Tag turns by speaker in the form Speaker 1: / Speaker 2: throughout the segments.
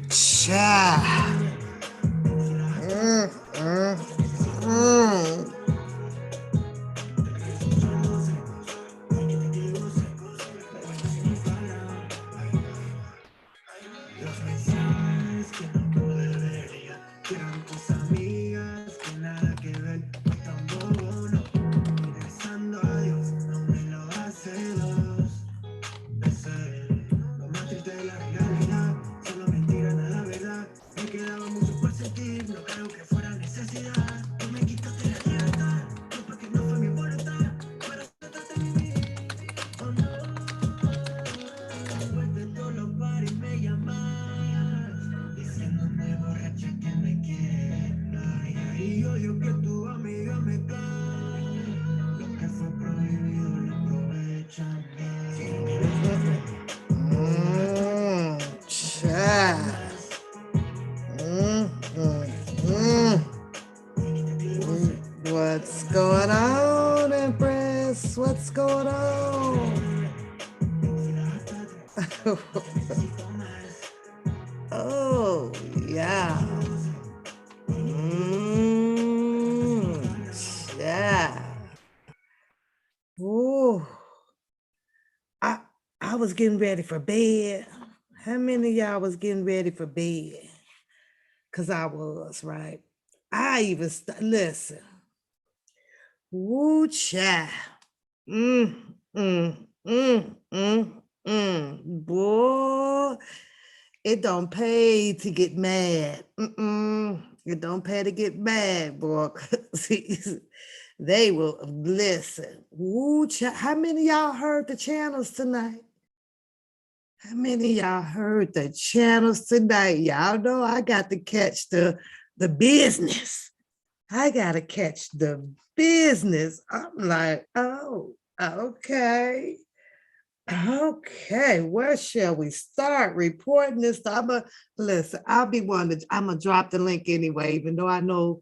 Speaker 1: Cha. What's going on, Empress? What's going on? Oh, yeah. Yeah. Ooh. I I was getting ready for bed. How many of y'all was getting ready for bed? Cause I was, right? I even listen. Woo child. Mm, mm, Boy, it don't pay to get mad. It don't pay to get mad, boy. They will listen. Woo child. How many of y'all heard the channels tonight? How many of y'all heard the channels tonight? Y'all know I got to catch the business. I got to catch the business. I'm like, oh, okay. Okay, where shall we start reporting this? Listen, I'll be one to, I'm gonna drop the link anyway, even though I know,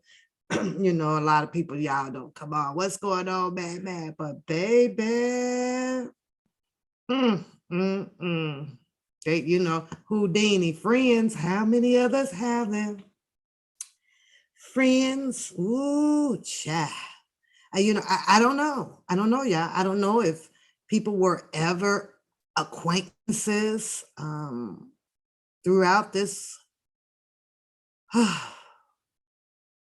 Speaker 1: you know, a lot of people, y'all don't come on. What's going on, man? But baby, mm, mm, mm. They, you know, Houdini friends. How many of us have them? Friends, ooh, child. You know, I don't know. I don't know, y'all. I don't know if people were ever acquaintances throughout this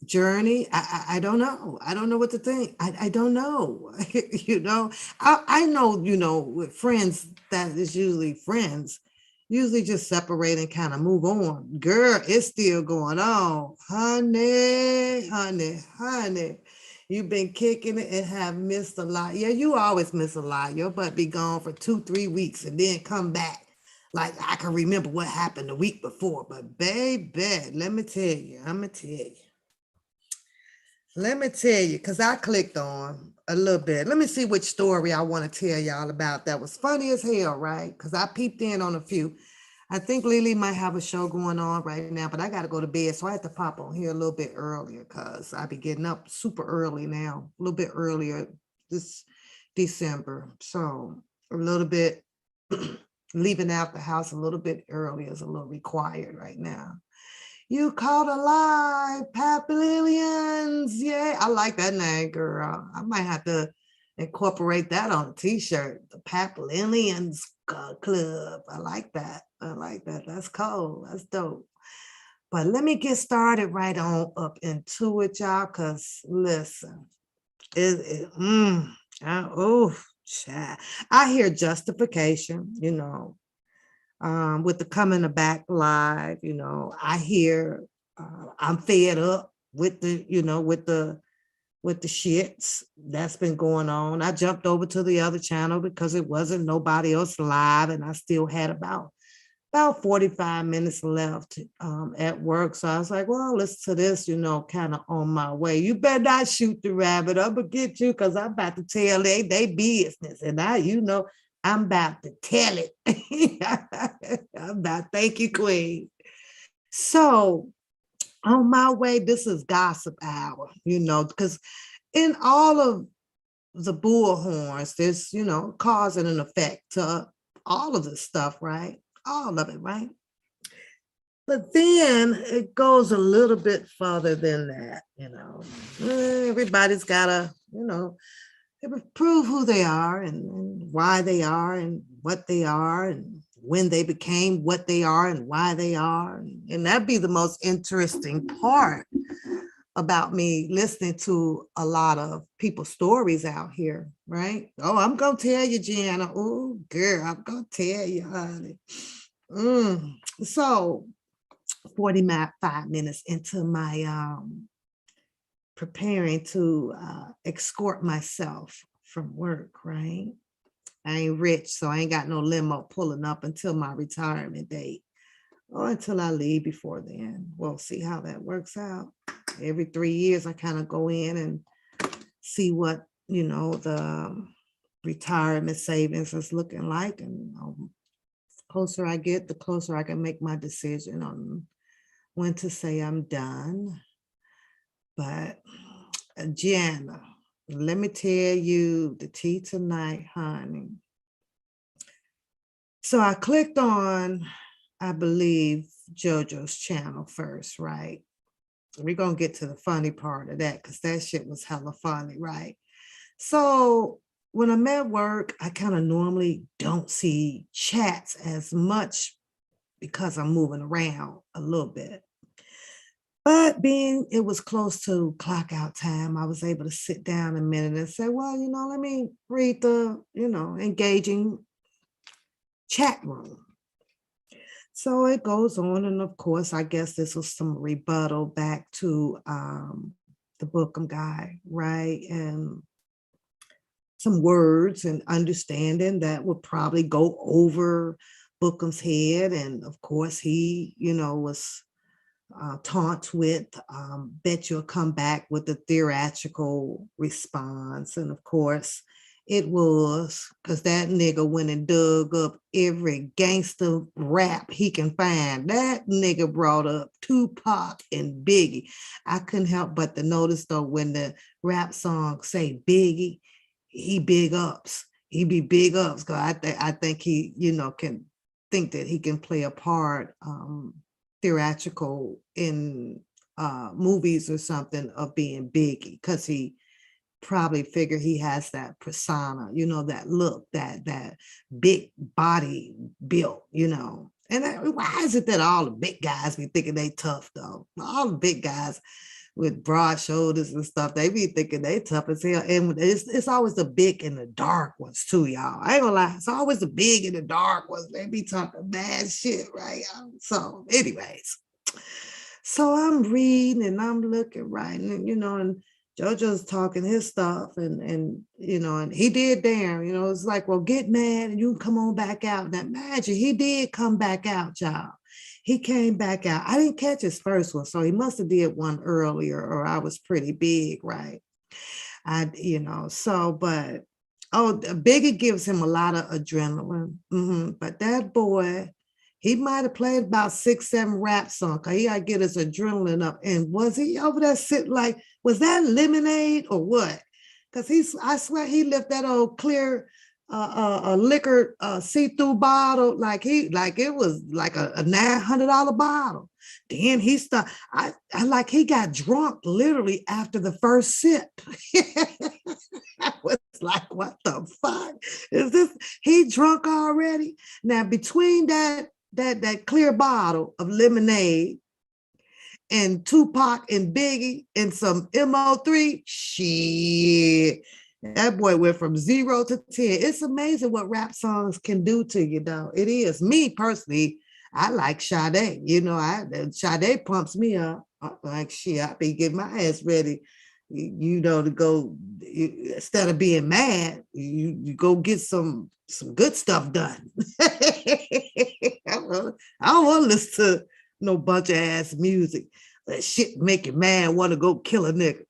Speaker 1: journey. I don't know. I don't know what to think. I don't know. You know, I know, you know, with friends, that is usually friends, usually just separate and kind of move on. Girl, it's still going on. Honey. You've been kicking it and have missed a lot. Yeah, you always miss a lot. Your butt be gone for 2-3 weeks and then come back. Like I can remember what happened the week before. But baby, let me tell you, I'm gonna tell you. Let me tell you, because I clicked on a little bit. Let me see which story I want to tell y'all about that was funny as hell, right? Because I peeped in on a few. I think Lily might have a show going on right now, but I got to go to bed. So I had to pop on here a little bit earlier because I be getting up super early now, a little bit earlier this December. So a little bit Leaving out the house a little bit early is a little required right now. You caught alive, Papillions. Yeah, I like that name, girl. I might have to incorporate that on a t-shirt. The Papillions Club. I like that. I like that. That's cool. That's dope. But let me get started right on up into it, y'all, because listen, child. I hear justification, with the coming back live, I hear I'm fed up with the shits that's been going on. I jumped over to the other channel because it wasn't nobody else live, and I still had about 45 minutes left at work. So I was like, well, listen to this, kind of on my way. You better not shoot the rabbit. I'm going to get you because I'm about to tell they business. And I'm about to tell it. Thank you, Queen. So on my way, this is gossip hour, because in all of the bullhorns, there's, cause and an effect to all of this stuff, right? All of it, right? But then it goes a little bit further than that, Everybody's got to, prove who they are and why they are and what they are and when they became what they are and why they are. And that'd be the most interesting part about me listening to a lot of people's stories out here, right? Oh, I'm going to tell you, Gianna. Oh, girl, I'm going to tell you, honey. So 45 minutes into my preparing to escort myself from work, right? I ain't rich, so I ain't got no limo pulling up until my retirement date or until I leave before then. We'll see how that works out. Every 3 years, I kind of go in and see what, the retirement savings is looking like. And the closer I get, the closer I can make my decision on when to say I'm done. But Jenna, let me tell you the tea tonight, honey. So I clicked on, I believe, JoJo's channel first, right? We're going to get to the funny part of that because that shit was hella funny, right? So when I'm at work, I kind of normally don't see chats as much because I'm moving around a little bit. But being it was close to clock out time, I was able to sit down a minute and say, well, let me read the, engaging chat room. So it goes on. And of course, I guess this was some rebuttal back to the Bookham guy, right? And some words and understanding that would probably go over Bookham's head. And of course, he, was taunt with, bet you'll come back with a theatrical response. And of course, it was because that nigga went and dug up every gangster rap he can find. That nigga brought up Tupac and Biggie. I couldn't help but to notice, though, when the rap song say Biggie, he big ups. He be big ups because I think he, can think that he can play a part theatrical in movies or something of being Biggie, because he probably figure he has that persona, that look, that big body built, And why is it that all the big guys be thinking they tough, though? All the big guys with broad shoulders and stuff, they be thinking they tough as hell. And it's always the big and the dark ones too, y'all. I ain't gonna lie, it's always the big and the dark ones. They be talking bad shit, right? So anyways, so I'm reading and I'm looking, right, and and JoJo's talking his stuff, and and he did damn, it's like, well, get mad and you can come on back out. Now imagine he did come back out, y'all. He came back out. I didn't catch his first one, so he must have did one earlier, or I was pretty big, right? But Biggie gives him a lot of adrenaline. But that boy, he might have played about 6, 7 rap songs. He gotta get his adrenaline up. And was he over there sitting like, was that lemonade or what? Because I swear he left that old clear a liquor see-through bottle, like it was like a $900 bottle. Then he started, I like he got drunk literally after the first sip. I was like, what the fuck? Is this he drunk already? Now between that clear bottle of lemonade and Tupac and Biggie and some MO3, shit. That boy went from 0 to 10. It's amazing what rap songs can do to you, though. It is. Me personally, I like Sade. You know, Sade pumps me up. I'm like, shit, I be getting my ass ready, you know, to go, instead of being mad, you go get some good stuff done. I don't want to listen to no bunch of ass music. That shit make you mad, want to go kill a nigga.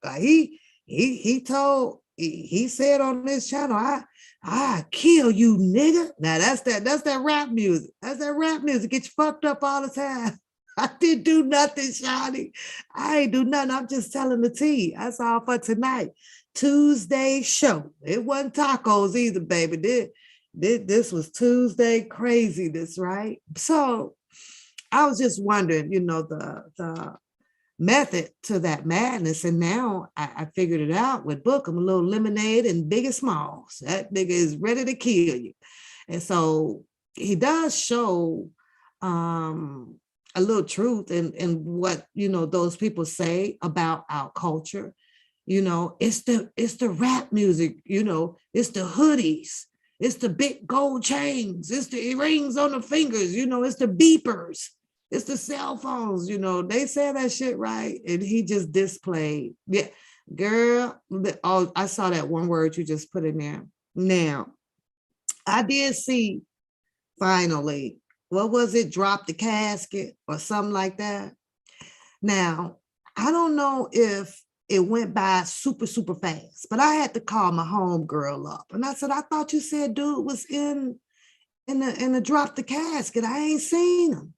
Speaker 1: He said on this channel, I kill you, nigga. Now that's that rap music. That's that rap music. Get you fucked up all the time. I didn't do nothing, Shawty. I ain't do nothing. I'm just telling the tea. That's all for tonight. Tuesday show. It wasn't tacos either, baby. This was Tuesday craziness, right? So I was just wondering, you know, the method to that madness. And now I figured it out with Bookham, a little lemonade and Big and Smalls. That nigga is ready to kill you. And so he does show a little truth in what, you know, those people say about our culture. You know, it's the rap music, you know, it's the hoodies, it's the big gold chains, it's the earrings on the fingers, you know, it's the beepers. It's the cell phones, you know, they say that shit right. And he just displayed. Yeah, girl. Oh, I saw that one word you just put in there. Now, I did see finally, what was it? Drop the casket or something like that. Now, I don't know if it went by super, super fast, but I had to call my home girl up. And I said, I thought you said dude was in the drop the casket. I ain't seen him.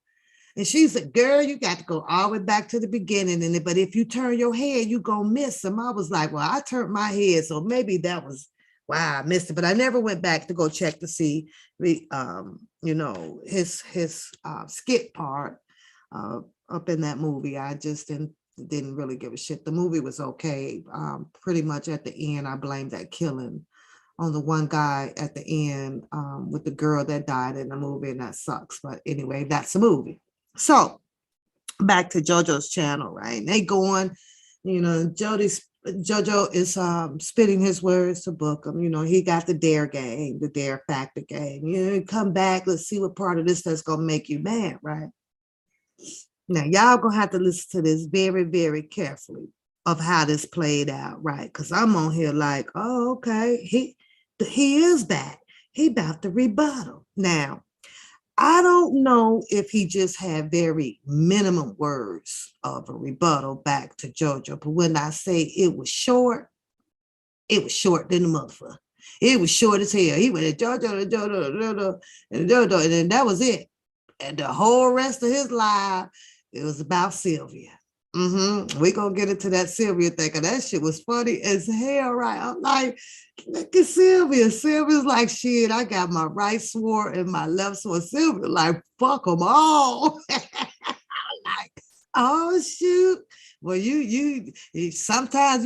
Speaker 1: And she said, girl, you got to go all the way back to the beginning. But if you turn your head, you going to miss him. I was like, well, I turned my head. So maybe that was why I missed it. But I never went back to go check to see, you know, his skit part up in that movie. I just didn't really give a shit. The movie was okay. Pretty much at the end, I blamed that killing on the one guy at the end with the girl that died in the movie, and that sucks. But anyway, that's a movie. So back to JoJo's channel, right? And they going, you know, JoJo is spitting his words to Bookham. You know, he got the dare game, the dare factor game. You know, come back, let's see what part of this that's gonna make you mad, right? Now y'all gonna have to listen to this very, very carefully of how this played out, right? Because I'm on here like, oh, okay, he is back. He about to rebuttal. Now, I don't know if he just had very minimum words of a rebuttal back to JoJo, but when I say it was short than the motherfucker. It was short as hell. He went JoJo, and then that was it. And the whole rest of his life, it was about Sylvia. We're going to get into that Sylvia thing, because that shit was funny as hell, right? I'm like, look at Sylvia. Sylvia's like, shit, I got my right sword and my left sword. Sylvia like, fuck them all. Like, oh, shoot. Well, you sometimes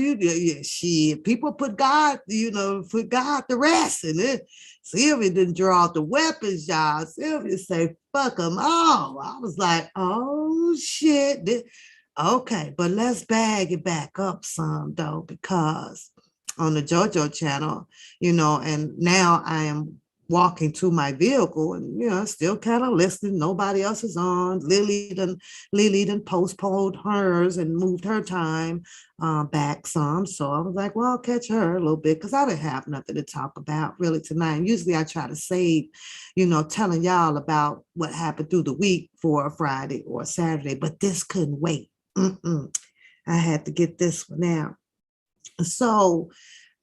Speaker 1: shit, people put God, you know, put God to rest. And then Sylvia didn't draw out the weapons, y'all. Sylvia say, fuck them all. I was like, oh, shit. Okay, but let's bag it back up some though, because on the JoJo channel, you know, and now I am walking to my vehicle and, you know, still kind of listening. Nobody else is on. Lily done postponed hers and moved her time back some. So I was like, well, I'll catch her a little bit because I didn't have nothing to talk about really tonight. And usually I try to save, you know, telling y'all about what happened through the week for a Friday or a Saturday, but this couldn't wait. I had to get this one out. So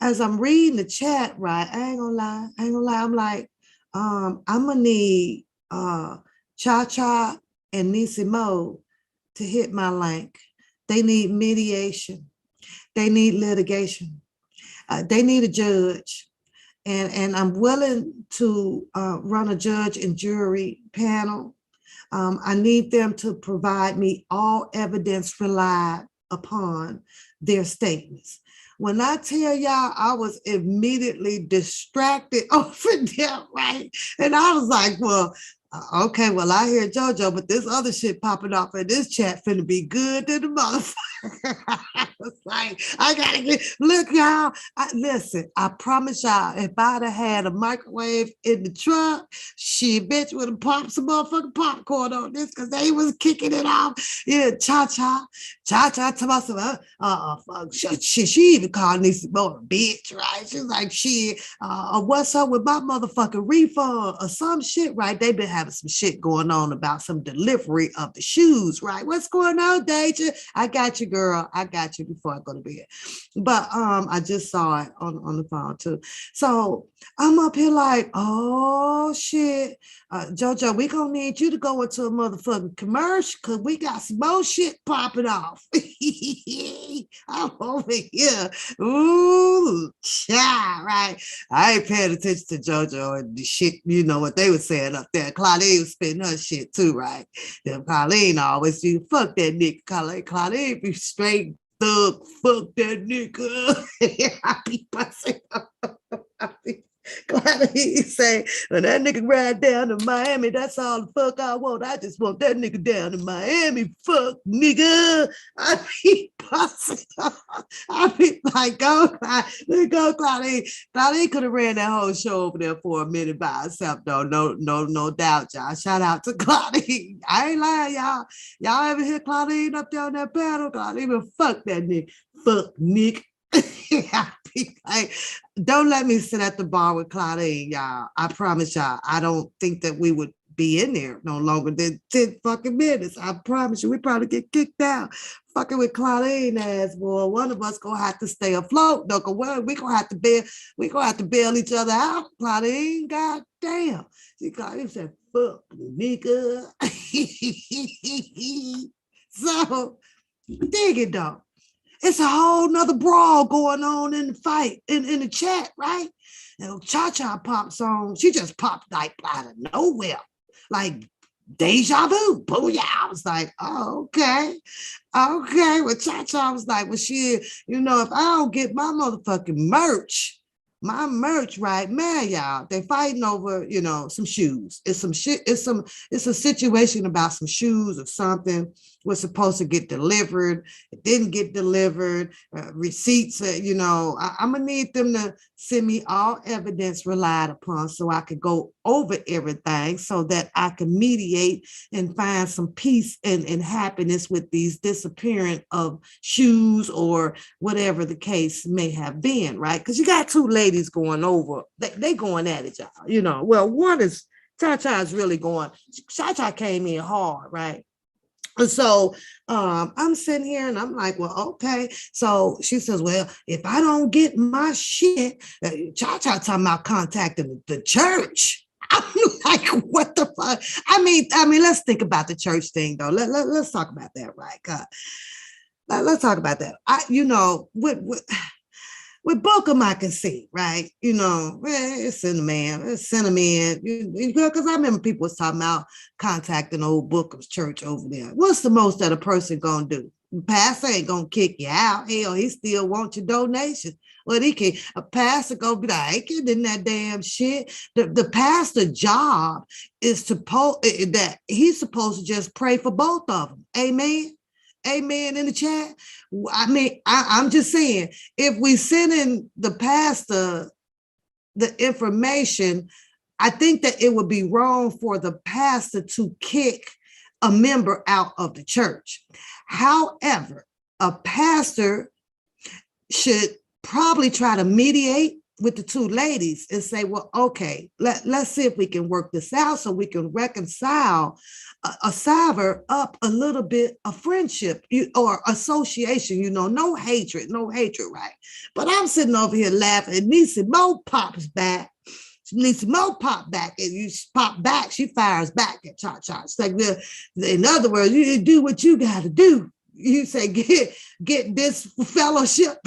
Speaker 1: as I'm reading the chat, right, I ain't gonna lie. I'm like, I'm gonna need Cha-Cha and Nisi Mo to hit my link. They need mediation. They need litigation. They need a judge. and I'm willing to run a judge and jury panel. I need them to provide me all evidence relied upon their statements. When I tell y'all, I was immediately distracted over there, right? And I was like, well, okay, well, I hear JoJo, but this other shit popping off in this chat finna be good to the motherfucker. I was like, I gotta get, look, y'all, listen, I promise y'all, if I'd have had a microwave in the truck, shit, bitch would have popped some motherfucking popcorn on this because they was kicking it off. Yeah, cha-cha to myself, she even called Nisi Mo a bitch, right? She's like, shit, what's up with my motherfucking refund or some shit, right? They been having some shit going on about some delivery of the shoes, right? What's going on, Deja? I got you, girl. I got you before I go to bed. But I just saw it on the phone too. So I'm up here like, oh shit. JoJo, we gonna need you to go into a motherfucking commercial because we got some more shit popping off. I'm over here. Ooh, child, right? I ain't paying attention to JoJo and the shit, you know what they were saying up there. Claudine was spitting her shit too, right? Then Colleen always do fuck that nigga. Claudine be straight thug, fuck that nigga. I be busting up. Glad he say, when that nigga ride down to Miami, that's all the fuck I want. I just want that nigga down to Miami. Fuck, nigga. I be busting up. I be like, go, Claudine. Claudine could have ran that whole show over there for a minute by herself, though. No doubt, y'all. Shout out to Claudine. I ain't lying, y'all. Y'all ever hear Claudine up there on that panel? Claudine, but fuck that nigga. Fuck, Nick. I be like, don't let me sit at the bar with Claudine, y'all. I promise y'all, I don't think that we would be in there no longer than 10 fucking minutes. I promise you, we probably get kicked out. Fucking with Claudine ass, boy. One of us gonna have to stay afloat, though. We gonna have to bail each other out, Claudine. God damn. See, Claudine said, fuck, nigga. So, dig it, though. It's a whole nother brawl going on in the fight, in the chat, right? And Cha-Cha pops on. She just popped like out of nowhere, like deja vu. Booyah. I was like, oh, okay. Okay. Well, Cha-Cha was like, well, shit, you know, if I don't get my motherfucking merch, right, man, y'all, they fighting over, you know, some shoes. It's some shit. It's a situation about some shoes or something was supposed to get delivered. It didn't get delivered. Receipts, you know, I'm gonna need them to send me all evidence relied upon so I could go over everything so that I can mediate and find some peace and happiness with these disappearance of shoes or whatever the case may have been, right? Because you got two ladies going over, they going at it, y'all, you know. Well, one is, Cha-Cha is really going, Cha-Cha came in hard, right? And so I'm sitting here and I'm like, well, okay. So she says, well, if I don't get my shit, Cha-Cha talking about contacting the church. I'm like, what the fuck? I mean, let's think about the church thing, though. Let's talk about that, right? Let's talk about that. You know, with Bookham, I can see, right? You know, it's cinnamon, because I remember people was talking about contacting old Bookham's church over there. What's the most that a person gonna do? The pastor ain't gonna kick you out. Hell, he still wants your donation. Well, a pastor gonna be like, I ain't getting in that damn shit. The pastor job is that he's supposed to just pray for both of them. Amen. Amen in the chat. I mean, I'm just saying, if we send in the pastor the information, I think that it would be wrong for the pastor to kick a member out of the church. However, a pastor should probably try to mediate with the two ladies and say, well, okay, let's see if we can work this out so we can reconcile a salver up a little bit of friendship or association, you know, no hatred, right? But I'm sitting over here laughing and Nisi Mo pops back. Nisi Mo pop back and you pop back, she fires back at Cha-Cha. It's like, in other words, you do what you got to do. you say get this fellowship.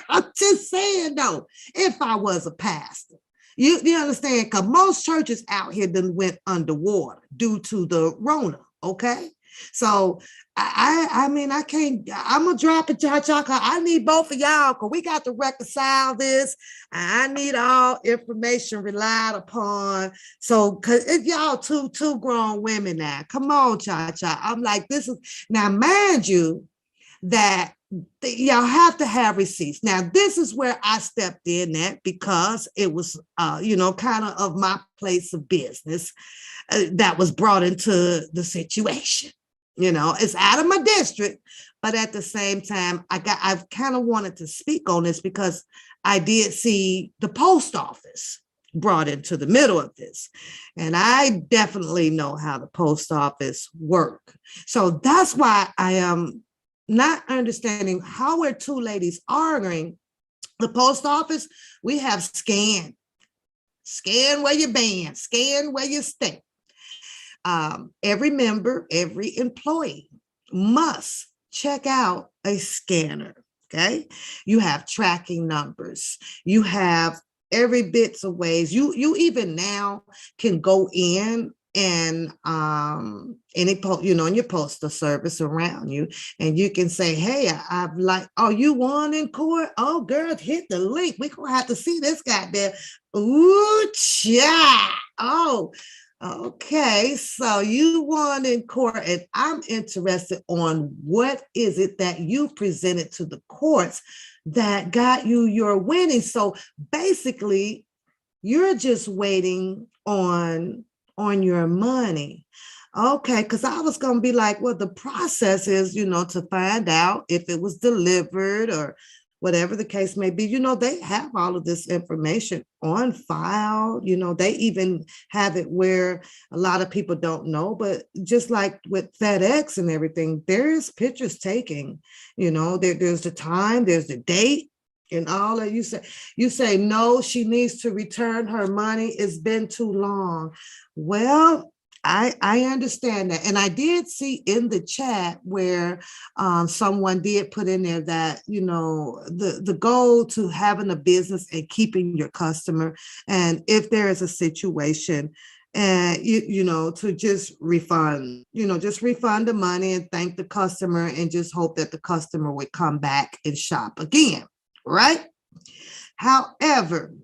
Speaker 1: I'm just saying though, if I was a pastor. You understand? Because most churches out here done went underwater due to the Rona. Okay. So I mean, I can't, I'm gonna drop it, y'all. I need both of y'all because we got to reconcile this. I need all information relied upon. So cause y'all two grown women now. Come on, cha. I'm like, this is now, mind you, that y'all have to have receipts. Now, this is where I stepped in at because it was, kind of my place of business that was brought into the situation. It's out of my district, but at the same time, I've kind of wanted to speak on this because I did see the post office brought into the middle of this. And I definitely know how the post office work. So that's why I am not understanding how are two ladies arguing. The post office, we have scan where you been, scan where you stay. Every member, every employee must check out a scanner. Okay, you have tracking numbers. You have every bits of ways. You even now can go in and in your postal service around you, and you can say, hey, I've like, oh, you won in court? Oh, girl, hit the link. We're gonna have to see this guy there. Ooh, cha. Oh, okay, so you won in court, and I'm interested on what is it that you presented to the courts that got you your winning. So basically, you're just waiting on your money. Okay, because I was going to be like, well, the process is, to find out if it was delivered or whatever the case may be. They have all of this information on file. They even have it where a lot of people don't know, but just like with FedEx and everything, there's pictures taking, there's the time, there's the date, and all that. You say, no, she needs to return her money. It's been too long. Well, I understand that. And I did see in the chat where someone did put in there that, the goal to having a business and keeping your customer. And if there is a situation and, to just refund, just refund the money and thank the customer and just hope that the customer would come back and shop again. Right. However,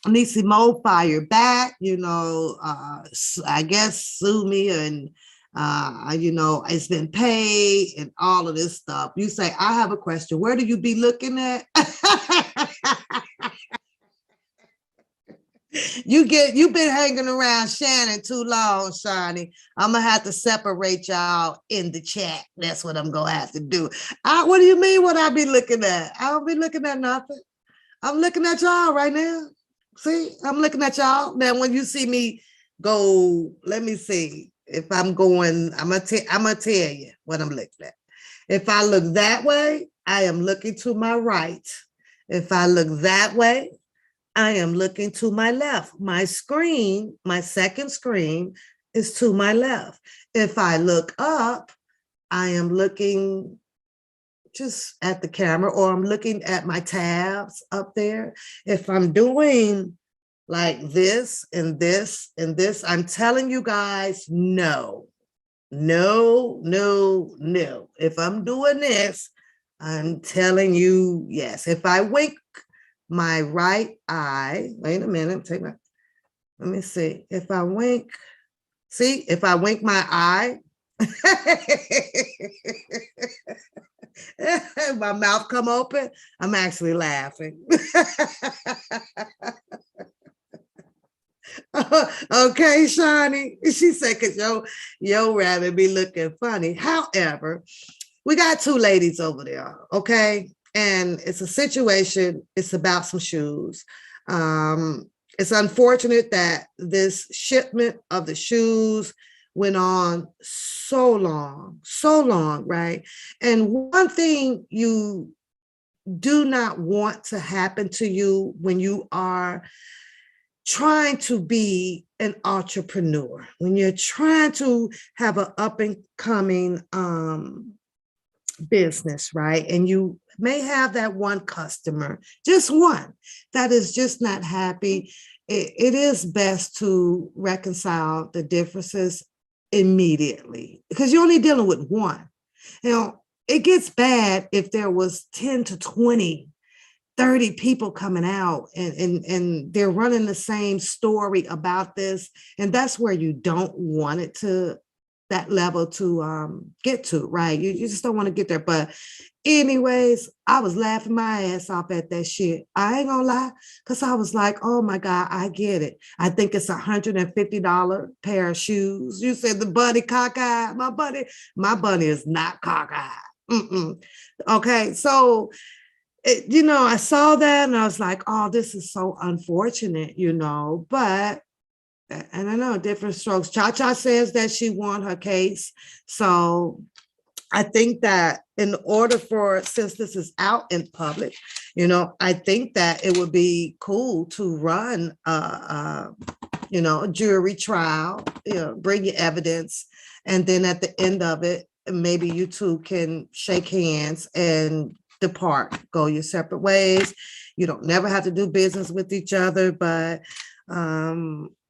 Speaker 1: Nisi Mo fired back, I guess sue me and, it's been paid and all of this stuff. You say, I have a question. Where do you be looking at? You've been hanging around Shannon too long, Shawnee. I'm gonna have to separate y'all in the chat. That's what I'm gonna have to do. What do you mean what I be looking at? I don't be looking at nothing. I'm looking at y'all right now. See, I'm looking at y'all. Now, when you see me go, let me see. If I'm going, I'm gonna tell you what I'm looking at. If I look that way, I am looking to my right. If I look that way, I am looking to my left. My screen, my second screen, is to my left. If I look up, I am looking just at the camera, or I'm looking at my tabs up there. If I'm doing like this and this and this, I'm telling you guys, no. If I'm doing this, I'm telling you, yes. If I wink my right eye, wait a minute, let me see. If I wink my eye, my mouth come open, I'm actually laughing. Okay, Shawnee. She said, because yo rather be looking funny. However, we got two ladies over there, okay? And it's a situation, it's about some shoes. It's unfortunate that this shipment of the shoes went on so long, right? And one thing you do not want to happen to you when you are trying to be an entrepreneur, when you're trying to have an up and coming business, right? And you may have that one customer, just one, that is just not happy. It is best to reconcile the differences immediately because you're only dealing with one. You know, it gets bad if there was 10 to 20, 30 people coming out and they're running the same story about this. And that's where you don't want it to that level to get to, right? You just don't want to get there. But anyways, I was laughing my ass off at that shit. I ain't gonna lie, because I was like, oh my God, I get it. I think it's $150 pair of shoes. You said the bunny cockeyed. My bunny is not cockeyed. Okay, so I saw that and I was like, oh, this is so unfortunate, but I don't know, different strokes. Cha-Cha says that she won her case. So I think that in order for, since this is out in public, I think that it would be cool to run a jury trial, bring your evidence. And then at the end of it, maybe you two can shake hands and depart, go your separate ways. You don't never have to do business with each other, but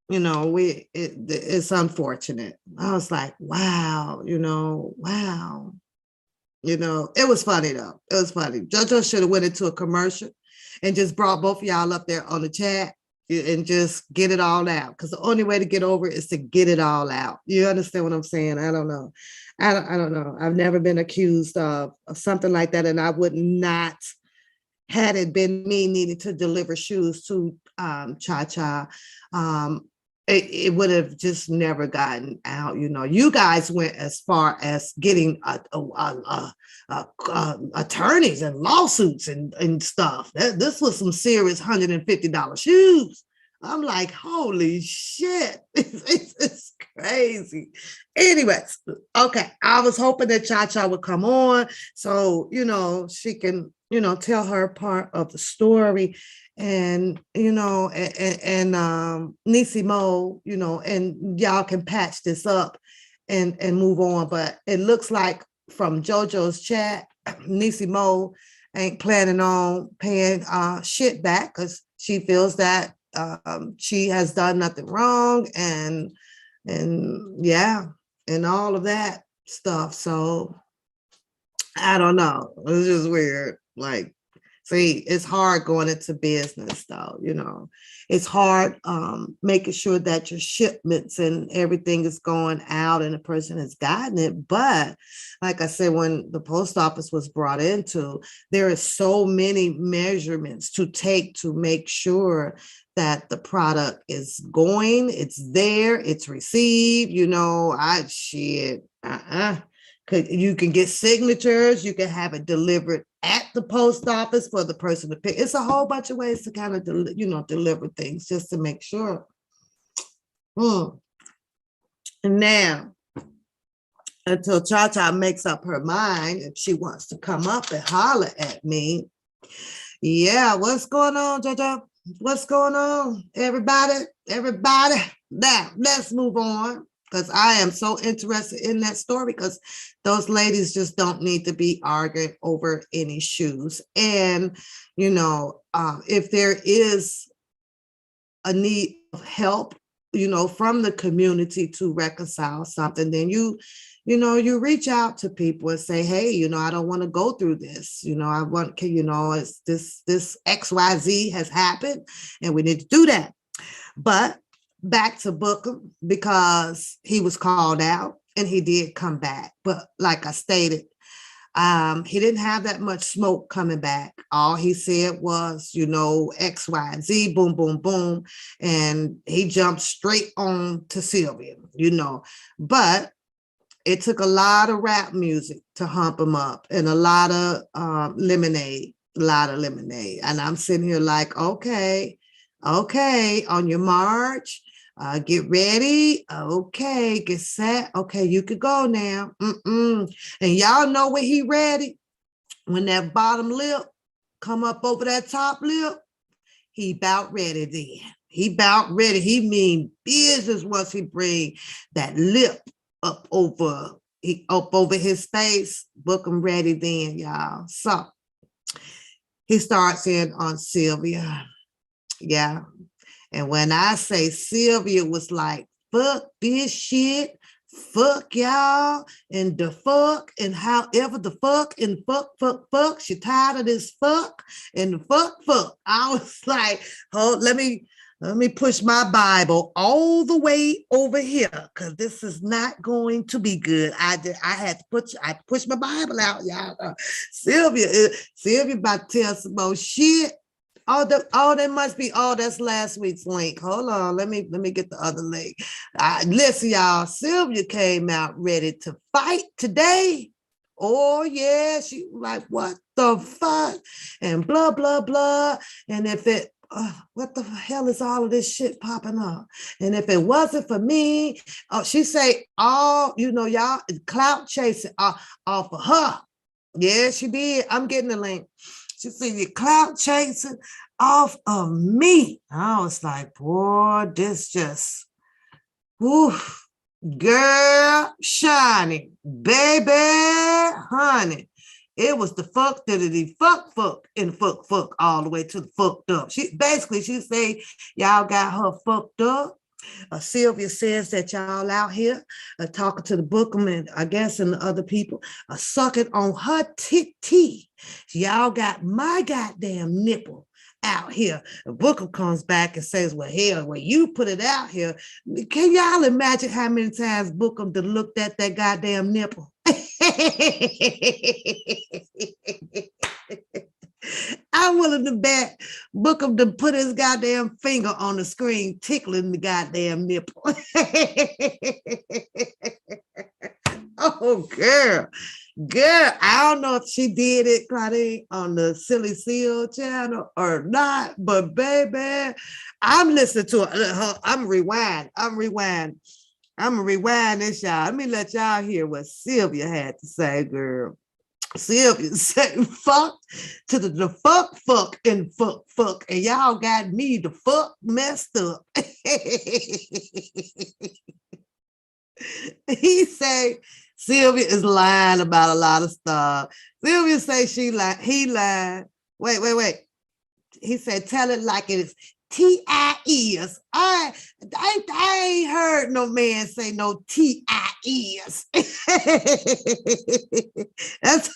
Speaker 1: it's unfortunate. I was like, wow, wow. It was funny though. It was funny. JoJo should have went into a commercial and just brought both of y'all up there on the chat and just get it all out. Because the only way to get over it is to get it all out. You understand what I'm saying? I don't know. I don't know. I've never been accused of something like that, and I would not, had it been me needing to deliver shoes to Cha-Cha, it would have just never gotten out. You guys went as far as getting attorneys and lawsuits and stuff. This was some serious $150 shoes. I'm like, holy shit, it's crazy. Anyways, okay, I was hoping that Cha-Cha would come on so, she can, tell her part of the story. And Nisi Mo, and y'all can patch this up and move on. But it looks like from JoJo's chat, Nisi Mo ain't planning on paying shit back because she feels that she has done nothing wrong and yeah, and all of that stuff. So I don't know. It's just weird. Like, see, it's hard going into business though, it's hard making sure that your shipments and everything is going out and the person has gotten it. But like I said, when the post office was brought into, there are so many measurements to take to make sure that the product is going, it's there, it's received, you can get signatures, you can have it delivered at the post office for the person to pick. It's a whole bunch of ways to kind of, deliver things just to make sure. And now, until Cha-Cha makes up her mind, if she wants to come up and holler at me. Yeah, what's going on, JoJo? What's going on, everybody? Now, let's move on, because I am so interested in that story, because those ladies just don't need to be arguing over any shoes. And, if there is a need of help, from the community to reconcile something, then you reach out to people and say, hey, I don't want to go through this. I want, it's this XYZ has happened and we need to do that. But back to Booker, because he was called out and he did come back. But like I stated, he didn't have that much smoke coming back. All he said was, X, Y, Z, boom, boom, boom. And he jumped straight on to Sylvia, But it took a lot of rap music to hump him up and a lot of lemonade. And I'm sitting here like, okay, on your march, get ready. Okay, get set. Okay, you could go now. And y'all know when he ready, when that bottom lip come up over that top lip, he about ready then. He about ready. He mean business once he bring that lip up over he up over his face. Book him ready then, y'all. So he starts in on Sylvia. Yeah. And when I say Sylvia was like, fuck this shit, fuck y'all, and the fuck, and however the fuck, and fuck, she tired of this fuck, and the fuck. I was like, oh, let me push my Bible all the way over here, because this is not going to be good. I had to push my Bible out, y'all. Sylvia about to tell some more shit. That must be, that's last week's link. Hold on, let me get the other link. Listen, y'all, Sylvia came out ready to fight today. Oh yeah, she like, what the fuck? And blah, blah, blah. And if it, what the hell is all of this shit popping up? And if it wasn't for me, she say, y'all, clout chasing off of her. Yeah, she did. I'm getting the link. She said, you clout chasing off of me. I was like, boy, this just, whew, girl, shining, baby, honey. It was the fuck and fuck all the way to the fucked up. She say, y'all got her fucked up. Sylvia says that y'all out here talking to the Bookham and I guess and the other people sucking on her titty. Y'all got my goddamn nipple out here. Bookham comes back and says, well, hell, when you put it out here, can y'all imagine how many times Bookham done looked at that goddamn nipple? I'm willing to bet Bookham to put his goddamn finger on the screen, tickling the goddamn nipple. Oh, girl, I don't know if she did it, Claudine, on the Silly Seal channel or not, but baby, I'm listening to it. I'm rewind this, y'all. Let me let y'all hear what Sylvia had to say, girl. Sylvia said, fuck to the fuck, and fuck, and y'all got me the fuck messed up. He say Sylvia is lying about a lot of stuff. Sylvia say he lied. Wait. He said, tell it like it is. T-I-E-S. I ain't heard no man say no T-I-E-S. That's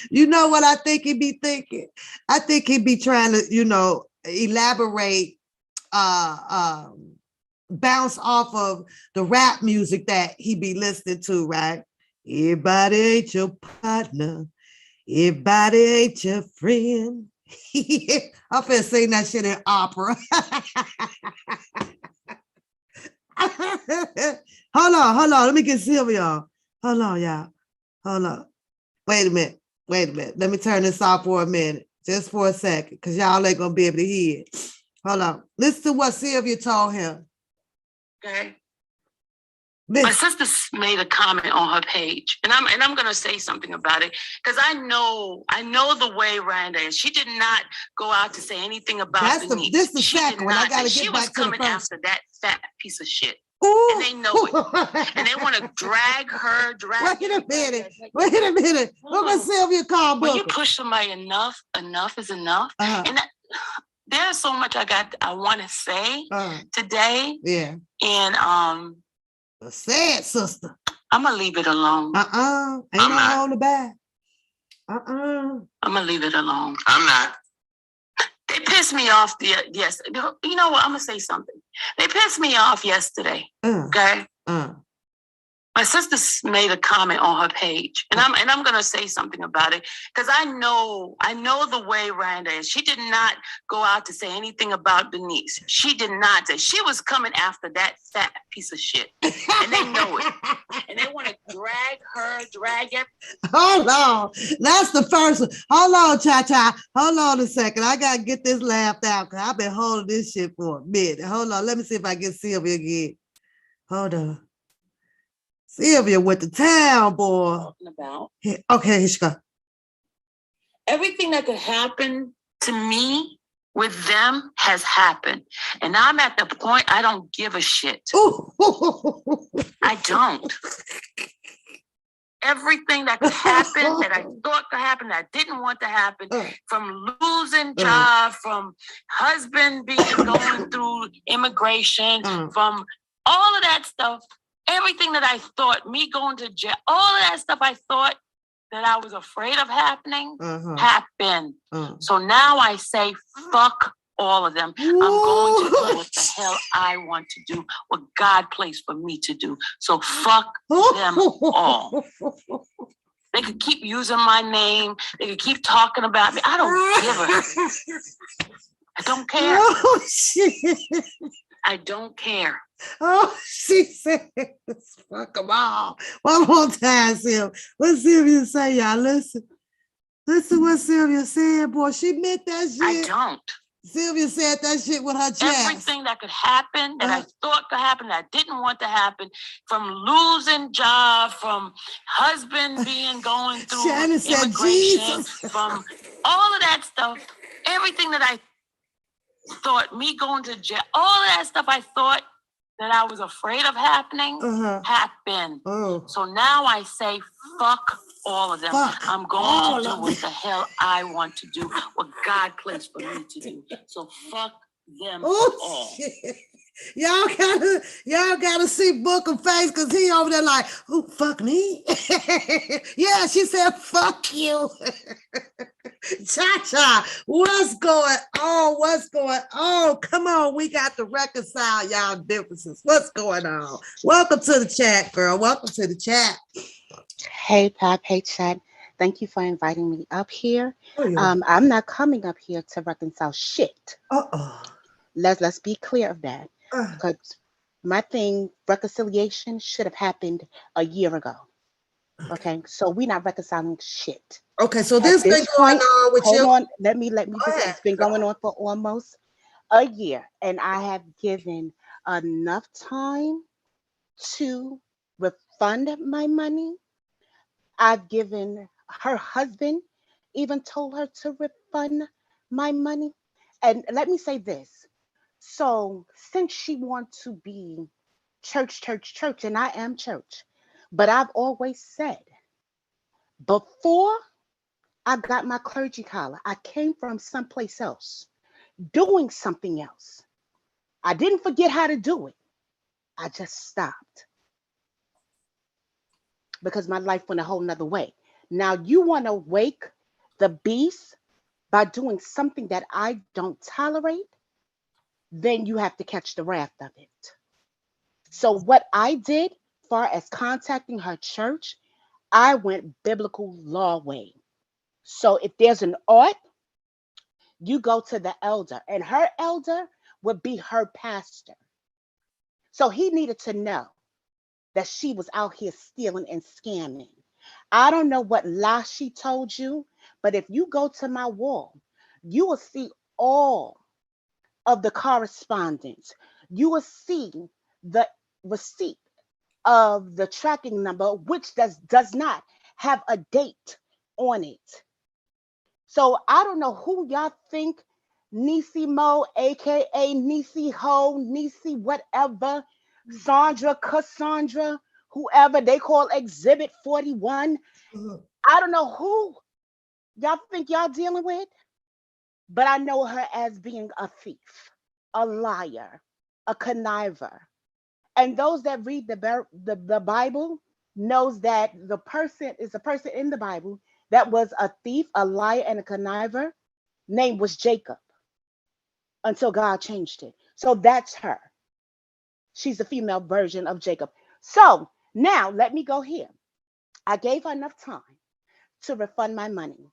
Speaker 1: you know what I think he be thinking? I think he be trying to, elaborate, bounce off of the rap music that he be listening to, right? Everybody ain't your partner. Everybody ain't your friend. I'm finna sing that shit in opera. Hold on. Let me get Sylvia. Hold on, y'all. Hold on. Wait a minute. Let me turn this off for a minute. Just for a second, because y'all ain't gonna be able to hear it. Hold on. Listen to what Sylvia told him.
Speaker 2: Okay. My sister made a comment on her page, and I'm gonna say something about it because I know the way Randa is. She did not go out to say anything about Denise.
Speaker 1: This is the second one. I gotta get back to the first. She was coming
Speaker 2: after that fat piece of shit.
Speaker 1: Ooh.
Speaker 2: And they know it. And they want to drag her.
Speaker 1: Wait a minute. Look what Sylvia called Booker.
Speaker 2: When you push somebody enough is enough. And there's so much I want to say today.
Speaker 1: Yeah.
Speaker 2: And
Speaker 1: say it, sister.
Speaker 2: I'm gonna leave it alone.
Speaker 1: Ain't no holding back.
Speaker 2: I'm gonna leave it alone.
Speaker 3: I'm not.
Speaker 2: They pissed me off. Yes. You know what? I'm gonna say something. They pissed me off yesterday. Okay. My sister made a comment on her page, and I'm gonna say something about it because I know the way Randa is. She did not go out to say anything about Denise. She did not say. She was coming after that fat piece of shit, and they know it. And they want to drag it.
Speaker 1: Hold on, that's the first one. Hold on, Cha. Hold on a second. I gotta get this laughed out because I've been holding this shit for a minute. Hold on, let me see if I get Sylvia again. Hold on. Sylvia went to town, boy.
Speaker 2: Talking about.
Speaker 1: Okay, here she go.
Speaker 2: Everything that could happen to me with them has happened. And I'm at the point I don't give a shit.
Speaker 1: Ooh.
Speaker 2: I don't. everything that could happen, that I thought could happen, that I didn't want to happen, from losing job, from husband going through immigration, from all of that stuff, everything that I thought, me going to jail, all of that stuff I thought that I was afraid of happening, happened. So now I say, fuck all of them. I'm going to do what the hell I want to do, what God placed for me to do. So fuck them all. They could keep using my name. They could keep talking about me. I don't give a. I don't care.
Speaker 1: Oh, shit.
Speaker 2: I don't care.
Speaker 1: Oh, she said, fuck them all. One more time, Sylvia. What Sylvia say, y'all? Listen. Listen what Sylvia said, boy. She meant that shit.
Speaker 2: I don't.
Speaker 1: Sylvia said that shit with her chest.
Speaker 2: Everything that could happen, that I thought could happen, that I didn't want to happen, from losing job, from husband going through
Speaker 1: Shannon said,
Speaker 2: immigration,
Speaker 1: Jesus.
Speaker 2: from all of that stuff, everything that I thought, me going to jail, all of that stuff I thought that I was afraid of happening, happened. So now I say, fuck all of them. I'm going to do what the hell I want to do, what God placed for me to do. So fuck them all.
Speaker 1: Shit. Y'all gotta see Booker face, because he over there like, oh, fuck me. Yeah, she said, fuck you. Cha-cha, what's going on? What's going on? Come on, we got to reconcile y'all differences. What's going on? Welcome to the chat, girl. Welcome to the chat.
Speaker 3: Hey, Pop. Hey, Chad. Thank you for inviting me up here. I'm not coming up here to reconcile shit. Let's be clear of that. Because my thing, reconciliation, should have happened a year ago. Okay, so we're not reconciling shit.
Speaker 1: Okay, so this been going on with you.
Speaker 3: Hold on, let me just, it's been going on for almost a year, and I have given enough time to refund my money. I've given her husband, even told her to refund my money. And let me say this. So since she wants to be church, and I am church, but I've always said, before I got my clergy collar, I came from someplace else, doing something else. I didn't forget how to do it. I just stopped because my life went a whole nother way. Now you want to wake the beast by doing something that I don't tolerate, then you have to catch the wrath of it. So what I did, far as contacting her church, I went biblical law way. So if there's an ought, you go to the elder, and her elder would be her pastor. So he needed to know that she was out here stealing and scamming. I don't know what lie she told you, but if you go to my wall, you will see all of the correspondence. You will see the receipt of the tracking number, which does not have a date on it. So I don't know who y'all think Nisi Mo, aka Nisi Ho, Nisi whatever, Sandra, Cassandra, whoever they call Exhibit 41. I don't know who y'all think y'all dealing with, but I know her as being a thief, a liar, a conniver. And those that read the Bible knows that the person is a person in the Bible that was a thief, a liar, and a conniver. Name was Jacob until God changed it. So that's her. She's the female version of Jacob. So now let me go here. I gave her enough time to refund my money.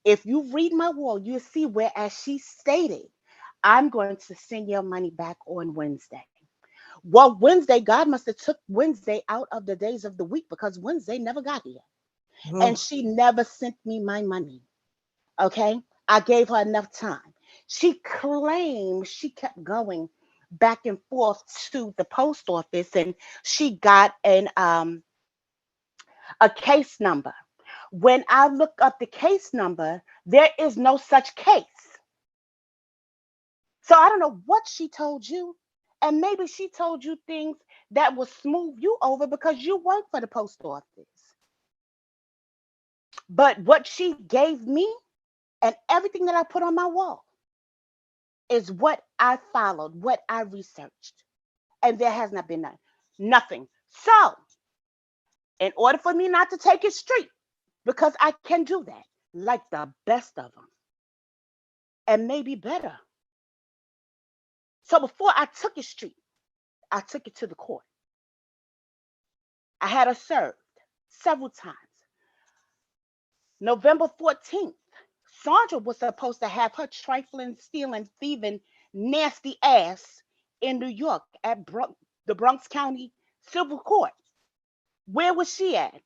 Speaker 3: If you read my wall, you'll see where, as she stated, I'm going to send your money back on Wednesday. Well, Wednesday, God must have took Wednesday out of the days of the week because Wednesday never got here. And she never sent me my money. Okay. I gave her enough time. She claimed she kept going back and forth to the post office and she got a case number. When I look up the case number, there is no such case. So I don't know what she told you. And maybe she told you things that will smooth you over because you work for the post office. But what she gave me and everything that I put on my wall is what I followed, what I researched. And there has not been nothing. So, in order for me not to take it straight, because I can do that, like the best of them, and maybe better. So before I took it straight, I took it to the court. I had her served several times. November 14th, Sandra was supposed to have her trifling, stealing, thieving, nasty ass in New York at the Bronx County Civil Court. Where was she at?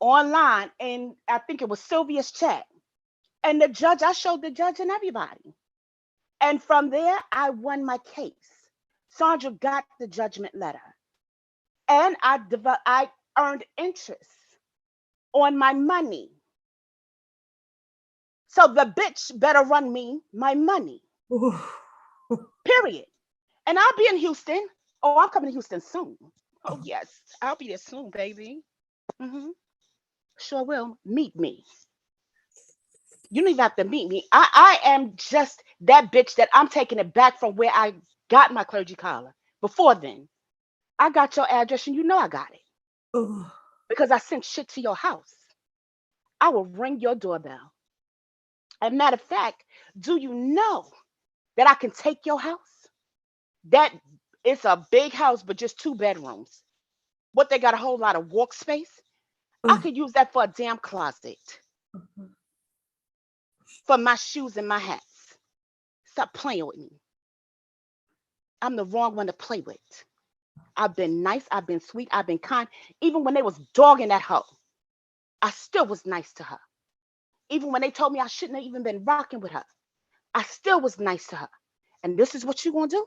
Speaker 3: Online, and I think it was Sylvia's chat. And the judge, I showed the judge and everybody. And from there, I won my case. Sandra got the judgment letter. And I earned interest on my money. So the bitch better run me my money. Period. And I'll be in Houston. Oh, I'm coming to Houston soon. Oh, yes. I'll be there soon, baby. Mm-hmm. Sure will. Meet me. You don't even have to meet me. I am just that bitch that I'm taking it back from where I got my clergy collar. Before then, I got your address and you know I got it. Because I sent shit to your house. I will ring your doorbell. And matter of fact, do you know that I can take your house? That it's a big house, but just 2 bedrooms. What, they got a whole lot of walk space? I could use that for a damn closet. For my shoes and my hats. Stop playing with me. I'm the wrong one to play with. I've been nice, I've been sweet, I've been kind. Even when they was dogging that hoe, I still was nice to her. Even when they told me I shouldn't have even been rocking with her, I still was nice to her. And this is what you gonna do?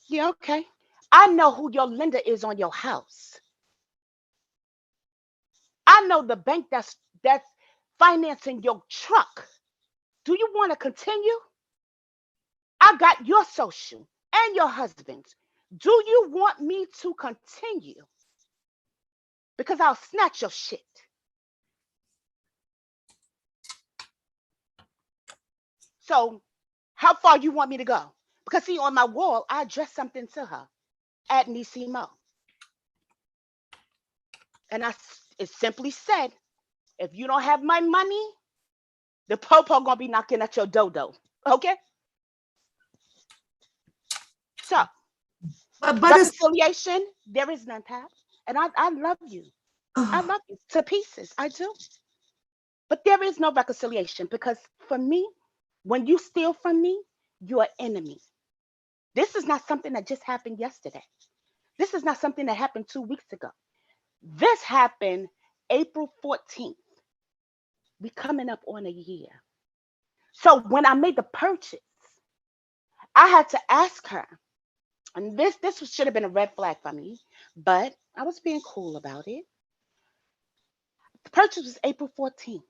Speaker 3: Yeah, okay. I know who your lender is on your house. I know the bank that's financing your truck. Do you want to continue? I got your social and your husband's. Do you want me to continue? Because I'll snatch your shit. So, how far you want me to go? Because see, on my wall, I addressed something to her at Nisimo. And it simply said, if you don't have my money, the popo gonna be knocking at your dodo. Okay? So, but reconciliation, there is none, Pat. And I love you. I love you to pieces. I do. But there is no reconciliation because for me, when you steal from me, you're an enemy. This is not something that just happened yesterday. This is not something that happened 2 weeks ago. This happened April 14th. We coming up on a year. So when I made the purchase, I had to ask her, and this should have been a red flag for me, but I was being cool about it. The purchase was April 14th.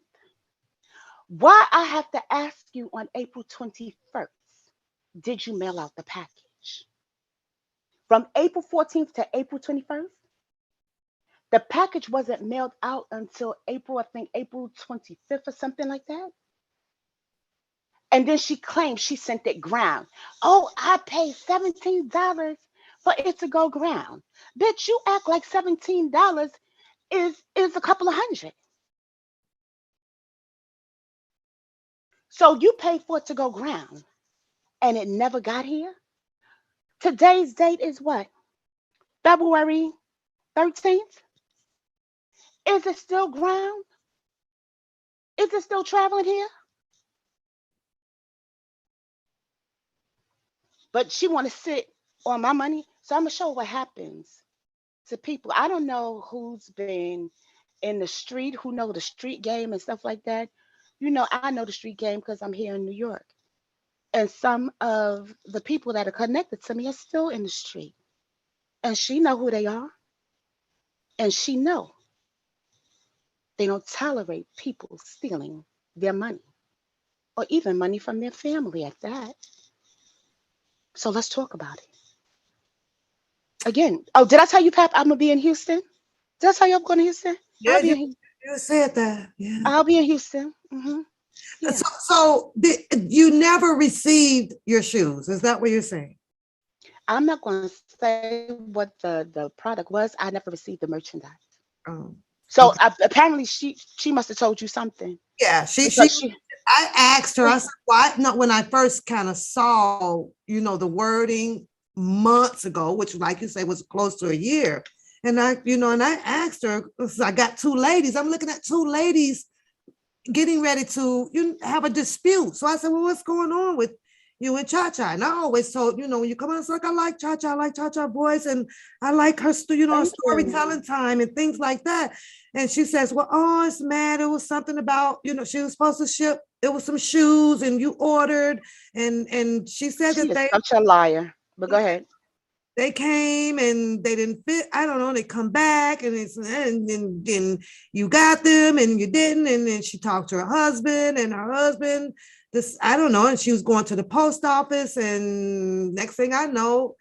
Speaker 3: Why I have to ask you on April 21st, did you mail out the package? From April 14th to April 21st, the package wasn't mailed out until April, I think April 25th or something like that. And then she claimed she sent it ground. Oh, I paid $17 for it to go ground. Bitch, you act like $17 is a couple of hundred. So you paid for it to go ground and it never got here? Today's date is what? February 13th? Is it still ground? Is it still traveling here? But she want to sit on my money. So I'm going to show what happens to people. I don't know who's been in the street, who know the street game and stuff like that. You know, I know the street game because I'm here in New York. And some of the people that are connected to me are still in the street. And she know who they are. And she know they don't tolerate people stealing their money or even money from their family at that. So let's talk about it. Again, oh, did I tell you, Pap, I'm going to be in Houston? Did I tell you I'm going to Houston?
Speaker 1: Yeah,
Speaker 3: I'll be in Houston.
Speaker 1: You said that. Yeah.
Speaker 3: I'll be in Houston. Yeah.
Speaker 1: So you never received your shoes. Is that what you're saying?
Speaker 3: I'm not going to say what the product was. I never received the merchandise.
Speaker 1: Oh,
Speaker 3: So
Speaker 1: okay.
Speaker 3: apparently she must have told you something
Speaker 1: Yeah,
Speaker 3: because she.
Speaker 1: I asked her, I said, why not when I first kind of saw, the wording months ago, which like you say was close to a year. And I asked her, 'cause I got two ladies. I'm looking at two ladies getting ready to have a dispute. So I said, well, what's going on with you and Cha-Cha? And I always told, when you come on, it's like, I like Cha-Cha voice, and I like her,
Speaker 3: Thank you.
Speaker 1: storytelling time and things like that. And she says, well, oh, it's mad. It was something about, she was supposed to ship, it was some shoes and you ordered. And she said
Speaker 3: She
Speaker 1: that
Speaker 3: is such a liar. But go ahead.
Speaker 1: they came and they didn't fit. I don't know. They come back and then you got them and you didn't. And then she talked to her husband, and her husband, I don't know. And she was going to the post office, and next thing I know,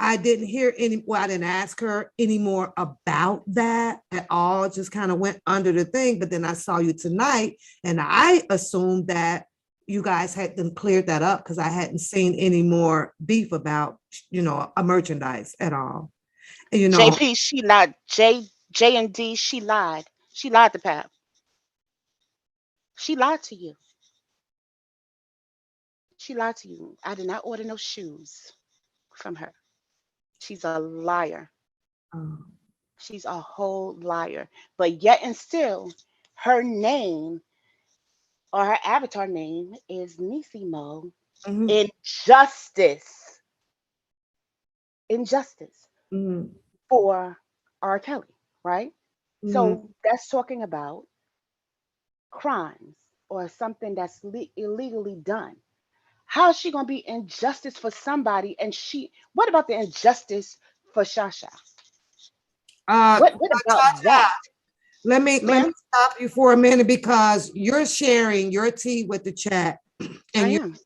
Speaker 1: I didn't hear I didn't ask her any more about that at all. It just kind of went under the thing. But then I saw you tonight, and I assumed that you guys had them cleared that up because I hadn't seen any more beef about, a merchandise at all.
Speaker 3: JP, she lied. J and D, she lied. She lied to Pap. She lied to you. She lied to you. I did not order no shoes from her. She's a liar.
Speaker 1: um,
Speaker 3: She's a whole liar. But yet and still, her name or her avatar name is Nisimo.
Speaker 1: mhm,
Speaker 3: Injustice. Injustice
Speaker 1: mhm,
Speaker 3: for R. Kelly, right?
Speaker 1: mhm.
Speaker 3: So that's talking about crimes or something that's illegally done. How is she going to be injustice for somebody? And what about the injustice for Shasha? What about
Speaker 1: Cha-Cha,
Speaker 3: that,
Speaker 1: let me
Speaker 3: ma'am?
Speaker 1: stop you for a minute because you're sharing your tea with the chat,
Speaker 3: I
Speaker 1: and you
Speaker 3: am.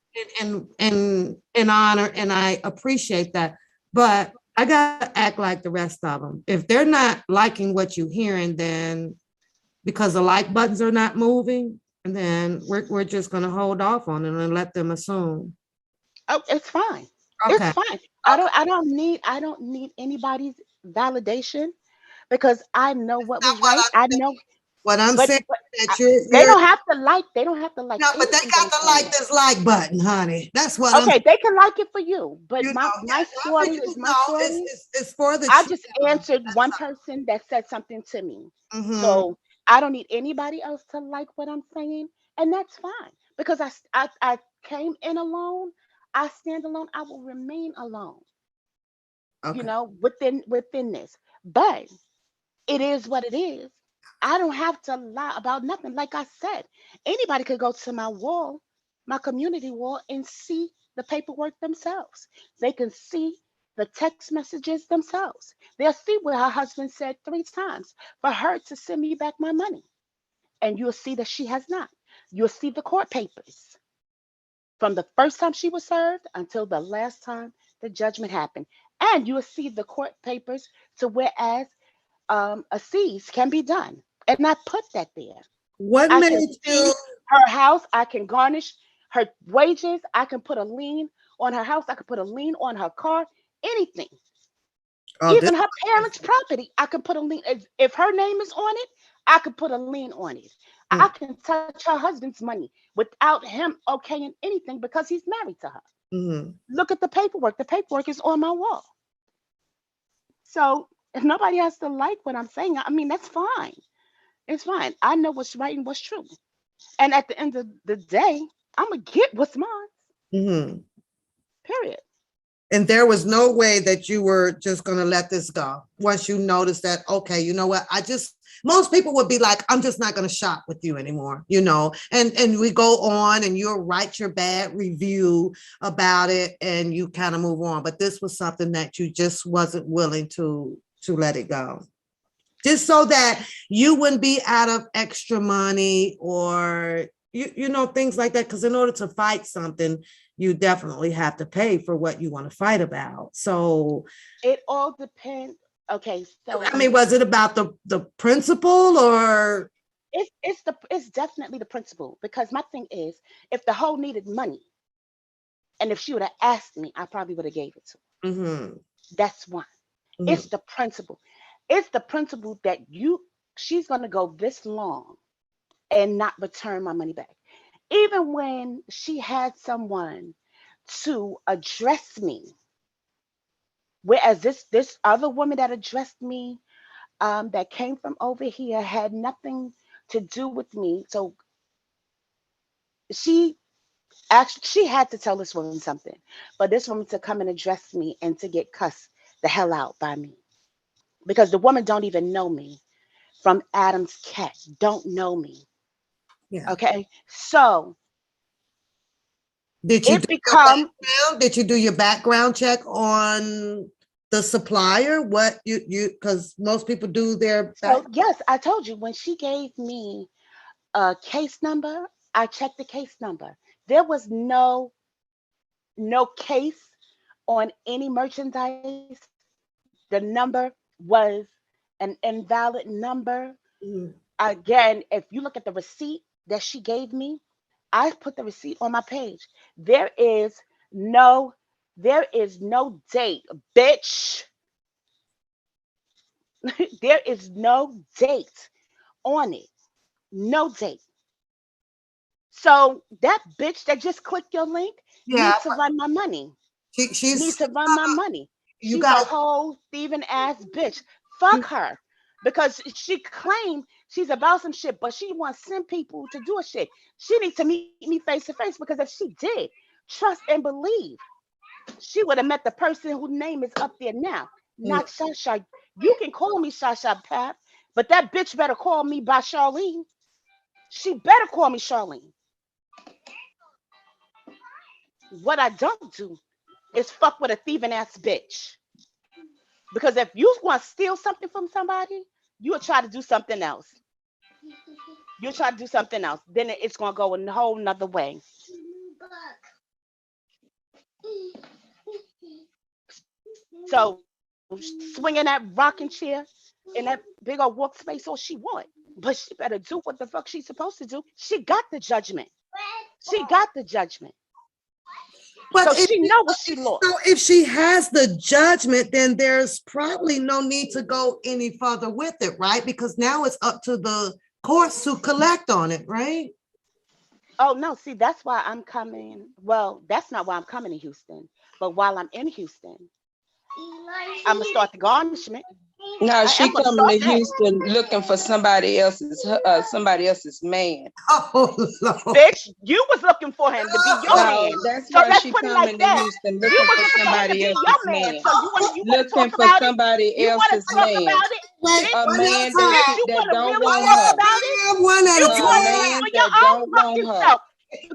Speaker 1: in honor, and I appreciate that. But I gotta act like the rest of them. If they're not liking what you're hearing, then because the like buttons are not moving, and then we're just gonna hold off on it and let them assume.
Speaker 3: Oh, it's fine. It's
Speaker 1: Okay.
Speaker 3: fine. I don't need anybody's validation because I know what
Speaker 1: Not
Speaker 3: was right. I know,
Speaker 1: what I'm
Speaker 3: but,
Speaker 1: saying
Speaker 3: but
Speaker 1: that
Speaker 3: I,
Speaker 1: you're
Speaker 3: they don't have to like. They don't have to like
Speaker 1: no, but they
Speaker 3: anything that
Speaker 1: got
Speaker 3: I'm
Speaker 1: to like
Speaker 3: saying.
Speaker 1: this like button, honey. That's what I'm
Speaker 3: Okay, they can like it for you, but my
Speaker 1: yeah, not for
Speaker 3: story
Speaker 1: you.
Speaker 3: is my
Speaker 1: No,
Speaker 3: story.
Speaker 1: it's for the
Speaker 3: I just
Speaker 1: children.
Speaker 3: answered one person that said something to me.
Speaker 1: Mm-hmm.
Speaker 3: So I don't need anybody else to like what I'm saying. And that's fine because I came in alone. I stand alone. I will remain alone,
Speaker 1: Okay.
Speaker 3: within this. But it is what it is. I don't have to lie about nothing. Like I said, anybody could go to my wall, my community wall, and see the paperwork themselves. They can see the text messages themselves. They'll see where her husband said 3 times for her to send me back my money. And you'll see that she has not. You'll see the court papers from the first time she was served until the last time the judgment happened. And you'll see the court papers to whereas a seize can be done. And I put that there.
Speaker 1: What
Speaker 3: I can
Speaker 1: made you?
Speaker 3: seize her house. I can garnish her wages. I can put a lien on her house. I can put a lien on her car. Anything.
Speaker 1: Oh, this.
Speaker 3: Even her parents' property. I can put a lien. If her name is on it, I can put a lien on it. I can touch her husband's money without him okaying anything because he's married to her.
Speaker 1: Mm-hmm.
Speaker 3: Look at the paperwork. The paperwork is on my wall. So if nobody has to like what I'm saying, I mean, that's fine. It's fine. I know what's right and what's true. And at the end of the day, I'm going to get what's mine,
Speaker 1: Mm-hmm.
Speaker 3: period.
Speaker 1: And there was no way that you were just going to let this go once you noticed that, okay, you know what? Most people would be like, I'm just not going to shop with you anymore, and we go on and you'll write your bad review about it and you kind of move on. But this was something that you just wasn't willing to let it go. Just so that you wouldn't be out of extra money or, things like that. Because in order to fight something, you definitely have to pay for what you want to fight about. So,
Speaker 3: It all depends. Okay,
Speaker 1: I
Speaker 3: so
Speaker 1: mean, was it about the principal or?
Speaker 3: It's definitely the principle, because my thing is, if the hoe needed money, and if she would have asked me, I probably would have gave it to her.
Speaker 1: Mm-hmm.
Speaker 3: That's one.
Speaker 1: Mm-hmm.
Speaker 3: It's the principle. It's the principle that she's gonna go this long and not return my money back. Even when she had someone to address me, whereas this other woman that addressed me, that came from over here, had nothing to do with me. So she actually, she had to tell this woman something, but this woman to come and address me and to get cussed the hell out by me, because the woman don't even know me from Adam's cat, don't know me.
Speaker 1: Yeah.
Speaker 3: Okay, so
Speaker 1: Did you
Speaker 3: it
Speaker 1: do your
Speaker 3: become,
Speaker 1: background? Did you do your background check on the supplier? What you because most people do their back.
Speaker 3: so yes, I told you when she gave me a case number, I checked the case number. There was no case on any merchandise. The number was an invalid number.
Speaker 1: Mm.
Speaker 3: Again, if you look at the receipt that she gave me, I put the receipt on my page. There is no, there is no date, bitch. There is no date on it. No date. So that bitch that just clicked your link
Speaker 1: Yeah,
Speaker 3: needs to run my money. Needs
Speaker 1: she's
Speaker 3: to run my money.
Speaker 1: you
Speaker 3: She's a
Speaker 1: guys.
Speaker 3: whole thieving ass bitch. Fuck her. Because she claimed she's about some shit, but she wants to send people to do a shit. She needs to meet me face to face, because if she did, trust and believe, she would have met the person whose name is up there now,
Speaker 1: Mm.
Speaker 3: not Shasha. You can call me Shasha Pap, but that bitch better call me by Charlene. She better call me Charlene. What I don't do is fuck with a thieving ass bitch. Because if you want to steal something from somebody, you will try to do something else. You'll try to do something else. Then it's going to go in a whole nother way. So swinging that rocking chair in that big old workspace, all she want. But she better do what the fuck she's supposed to do. She got the judgment. She got the judgment.
Speaker 1: But
Speaker 3: So she know what she lost.
Speaker 1: so if she has the judgment, then there's probably no need to go any further with it, right? Because now it's up to the courts to collect on it, right?
Speaker 3: Oh no, see, that's why I'm coming. Well, that's not why I'm coming to Houston. But while I'm in Houston, I'm gonna start the garnishment.
Speaker 4: No,
Speaker 3: I
Speaker 4: she
Speaker 3: am gonna
Speaker 4: coming
Speaker 3: start
Speaker 4: to
Speaker 3: that.
Speaker 4: Houston looking for somebody else's man.
Speaker 1: Oh Lord.
Speaker 3: Bitch, you was looking for him to be your
Speaker 4: No,
Speaker 3: man.
Speaker 4: that's
Speaker 3: So
Speaker 4: why
Speaker 3: let's
Speaker 4: she
Speaker 3: put it like
Speaker 4: coming to
Speaker 3: that.
Speaker 4: Houston
Speaker 3: You
Speaker 4: looking
Speaker 3: was
Speaker 4: for
Speaker 3: looking for him to
Speaker 4: somebody
Speaker 3: be
Speaker 4: else's
Speaker 3: your man.
Speaker 4: man.
Speaker 3: So you wanna
Speaker 4: Looking
Speaker 3: talk
Speaker 4: for
Speaker 3: about it?
Speaker 4: somebody
Speaker 3: You wanna
Speaker 4: else's
Speaker 3: talk
Speaker 4: man.
Speaker 3: about it?
Speaker 1: Wait,
Speaker 3: Bitch,
Speaker 4: A
Speaker 1: one at
Speaker 4: man
Speaker 1: a
Speaker 4: that
Speaker 3: bitch,
Speaker 1: time.
Speaker 4: she,
Speaker 3: you
Speaker 4: that
Speaker 3: wanna
Speaker 4: don't
Speaker 3: really
Speaker 1: One
Speaker 4: want
Speaker 3: talk
Speaker 1: at
Speaker 4: her.
Speaker 1: a
Speaker 3: about it?
Speaker 1: time. One at
Speaker 3: You
Speaker 1: a
Speaker 4: A
Speaker 3: want it
Speaker 1: time.
Speaker 3: like
Speaker 4: man
Speaker 3: for your
Speaker 4: that
Speaker 3: own
Speaker 4: don't want
Speaker 3: fucking
Speaker 4: her.
Speaker 3: self.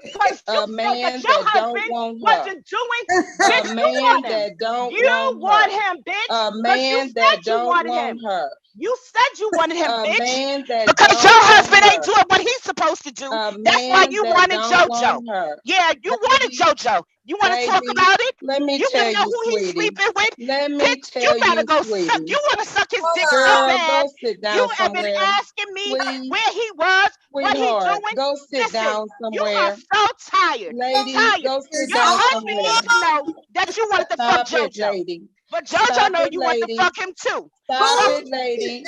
Speaker 3: Because you
Speaker 4: A
Speaker 3: said that
Speaker 4: man
Speaker 3: your
Speaker 4: that don't
Speaker 3: husband
Speaker 4: want her.
Speaker 3: wasn't doing,
Speaker 4: A
Speaker 3: bitch, you
Speaker 4: man
Speaker 3: want him.
Speaker 4: that don't
Speaker 3: You
Speaker 4: want
Speaker 3: want
Speaker 4: her.
Speaker 3: him, bitch.
Speaker 4: A
Speaker 3: Because you
Speaker 4: man
Speaker 3: said
Speaker 4: that
Speaker 3: you
Speaker 4: don't
Speaker 3: wanted
Speaker 4: want
Speaker 3: him.
Speaker 4: her.
Speaker 3: You said you wanted him,
Speaker 4: A
Speaker 3: bitch.
Speaker 4: man that
Speaker 3: Because your
Speaker 4: don't want
Speaker 3: husband ain't
Speaker 4: her.
Speaker 3: doing what he's supposed to do.
Speaker 4: A
Speaker 3: That's why
Speaker 4: man
Speaker 3: you
Speaker 4: that
Speaker 3: wanted
Speaker 4: don't
Speaker 3: JoJo.
Speaker 4: want her.
Speaker 3: Yeah, you wanted
Speaker 4: Baby,
Speaker 3: JoJo. You want to talk
Speaker 4: baby,
Speaker 3: about it?
Speaker 4: let me
Speaker 3: You want
Speaker 4: tell
Speaker 3: to know
Speaker 4: you,
Speaker 3: who he's
Speaker 4: sweetie.
Speaker 3: sleeping with?
Speaker 4: Let me
Speaker 3: Bitch, you
Speaker 4: tell
Speaker 3: better
Speaker 4: you,
Speaker 3: go suck.
Speaker 4: sweetie.
Speaker 3: You want to suck his dick so
Speaker 4: Girl,
Speaker 3: bad.
Speaker 4: go sit
Speaker 3: You
Speaker 4: down
Speaker 3: have been
Speaker 4: somewhere.
Speaker 3: asking me
Speaker 4: Please,
Speaker 3: where he was, what he
Speaker 4: sweetheart,
Speaker 3: doing.
Speaker 4: go sit
Speaker 3: Listen,
Speaker 4: down
Speaker 3: you are
Speaker 4: somewhere.
Speaker 3: so tired.
Speaker 4: Lady,
Speaker 3: Tired.
Speaker 4: go sit
Speaker 3: Your
Speaker 4: down
Speaker 3: husband
Speaker 4: somewhere.
Speaker 3: needs to know that you wanted to fuck
Speaker 4: Stop it,
Speaker 3: JoJo.
Speaker 4: lady.
Speaker 3: But JoJo
Speaker 4: Stop
Speaker 3: know
Speaker 4: it,
Speaker 3: you want to
Speaker 4: lady.
Speaker 3: fuck him too.
Speaker 4: Stop
Speaker 3: So
Speaker 4: it, lady.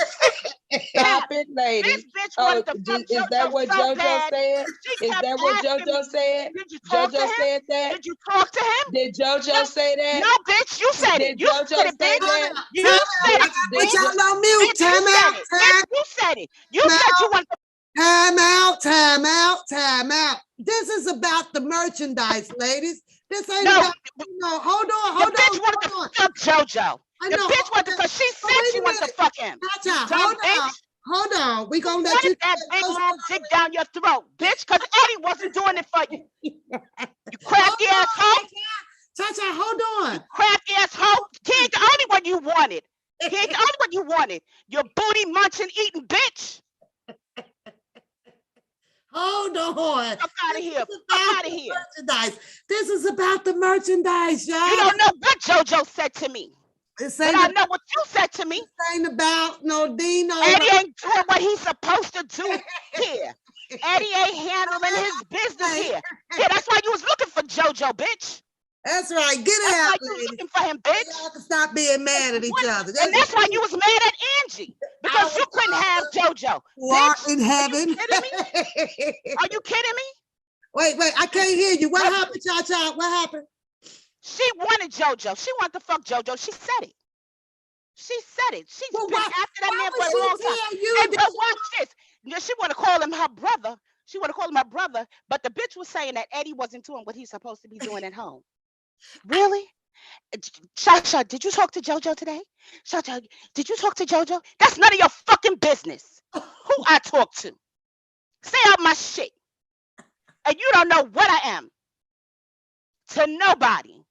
Speaker 3: now,
Speaker 4: Stop it, lady.
Speaker 3: this bitch
Speaker 4: Oh,
Speaker 3: wanted to fuck
Speaker 4: is that
Speaker 3: JoJo
Speaker 4: what
Speaker 3: so
Speaker 4: JoJo
Speaker 3: bad.
Speaker 4: said?
Speaker 3: She
Speaker 4: Is
Speaker 3: kept
Speaker 4: that what
Speaker 3: asking
Speaker 4: JoJo
Speaker 3: me,
Speaker 4: said?
Speaker 3: did you talk to
Speaker 4: JoJo
Speaker 3: him?
Speaker 4: said that?
Speaker 3: Did you talk to him?
Speaker 4: Did
Speaker 3: No,
Speaker 4: JoJo say that?
Speaker 3: no, bitch, you said it.
Speaker 4: Did
Speaker 3: You said
Speaker 4: JoJo
Speaker 3: it,
Speaker 4: say
Speaker 3: bitch.
Speaker 4: that?
Speaker 3: You
Speaker 1: Time out.
Speaker 3: said
Speaker 1: I
Speaker 3: it,
Speaker 1: gotta put
Speaker 3: bitch.
Speaker 1: y'all on mute.
Speaker 3: Bitch, you said it. Bitch, you said it. You said you wanted to.
Speaker 1: Time out, time out, time out. This is about the merchandise, ladies. This ain't
Speaker 3: No,
Speaker 1: about, hold on,
Speaker 3: the bitch wanted to
Speaker 1: hold on.
Speaker 3: fuck JoJo.
Speaker 1: I
Speaker 3: The
Speaker 1: know,
Speaker 3: bitch wanted to,
Speaker 1: okay.
Speaker 3: because she
Speaker 1: But
Speaker 3: said
Speaker 1: wait
Speaker 3: she
Speaker 1: a
Speaker 3: wanted to
Speaker 1: minute.
Speaker 3: fuck him.
Speaker 1: Gotcha.
Speaker 3: Dumb bitch.
Speaker 1: Hold on. We
Speaker 3: You
Speaker 1: gonna let
Speaker 3: wanted
Speaker 1: you
Speaker 3: that big long dick down your throat, bitch, because Eddie wasn't doing it for you. You crafty ass hoe.
Speaker 1: Cha-cha, hold on.
Speaker 3: Crafty ass hoe. He ain't the only one you wanted. He ain't the only one you wanted. You booty munching eating bitch.
Speaker 1: Hold on.
Speaker 3: Fuck out of
Speaker 1: This
Speaker 3: here.
Speaker 1: is
Speaker 3: Fuck
Speaker 1: about
Speaker 3: out of
Speaker 1: the
Speaker 3: here.
Speaker 1: merchandise. This is about the merchandise,
Speaker 3: You
Speaker 1: y'all.
Speaker 3: don't know what JoJo said to me. But I know what you said to me.
Speaker 1: This ain't about no Dino.
Speaker 3: Eddie ain't doing what he's supposed to do here. Eddie ain't handling his business here. Yeah, that's why you was looking for JoJo, bitch.
Speaker 1: That's right. Get it
Speaker 3: That's
Speaker 1: out,
Speaker 3: why you was looking for him, bitch.
Speaker 1: Y'all can stop being mad at each other.
Speaker 3: And that's why you was mad at Angie. Because you couldn't have JoJo.
Speaker 1: You are
Speaker 3: Bitch,
Speaker 1: in heaven.
Speaker 3: Are you kidding me? Are you kidding me?
Speaker 1: Wait, I can't hear you. What happened, Cha-Cha? What happened?
Speaker 3: She wanted JoJo. She wanted to fuck JoJo. She said it. She's been after that man for a long time. But watch this. She want to call him her brother. But the bitch was saying that Eddie wasn't doing what he's supposed to be doing at home. Really? Cha-Cha, did you talk to JoJo today? Cha-Cha, did you talk to JoJo? That's none of your fucking business. Who I talk to? Stay out my shit. And you don't know what I am. To nobody.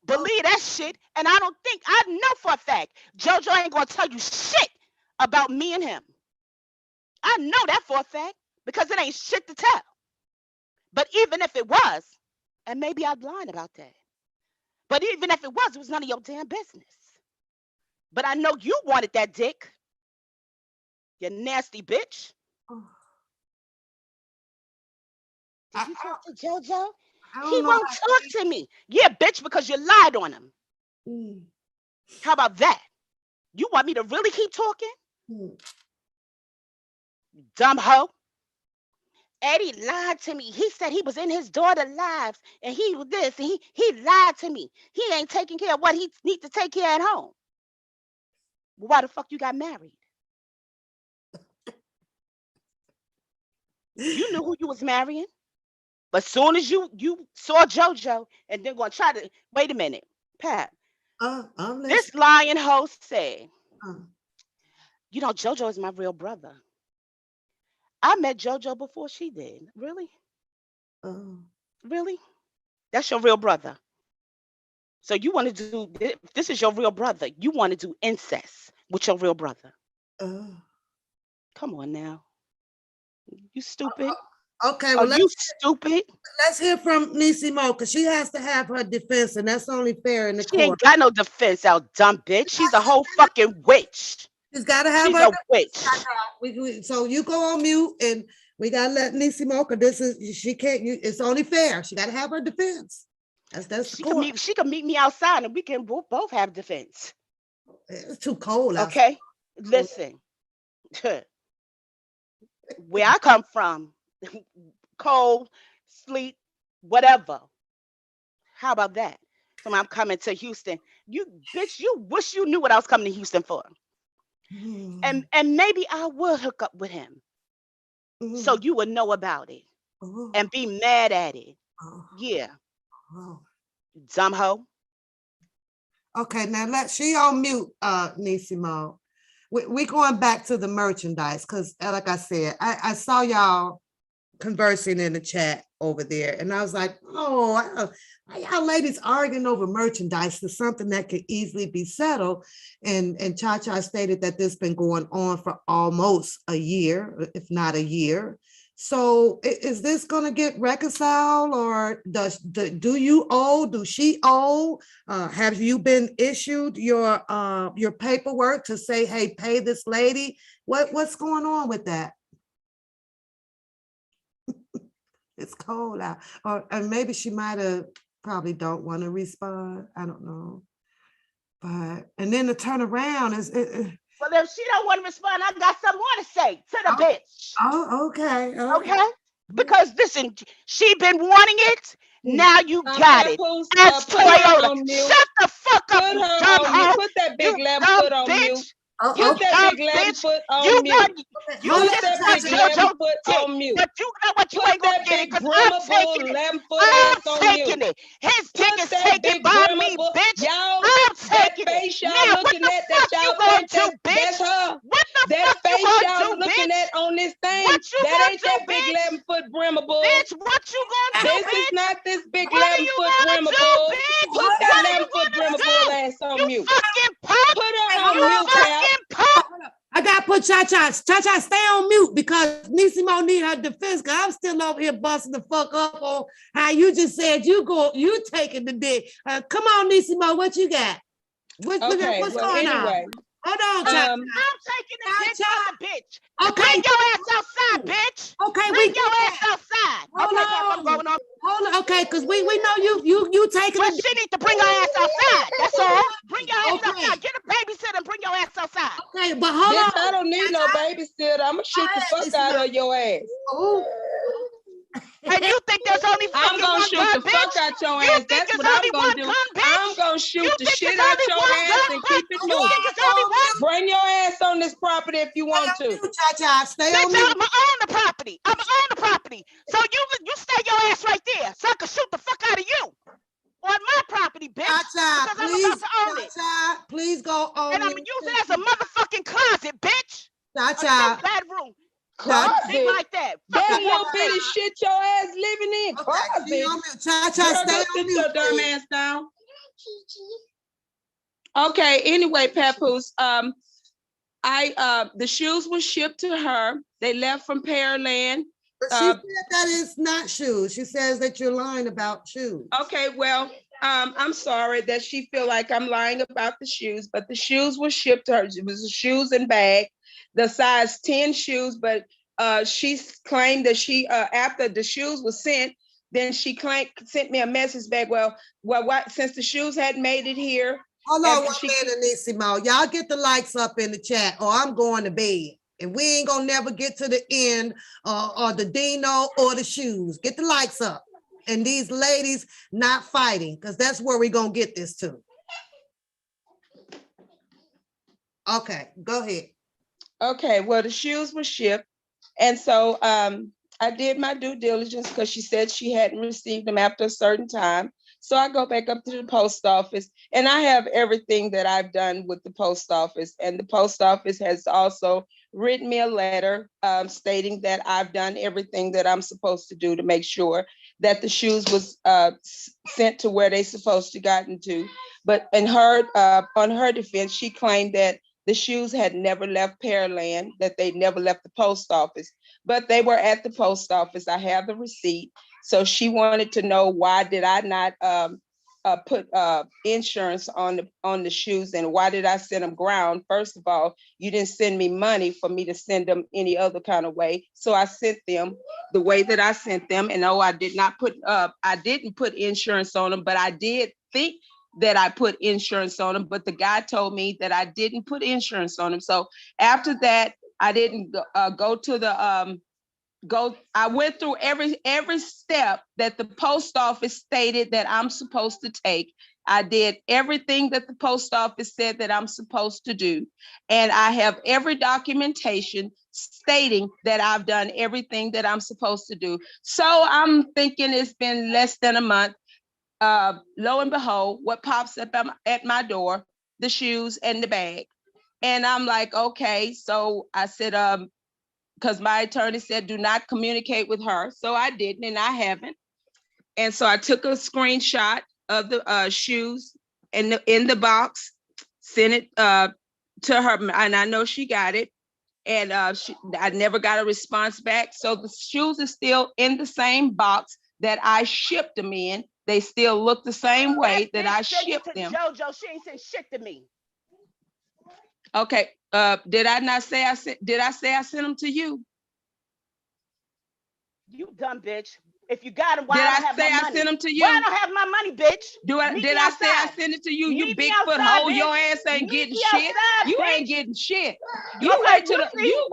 Speaker 3: Believe that shit. And I know for a fact, JoJo ain't gonna tell you shit about me and him. I know that for a fact because it ain't shit to tell. But even if it was, and maybe I'm lying about that. But even if it was none of your damn business. But I know you wanted that dick. You nasty bitch. Did you talk to JoJo? He won't talk to me. Yeah, bitch, because you lied on him. How about that? You want me to really keep talking? Dumb hoe. Eddie lied to me. He said he was in his daughter's lives and he was this and he lied to me. He ain't taking care of what he needs to take care at home. Well, why the fuck you got married? You knew who you was marrying. But soon as you saw JoJo and then gonna try to wait a minute, Pat. This lying host said, you know, JoJo is my real brother. I met JoJo before she did. Really? Really? That's your real brother. So you want to do this is your real brother. You want to do incest with your real brother. Come on now. You stupid.
Speaker 1: Okay, well,
Speaker 3: you stupid?
Speaker 1: Let's hear from Niecy Mo, because she has to have her defense, and that's only fair in the court.
Speaker 3: She ain't got no defense, out dumb bitch. She's a whole fucking witch.
Speaker 1: She's got to have
Speaker 3: She's
Speaker 1: her
Speaker 3: a
Speaker 1: witch. So you go on mute, and we got to let Niecy Mo, because she can't. It's only fair. She got to have her defense. That's
Speaker 3: she can meet me outside, and we can both have defense.
Speaker 1: It's too cold outside.
Speaker 3: Okay, listen. Where I come from. Cold, sleet, whatever. How about that? So I'm coming to Houston. You bitch, you wish you knew what I was coming to Houston for. And maybe I would hook up with him. So you would know about it. And be mad at it. Yeah. Dumb hoe.
Speaker 1: Okay, now she on mute, Niecy Mo. We're going back to the merchandise because, like I said, I saw y'all conversing in the chat over there, and I was like, oh, y'all ladies arguing over merchandise is something that could easily be settled. And Cha-Cha stated that this has been going on for almost a year, if not a year. So is this going to get reconciled, or do you owe? Do she owe? Have you been issued your paperwork to say, hey, pay this lady? What's going on with that? It's cold out, or maybe she might have probably don't want to respond. I don't know, and then to turn around is.
Speaker 3: Well, if she don't want to respond, I got something more to say to the bitch.
Speaker 1: Oh, okay.
Speaker 3: Okay. Because listen, she been wanting it. Now you got it. That's Toyota. Shut the fuck up, you dumb hoe.
Speaker 4: Put that big lamb foot on mute.
Speaker 3: You
Speaker 4: put that big lamb foot on mute.
Speaker 3: You put that big lamb foot on mute. But you know what? You ain't gonna get it because I'm taking it. I'm taking it. His dick is taken by me, bitch. I'm taking it. Now, what the fuck you gonna do, bitch? What the fuck you gonna do,
Speaker 4: looking
Speaker 3: bitch?
Speaker 4: at on this thing?
Speaker 3: What you
Speaker 4: that
Speaker 3: gonna
Speaker 4: ain't
Speaker 3: do,
Speaker 4: that big
Speaker 3: bitch?
Speaker 4: 11-foot brimable.
Speaker 3: Bitch, what you gonna do,
Speaker 4: This
Speaker 3: bitch?
Speaker 4: is not this big
Speaker 3: What are
Speaker 4: 11-foot
Speaker 3: you gonna do,
Speaker 4: brimable.
Speaker 3: bitch?
Speaker 4: Put that
Speaker 3: What are you
Speaker 4: 11-foot
Speaker 3: gonna
Speaker 4: brimable
Speaker 3: do?
Speaker 4: ass on
Speaker 3: You
Speaker 4: mute.
Speaker 3: fucking punk.
Speaker 4: Put her on
Speaker 3: You
Speaker 4: mute, Pat.
Speaker 3: fucking punk.
Speaker 1: I got to put on, Cha-Cha, stay on mute because Nissimo need her defense because I'm still over here busting the fuck up on how you just said you taking the dick. Come on, Nissimo, what you got? What's going on? Hold on, Cha-Cha.
Speaker 3: I'm taking the dick from the bitch.
Speaker 1: Okay.
Speaker 3: Bring your ass outside, bitch.
Speaker 1: Okay,
Speaker 3: bring your ass outside.
Speaker 1: Hold on. Hold on, okay, because we know you taking
Speaker 3: But
Speaker 1: it.
Speaker 3: she need to bring her ass outside. That's all. Bring your ass outside. Get a babysitter and bring your ass outside.
Speaker 1: Okay, but hold
Speaker 4: Bitch,
Speaker 1: on.
Speaker 4: I don't need no babysitter. I'm gonna shoot the fuck out of your ass.
Speaker 1: Oh.
Speaker 3: And you think there's only
Speaker 4: I'm gonna shoot the fuck out your ass. That's what I'm gonna do. I'm gonna shoot the shit out your ass and keep it moving. Bring your ass on this property if you want to.
Speaker 1: Cha-Cha, stay on mute.
Speaker 3: I'ma own the property. So you stay your ass right there so I can shoot the fuck out of you. On my property, bitch.
Speaker 1: Cha-Cha,
Speaker 3: because I'm about to own it.
Speaker 1: Cha-Cha, please go on.
Speaker 3: And I'm gonna use it as a motherfucking closet, bitch.
Speaker 1: Cha-Cha.
Speaker 3: A bedroom.
Speaker 4: Closet
Speaker 3: like that.
Speaker 4: That little bitty shit your ass living in.
Speaker 1: Closet. Cha-Cha, stay on mute.
Speaker 4: Your dumb ass down. Okay, anyway, Papoose, the shoes were shipped to her. They left from Pearland.
Speaker 1: But she said that it's not shoes. She says that you're lying about shoes.
Speaker 4: Okay, well, I'm sorry that she feel like I'm lying about the shoes, but the shoes were shipped to her. It was a shoes and bag, the size 10 shoes, but she claimed that she, after the shoes were sent, then she sent me a message back. Well, what, since the shoes hadn't made it here.
Speaker 1: Hold on one minute, Nissimo. Y'all get the likes up in the chat or I'm going to bed. And we ain't gonna never get to the end or the Dino or the shoes. Get the likes up. And these ladies not fighting, because that's where we're gonna get this to. Okay, go ahead.
Speaker 4: Okay, well, the shoes were shipped. And so I did my due diligence because she said she hadn't received them after a certain time. So I go back up to the post office and I have everything that I've done with the post office. And the post office has also written me a letter stating that I've done everything that I'm supposed to do to make sure that the shoes was sent to where they supposed to gotten to. But in her, on her defense, she claimed that the shoes had never left Pearland, that they never left the post office, but they were at the post office. I have the receipt. So she wanted to know why did I not put insurance on the shoes, and why did I send them ground? First of all, you didn't send me money for me to send them any other kind of way. So I sent them the way that I sent them. And no, I didn't put insurance on them, but I did think that I put insurance on them, but the guy told me that I didn't put insurance on them. So after that, I didn't go to the I went through every step that the post office stated that I'm supposed to take. I did everything that the post office said that I'm supposed to do. And I have every documentation stating that I've done everything that I'm supposed to do. So I'm thinking it's been less than a month. Lo and behold, what pops up at my door, the shoes and the bag. And I'm like, okay. So I said, because my attorney said, do not communicate with her. So I didn't, and I haven't. And so I took a screenshot of the shoes in the box, sent it to her, and I know she got it. And I never got a response back. So the shoes are still in the same box that I shipped them in. They still look the same way that I shipped them.
Speaker 3: JoJo, she ain't said shit to me.
Speaker 4: Okay. Did I say I sent them to you?
Speaker 3: You dumb bitch. If you got them, why
Speaker 4: did
Speaker 3: I don't have my money?
Speaker 4: I sent them to you?
Speaker 3: Why I don't have my money, bitch?
Speaker 4: Did I say I sent it to you? You big foot hole, your ass ain't getting shit. You ain't getting shit. You wait till the people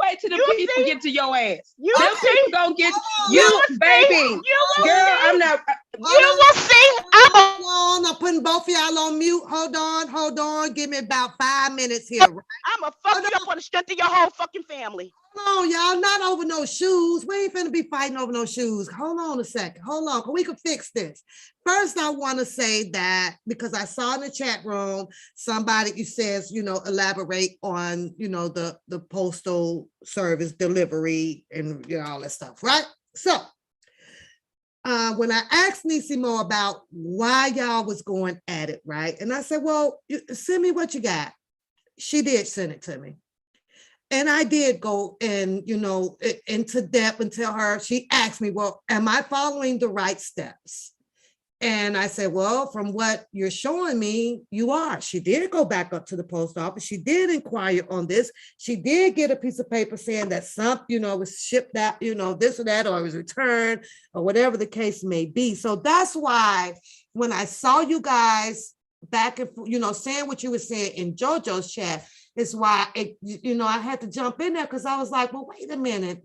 Speaker 4: get to your ass. Them people gonna get you, baby. Girl, I'm not.
Speaker 3: You will see.
Speaker 1: I'm putting both of y'all on mute. Hold on. Give me about 5 minutes here. Right?
Speaker 3: I'm gonna fuck you up on the strength of your whole fucking family.
Speaker 1: Hold on, y'all, not over no shoes. We ain't finna be fighting over no shoes. Hold on a second. Hold on, we can fix this. First, I want to say that because I saw in the chat room somebody says, elaborate on, the postal service delivery and all that stuff, right? So when I asked Nissimo about why y'all was going at it, right? And I said, well, send me what you got. She did send it to me. And I did go and, into depth and tell her, she asked me, well, am I following the right steps? And I said, well, from what you're showing me, you are. She did go back up to the post office. She did inquire on this. She did get a piece of paper saying that something, was shipped out, this or that, or it was returned, or whatever the case may be. So that's why when I saw you guys back and, saying what you were saying in JoJo's chat, is why, I had to jump in there, because I was like, well, wait a minute.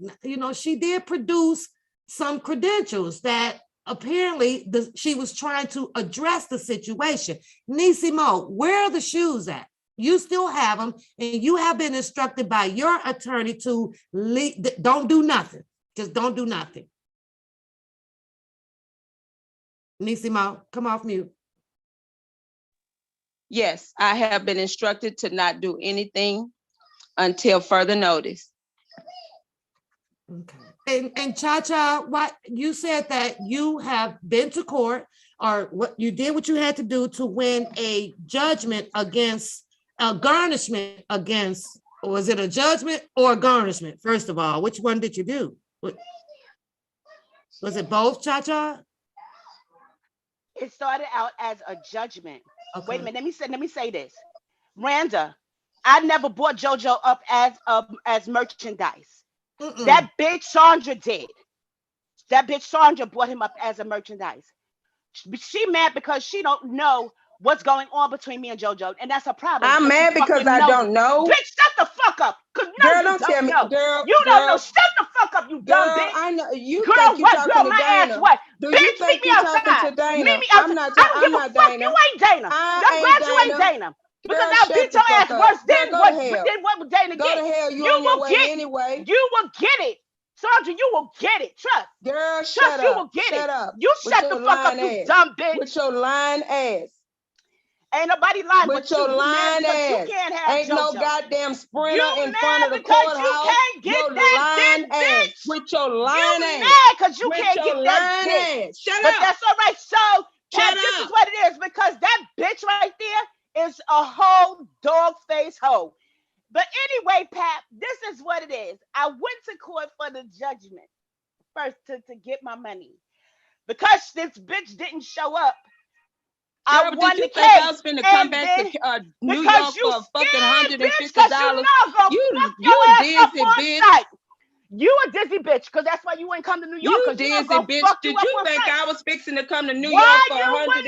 Speaker 1: She did produce some credentials that apparently she was trying to address the situation. Niecy Mo, where are the shoes at? You still have them, and you have been instructed by your attorney to don't do nothing. Just don't do nothing. Niecy Mo, come off mute.
Speaker 4: Yes, I have been instructed to not do anything until further notice.
Speaker 1: Okay. And Cha-Cha, what you said that you have been to court, or what you did what you had to do to win a judgment against a garnishment against, was it a judgment or a garnishment? First of all, which one did you do? Was it both, Cha-Cha?
Speaker 3: It started out as a judgment.
Speaker 1: Okay.
Speaker 3: Wait a minute, let me say this. Randa, I never bought JoJo up as merchandise. That bitch Sandra did. That bitch Sandra brought him up as a merchandise. She mad because she don't know what's going on between me and JoJo, and that's a problem.
Speaker 4: I'm mad because I don't know.
Speaker 3: Bitch, shut the fuck up. Cause no,
Speaker 4: girl,
Speaker 3: you
Speaker 4: don't tell me,
Speaker 3: know.
Speaker 4: girl.
Speaker 3: You don't know. Shut the fuck up, you dumb bitch.
Speaker 4: I know you.
Speaker 3: Girl,
Speaker 4: think you
Speaker 3: what?
Speaker 4: talking
Speaker 3: Girl,
Speaker 4: to
Speaker 3: my
Speaker 4: Dana.
Speaker 3: ass what?
Speaker 4: Do
Speaker 3: bitch,
Speaker 4: you think you talking to Dana?
Speaker 3: Meet me outside.
Speaker 4: I'm not.
Speaker 3: I don't give
Speaker 4: I'm
Speaker 3: a
Speaker 4: not
Speaker 3: fuck.
Speaker 4: Dana.
Speaker 3: You ain't Dana. I'm glad you ain't Dana. Because I'll beat your ass worse than what Dana get.
Speaker 4: Go to hell. You on your way anyway.
Speaker 3: You will get it. Sandra, you will get it. Trust.
Speaker 4: Girl, shut up.
Speaker 3: You will get
Speaker 4: shut
Speaker 3: it.
Speaker 4: Up.
Speaker 3: You shut the fuck up, you dumb bitch.
Speaker 4: With your lying ass.
Speaker 3: Ain't nobody lying
Speaker 4: with your lying ass.
Speaker 3: You can't have
Speaker 4: Ain't
Speaker 3: JoJo.
Speaker 4: No goddamn sprinter in front of the
Speaker 3: courthouse.
Speaker 4: You
Speaker 3: can't get
Speaker 4: your
Speaker 3: that
Speaker 4: lying ass.
Speaker 3: Bitch.
Speaker 4: With your lying ass.
Speaker 3: You mad because you
Speaker 4: with
Speaker 3: can't
Speaker 4: your
Speaker 3: get that dick.
Speaker 4: Ass. Shut
Speaker 3: but
Speaker 4: up.
Speaker 3: That's all right. So,
Speaker 4: Shut
Speaker 3: this
Speaker 4: up.
Speaker 3: is what it is, because that bitch right there is a whole dog face hoe. But anyway, Pap, this is what it is. I went to court for the judgment first to get my money. Because this bitch didn't show up, I won the case.
Speaker 4: I was finna come back to New York for a fucking $150? You dizzy bitch.
Speaker 3: You a dizzy bitch, because that's why you ain't come to New York.
Speaker 4: You dizzy bitch. Did you think I was fixing to come to New York for $150?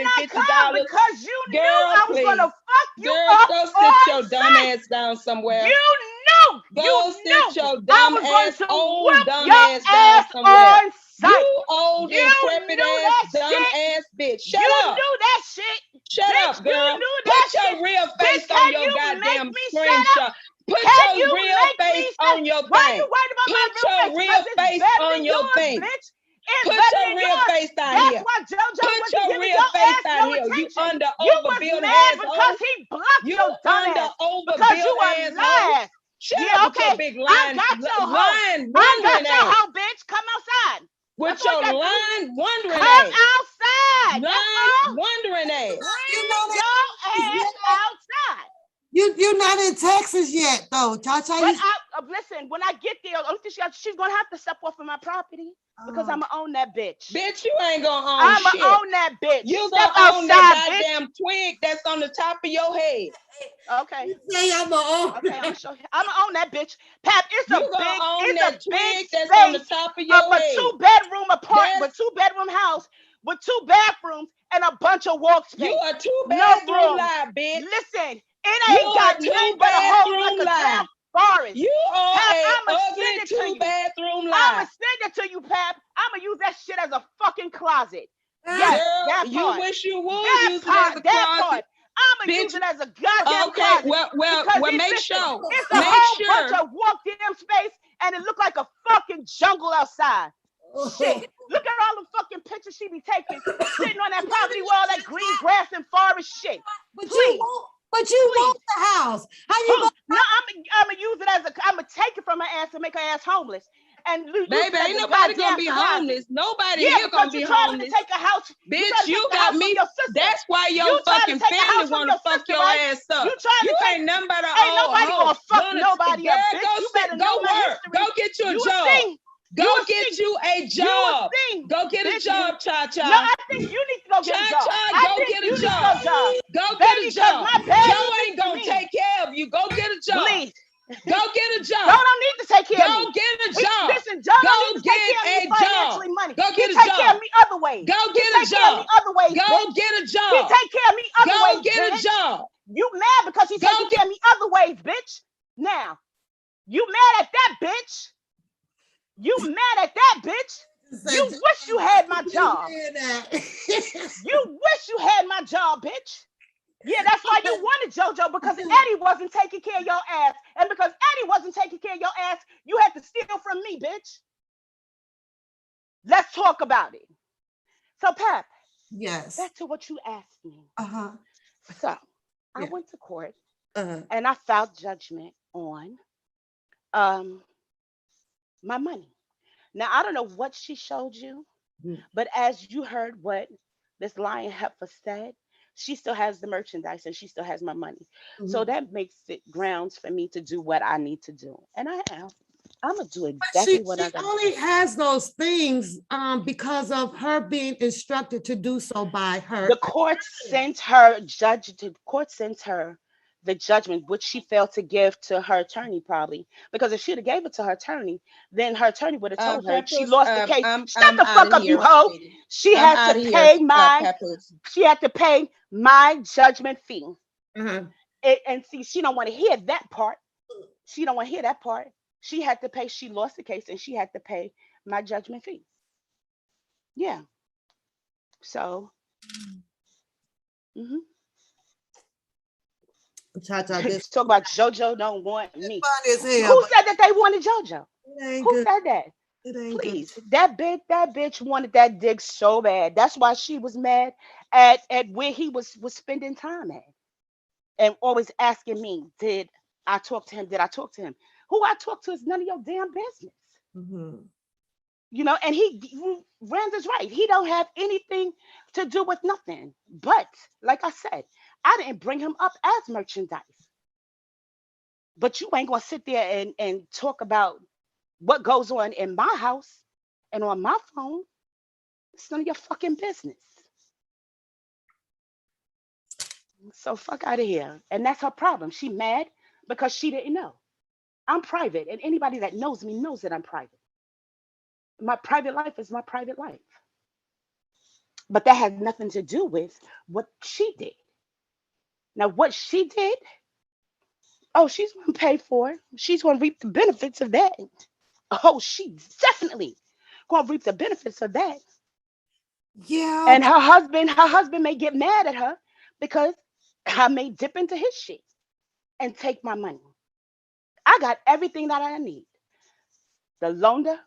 Speaker 3: Because you knew I was gonna fuck you
Speaker 4: up. Go sit your dumb
Speaker 3: site.
Speaker 4: ass down somewhere.
Speaker 3: You knew.
Speaker 4: Go sit your dumb ass, old dumb
Speaker 3: your
Speaker 4: ass down somewhere.
Speaker 3: On site.
Speaker 4: You old decrepit ass, dumb ass bitch. Shut up.
Speaker 3: You knew that shit.
Speaker 4: Shut
Speaker 3: bitch,
Speaker 4: up, girl.
Speaker 3: You knew
Speaker 4: Put
Speaker 3: that
Speaker 4: your
Speaker 3: shit.
Speaker 4: real face
Speaker 3: bitch,
Speaker 4: on your goddamn screenshot. Put your real face on your thing.
Speaker 3: Why you worried about my
Speaker 4: Put your real face on your thing. Put your real face out here.
Speaker 3: That's why JoJo
Speaker 4: Put your real face out here. You under overbuilt asshole.
Speaker 3: Because he blocked
Speaker 4: you
Speaker 3: your dumb
Speaker 4: under
Speaker 3: ass.
Speaker 4: overbuilt asshole. Shut up with your big lying, wandering ass.
Speaker 3: I got your hoe, bitch. Come outside.
Speaker 4: With your lying, wandering
Speaker 3: ass.
Speaker 4: Come
Speaker 3: outside.
Speaker 4: Lying, wandering ass.
Speaker 3: Bring your ass outside.
Speaker 1: You're not in Texas yet, though, Cha-Cha.
Speaker 3: But listen, when I get there, she's gonna have to step off of my property because I'm gonna own that bitch.
Speaker 4: Bitch, you ain't gonna own shit.
Speaker 3: I'm gonna own that bitch.
Speaker 4: You
Speaker 3: step
Speaker 4: gonna own that
Speaker 3: bitch.
Speaker 4: goddamn twig that's on the top of your head.
Speaker 3: Okay.
Speaker 1: You say I'm gonna own.
Speaker 3: Okay, I'm gonna show you. I'm gonna own that bitch. Pap, it's a big
Speaker 4: that's
Speaker 3: space
Speaker 4: on the top of your head.
Speaker 3: A 2-bedroom apartment, with 2-bedroom house with 2 bathrooms and a bunch of walk space.
Speaker 4: You a 2-bathroom lie, bitch.
Speaker 3: Listen. It ain't got nothing but a whole like a forest.
Speaker 4: You are a ugly 2-bathroom lie.
Speaker 3: I'ma send it to you, Pap. I'ma use that shit as a fucking closet.
Speaker 4: Yes, girl, you wish you would use it as a closet.
Speaker 3: I'ma use it as a goddamn closet.
Speaker 4: Well, make sure.
Speaker 3: It's a whole bunch of walk-in space, and it look like a fucking jungle outside. Shit, look at all the fucking pictures she be taking, sitting on that property with all that green grass and forest shit.
Speaker 1: But you want the house. How you
Speaker 3: No, I'm gonna use it as I'm gonna take it from her ass and make her ass homeless. and you
Speaker 4: baby,
Speaker 3: spent
Speaker 4: ain't
Speaker 3: the
Speaker 4: nobody gonna
Speaker 3: goddamn
Speaker 4: be
Speaker 3: deposit.
Speaker 4: homeless. Nobody
Speaker 3: Yeah,
Speaker 4: here gonna
Speaker 3: because
Speaker 4: be
Speaker 3: you trying to
Speaker 4: homeless.
Speaker 3: take a house.
Speaker 4: Bitch, you got me.
Speaker 3: Your sister.
Speaker 4: That's why your
Speaker 3: You trying
Speaker 4: fucking
Speaker 3: to take a
Speaker 4: family
Speaker 3: house from
Speaker 4: wanna
Speaker 3: your
Speaker 4: fuck
Speaker 3: sister,
Speaker 4: your
Speaker 3: right?
Speaker 4: ass up.
Speaker 3: You trying to take.
Speaker 4: Ain't nothing but an
Speaker 3: Ain't
Speaker 4: old
Speaker 3: nobody
Speaker 4: hoe.
Speaker 3: gonna fuck nobody up,
Speaker 4: Girl,
Speaker 3: bitch. You better know my
Speaker 4: work.
Speaker 3: history.
Speaker 4: Go get you a
Speaker 3: You will
Speaker 4: job.
Speaker 3: see.
Speaker 4: Go get you a job.
Speaker 3: See,
Speaker 4: Go get a
Speaker 3: bitch.
Speaker 4: job, Cha-Cha.
Speaker 3: No, I think you need to go get a job.
Speaker 4: Cha-Cha, go get a job. Go get a job. Joe ain't gonna take care of you. Go get a job.
Speaker 3: Please.
Speaker 4: Go get a job.
Speaker 3: Joe don't need to take care of me.
Speaker 4: Go get a job.
Speaker 3: Listen, Joe don't need to take care of me financially, money.
Speaker 4: Go get a
Speaker 3: take
Speaker 4: job.
Speaker 3: care of me other ways.
Speaker 4: Go get a
Speaker 3: take care of me
Speaker 4: job.
Speaker 3: other ways,
Speaker 4: Go
Speaker 3: bitch.
Speaker 4: get a job.
Speaker 3: He take care of me other
Speaker 4: Go
Speaker 3: ways,
Speaker 4: get a
Speaker 3: bitch.
Speaker 4: job.
Speaker 3: You mad because he's taking care of me other ways, bitch. Now, you mad at that, bitch. You mad at that, bitch. You wish you had my job. You wish you had my job, bitch. Yeah, that's why you wanted JoJo, because Eddie wasn't taking care of your ass. And because Eddie wasn't taking care of your ass, you had to steal from me, bitch. Let's talk about it. So, Pep.
Speaker 1: Yes.
Speaker 3: Back to what you asked me.
Speaker 1: Uh-huh.
Speaker 3: So, I went to court and I filed judgment on my money. Now, I don't know what she showed you, but as you heard what this lying heifer said, she still has the merchandise and she still has my money. So that makes it grounds for me to do what I need to do. And I am. I'm gonna do exactly what I got.
Speaker 1: She only has those things because of her being instructed to do so by her.
Speaker 3: The court sent her the judgment, which she failed to give to her attorney, probably. Because if she'd have gave it to her attorney, then her attorney would have told her she lost the case. Shut the fuck up, you hoe. She had to pay my judgment fee. And see, she don't want to hear that part. She don't want to hear that part. She had to pay. She lost the case, and she had to pay my judgment fee. Yeah. So. Talk about JoJo don't want me. Who said that they wanted JoJo? Who said that? Please, good. That bitch wanted that dick so bad. That's why she was mad at where he was spending time at, and always asking me, "Did I talk to him? Did I talk to him?" Who I talked to is none of your damn business. You know, and Rand is right. He don't have anything to do with nothing. But like I said, I didn't bring him up as merchandise. But you ain't gonna sit there and talk about what goes on in my house and on my phone. It's none of your fucking business. So fuck out of here. And that's her problem. She mad because she didn't know. I'm private, and anybody that knows me knows that I'm private. My private life is my private life. But that has nothing to do with what she did. Now, what she did, oh, she's going to pay for it. She's going to reap the benefits of that. Oh, she's definitely going to reap the benefits of that.
Speaker 1: Yeah.
Speaker 3: And her husband may get mad at her because I may dip into his shit and take my money. I got everything that I need. The lender,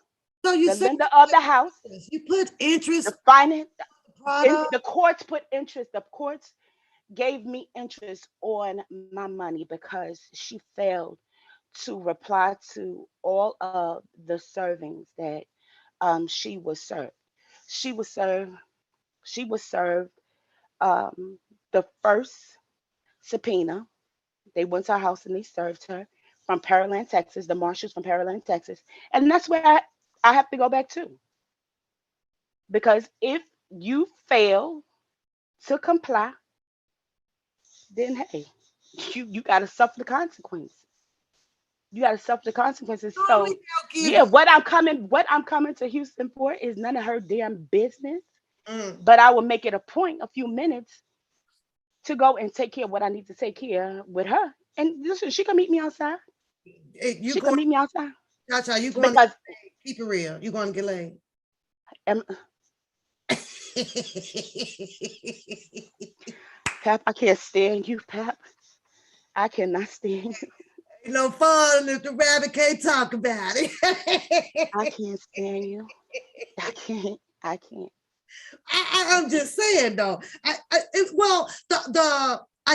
Speaker 1: so you
Speaker 3: the lender of the house.
Speaker 1: You put interest.
Speaker 3: The finance. The courts put interest. The courts gave me interest on my money because she failed to reply to all of the servings that she was served. She was served the first subpoena. They went to her house and they served her from Pearland, Texas, the marshals from Pearland, Texas. And that's where I have to go back to. Because if you fail to comply, then hey, you gotta suffer the consequences. You gotta suffer the consequences. So yeah, what I'm coming to Houston for is none of her damn business. But I will make it a point, a few minutes, to go and take care of what I need to take care of with her. And listen, she can meet me outside. She can meet me outside.
Speaker 1: Cha-Cha, you going to keep it real. You going to get laid.
Speaker 3: Pap, I can't stand you, Pap. I cannot stand you.
Speaker 1: No fun if the rabbit can't talk about it.
Speaker 3: I can't stand you. I can't.
Speaker 1: I'm just saying though. I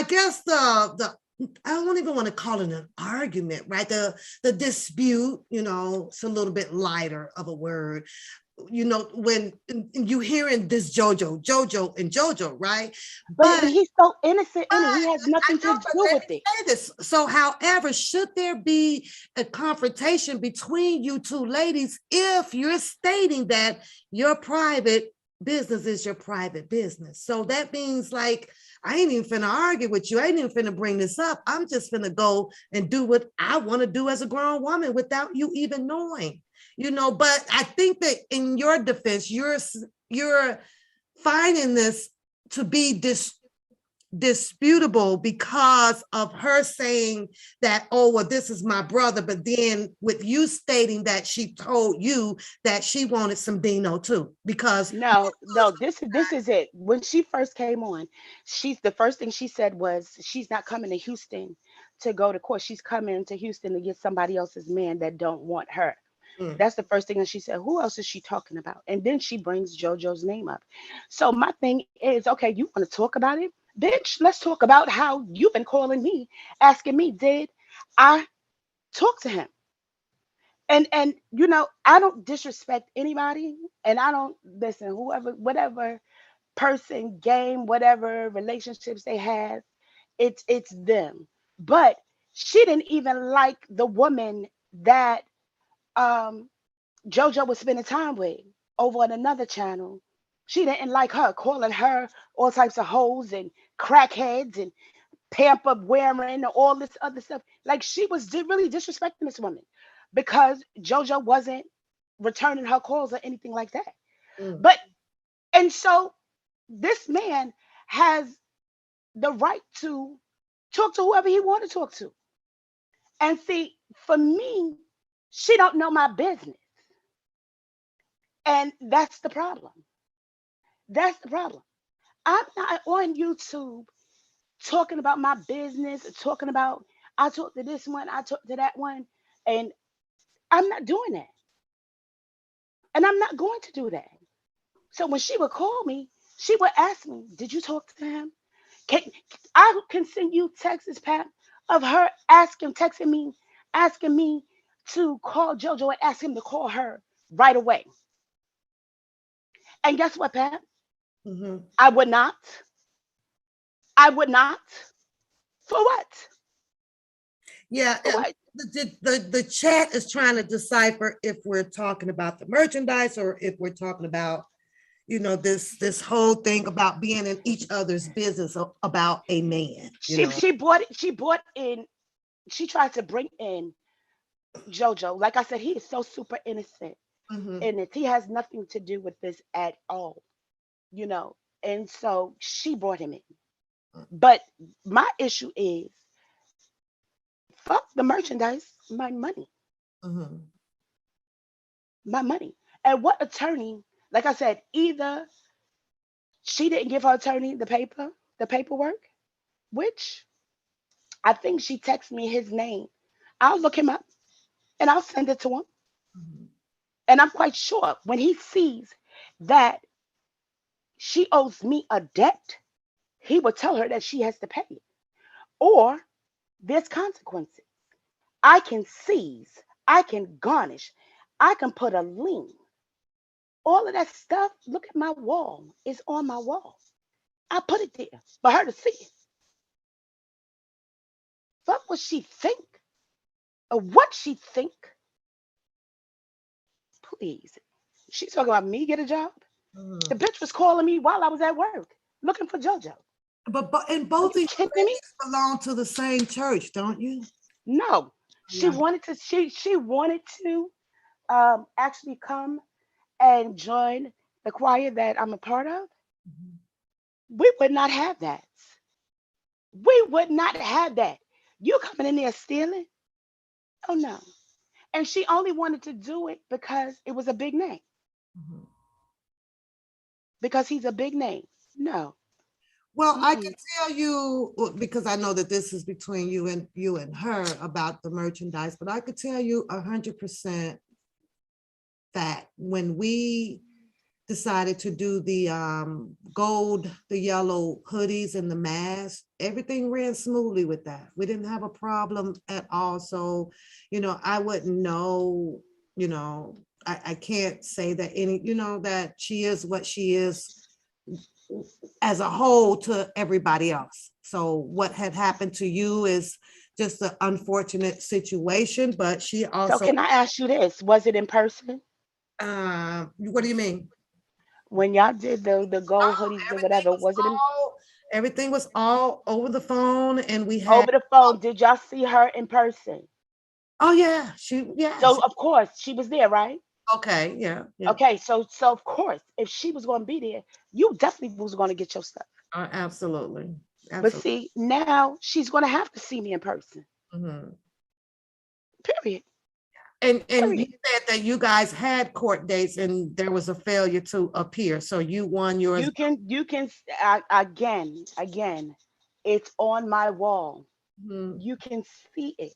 Speaker 1: guess the I don't even want to call it an argument, right? The dispute, it's a little bit lighter of a word. When you hearing this Jojo, right?
Speaker 3: But he's so innocent in it. He has nothing to do with it.
Speaker 1: This. So, however, should there be a confrontation between you two ladies if you're stating that your private business is your private business? So that means, like, I ain't even finna argue with you. I ain't even finna bring this up. I'm just finna go and do what I want to do as a grown woman without you even knowing. But I think that in your defense, you're finding this to be disputable because of her saying that, oh, well, this is my brother, but then with you stating that she told you that she wanted some Dino too, because
Speaker 3: no, this is it. When she first came on, the first thing she said was she's not coming to Houston to go to court. She's coming to Houston to get somebody else's man that don't want her. That's the first thing that she said. Who else is she talking about? And then she brings JoJo's name up. So my thing is, okay, you want to talk about it? Bitch, let's talk about how you've been calling me, asking me, did I talk to him? And I don't disrespect anybody, and I don't listen, whoever, whatever person, game, whatever relationships they have, it's them. But she didn't even like the woman that JoJo was spending time with over on another channel. She didn't like her, calling her all types of hoes and crackheads and pamper wearing and all this other stuff. Like, she was really disrespecting this woman because JoJo wasn't returning her calls or anything like that. But, and so this man has the right to talk to whoever he want to talk to. And see, for me, she don't know my business. And that's the problem. That's the problem. I'm not on YouTube talking about my business, talking about I talked to this one, I talked to that one, and I'm not doing that. And I'm not going to do that. So when she would call me, she would ask me, did you talk to him? I can send you texts, Pat, of her texting me, asking me to call JoJo and ask him to call her right away. And guess what, Pat? I would not. I would not. For what?
Speaker 1: Yeah.
Speaker 3: For what?
Speaker 1: The chat is trying to decipher if we're talking about the merchandise or if we're talking about, this whole thing about being in each other's business about a man.
Speaker 3: She brought in, she tried to bring in JoJo. Like I said, he is so super innocent in it. He has nothing to do with this at all, and so she brought him in. But my issue is, fuck the merchandise, my money. My money. And what attorney, like I said, either she didn't give her attorney the paperwork, which I think she texted me his name. I'll look him up and I'll send it to him. And I'm quite sure when he sees that she owes me a debt, he will tell her that she has to pay it. Or there's consequences. I can seize, I can garnish, I can put a lien. All of that stuff, look at my wall. It's on my wall. I put it there for her to see it. Fuck what she think or what she think. Please. She's talking about me get a job. The bitch was calling me while I was at work looking for JoJo.
Speaker 1: But and both of you belong to the same church, don't you?
Speaker 3: No. She wanted to, she wanted to actually come and join the choir that I'm a part of. We would not have that. We would not have that. You coming in there stealing? Oh no. And she only wanted to do it because it was a big name. Because he's a big name. No.
Speaker 1: Well, I can tell you, because I know that this is between you and her about the merchandise, but I could tell you 100% that when we decided to do the gold, the yellow hoodies and the mask, everything ran smoothly with that. We didn't have a problem at all. So, I wouldn't know, I can't say that that she is what she is as a whole to everybody else. So what had happened to you is just an unfortunate situation, but she also.
Speaker 3: So can I ask you this? Was it in person?
Speaker 1: What do you mean?
Speaker 3: When y'all did the gold hoodies or whatever, was it
Speaker 1: everything was all over the phone, and we had
Speaker 3: over the phone? Did y'all see her in person?
Speaker 1: Oh yeah,
Speaker 3: So of course she was there, right?
Speaker 1: Okay, yeah.
Speaker 3: Okay, so of course, if she was going to be there, you definitely was going to get your stuff.
Speaker 1: Absolutely.
Speaker 3: But see, now she's going to have to see me in person.
Speaker 1: Mm-hmm.
Speaker 3: Period.
Speaker 1: And you said that you guys had court dates and there was a failure to appear. So you won yours.
Speaker 3: You can again, it's on my wall. Mm-hmm. You can see it.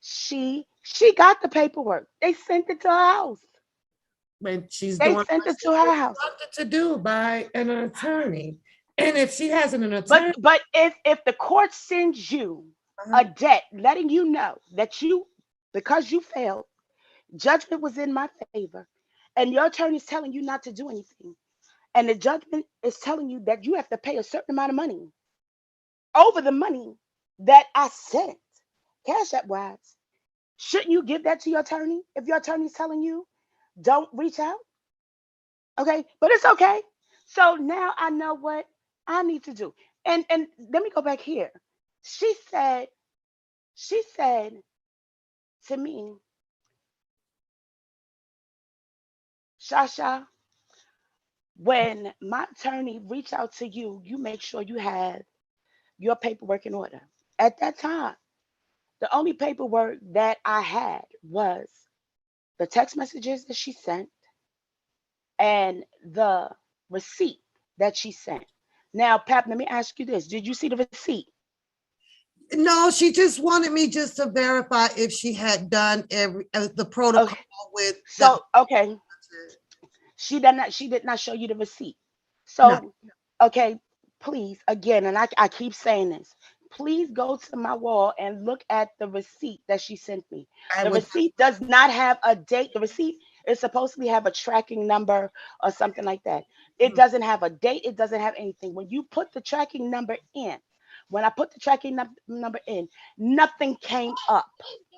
Speaker 3: She got the paperwork. They sent it to her house.
Speaker 1: When she's
Speaker 3: they
Speaker 1: doing
Speaker 3: sent it to her house.
Speaker 1: To do by an attorney. And if she has an attorney.
Speaker 3: But if the court sends you a debt letting you know that because you failed, judgment was in my favor, and your attorney is telling you not to do anything, and the judgment is telling you that you have to pay a certain amount of money over the money that I sent, Cash App wise, shouldn't you give that to your attorney if your attorney is telling you don't reach out? Okay, but it's okay. So now I know what I need to do. And let me go back here. She said to me, Shasha, when my attorney reach out to you, you make sure you have your paperwork in order. At that time, the only paperwork that I had was the text messages that she sent and the receipt that she sent. Now, Pap, let me ask you this. Did you see the receipt?
Speaker 1: No, she just wanted me just to verify if she had done the protocol with.
Speaker 3: So, okay. She did not show you the receipt. So, no. Okay, please, again, and I keep saying this. Please go to my wall and look at the receipt that she sent me. The receipt does not have a date. The receipt is supposed to have a tracking number or something like that. It doesn't have a date. It doesn't have anything. When you put the tracking number in, when I put the tracking number in, nothing came up.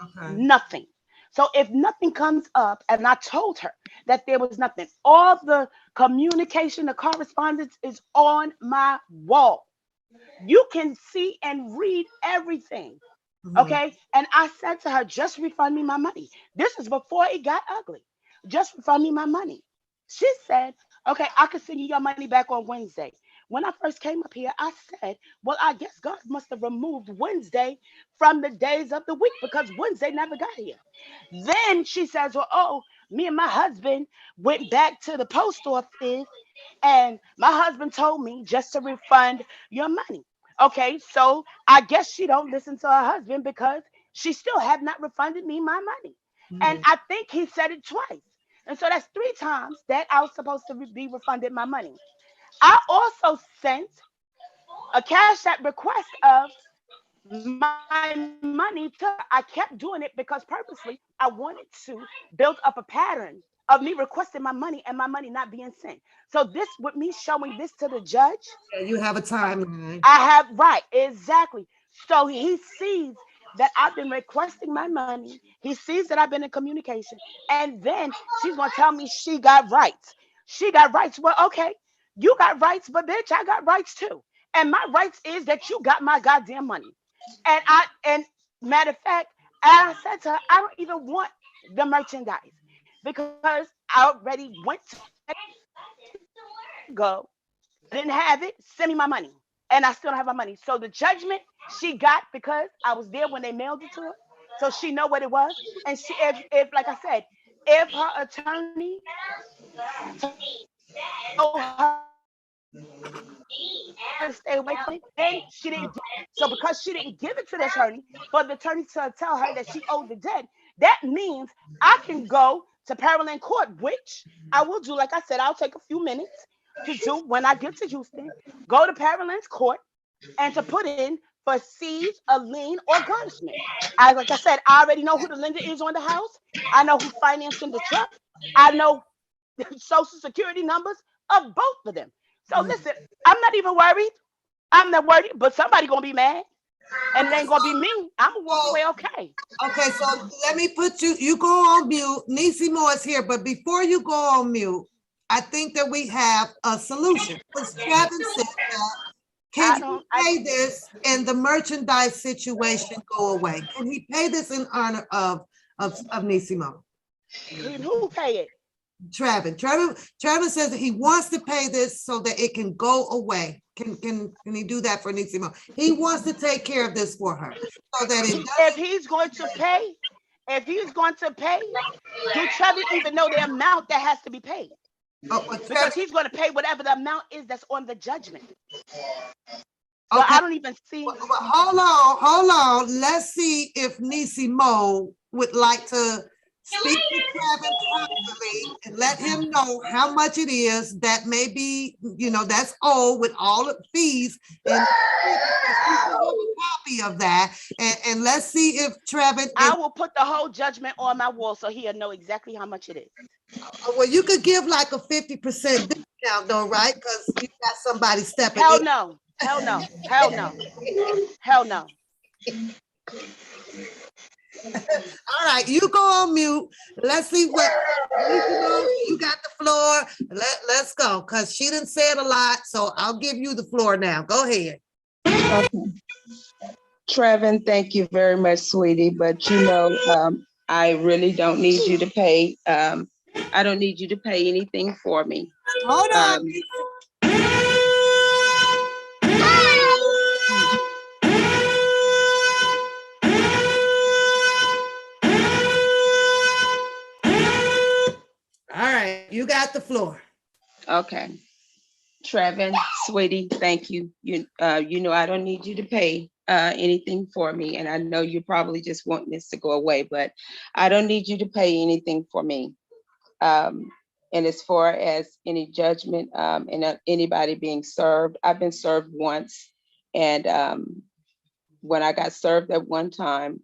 Speaker 3: Okay. Nothing. So if nothing comes up, and I told her that there was nothing, all the communication, the correspondence is on my wall. You can see and read everything. Okay. And I said to her, just refund me my money. This is before it got ugly. Just refund me my money. She said, okay, I can send you your money back on Wednesday. When I first came up here, I said, well, I guess God must have removed Wednesday from the days of the week because Wednesday never got here. Then she says, well, oh, me and my husband went back to the post office and my husband told me just to refund your money. Okay, so I guess she don't listen to her husband because she still have not refunded me my money. And I think he said it twice. And so that's 3 times that I was supposed to be refunded my money. I also sent a Cash App request of my money to her. I kept doing it because purposely I wanted to build up a pattern of me requesting my money and my money not being sent. So this, with me showing this to the judge,
Speaker 1: you have a timeline.
Speaker 3: I have, right, exactly. So he sees that I've been requesting my money. He sees that I've been in communication. And then she's going to tell me she got rights. She got rights. Well, okay, you got rights, but bitch, I got rights too. And my rights is that you got my goddamn money. And matter of fact, I said to her, I don't even want the merchandise because I already went to go. I didn't have it. Send me my money. And I still don't have my money. So the judgment she got because I was there when they mailed it to her. So she know what it was. And she, if like I said, if her attorney told her to stay away from it, then she didn't do it. So because she didn't give it to the attorney, for the attorney to tell her that she owed the debt, that means I can go to Parallel Court, which I will do. Like I said, I'll take a few minutes to do when I get to Houston, go to Parallel Court and to put in for seize, a lien, or garnishment. Like I said, I already know who the lender is on the house. I know who's financing the truck. I know the social security numbers of both of them. So listen, I'm not even worried. I'm not worried, but somebody gonna be mad. And it ain't gonna be me. I'm gonna walk away okay.
Speaker 1: Okay, so let me put you go on mute. Niecy Moore is here, but before you go on mute, I think that we have a solution. Because Travis said that, can he pay this and the merchandise situation go away? Can he pay this in honor of Niecy Moore?
Speaker 3: Who pay it?
Speaker 1: Travis says that he wants to pay this so that it can go away. Can he do that for Niecy Moore? He wants to take care of this for her so that
Speaker 3: if he's going to pay, do Trevor even know the amount that has to be paid? Because he's going to pay whatever the amount is that's on the judgment. So I don't even see.
Speaker 1: Well, hold on. Let's see if Niecy Moore would like to speak to Travis privately and let him know how much it is that may be, that's owed with all the fees. And have a copy of that. And let's see if Travis.
Speaker 3: I will put the whole judgment on my wall so he'll know exactly how much it is.
Speaker 1: Well, you could give like a 50% discount though, right? Because you got somebody stepping
Speaker 3: in. Hell no.
Speaker 1: All right, you go on mute. Let's see what you got the floor. Let's go, because she didn't say it a lot, so I'll give you the floor now. Go ahead.
Speaker 4: Okay. Trevin, thank you very much, sweetie. But I really don't need you to pay. I don't need you to pay anything for me.
Speaker 1: Hold on. All right, you got the floor.
Speaker 4: Okay. Trevin, sweetie, thank you. You know I don't need you to pay anything for me, and I know you probably just want this to go away, but I don't need you to pay anything for me. And as far as any judgment and anybody being served, I've been served once, and when I got served at one time,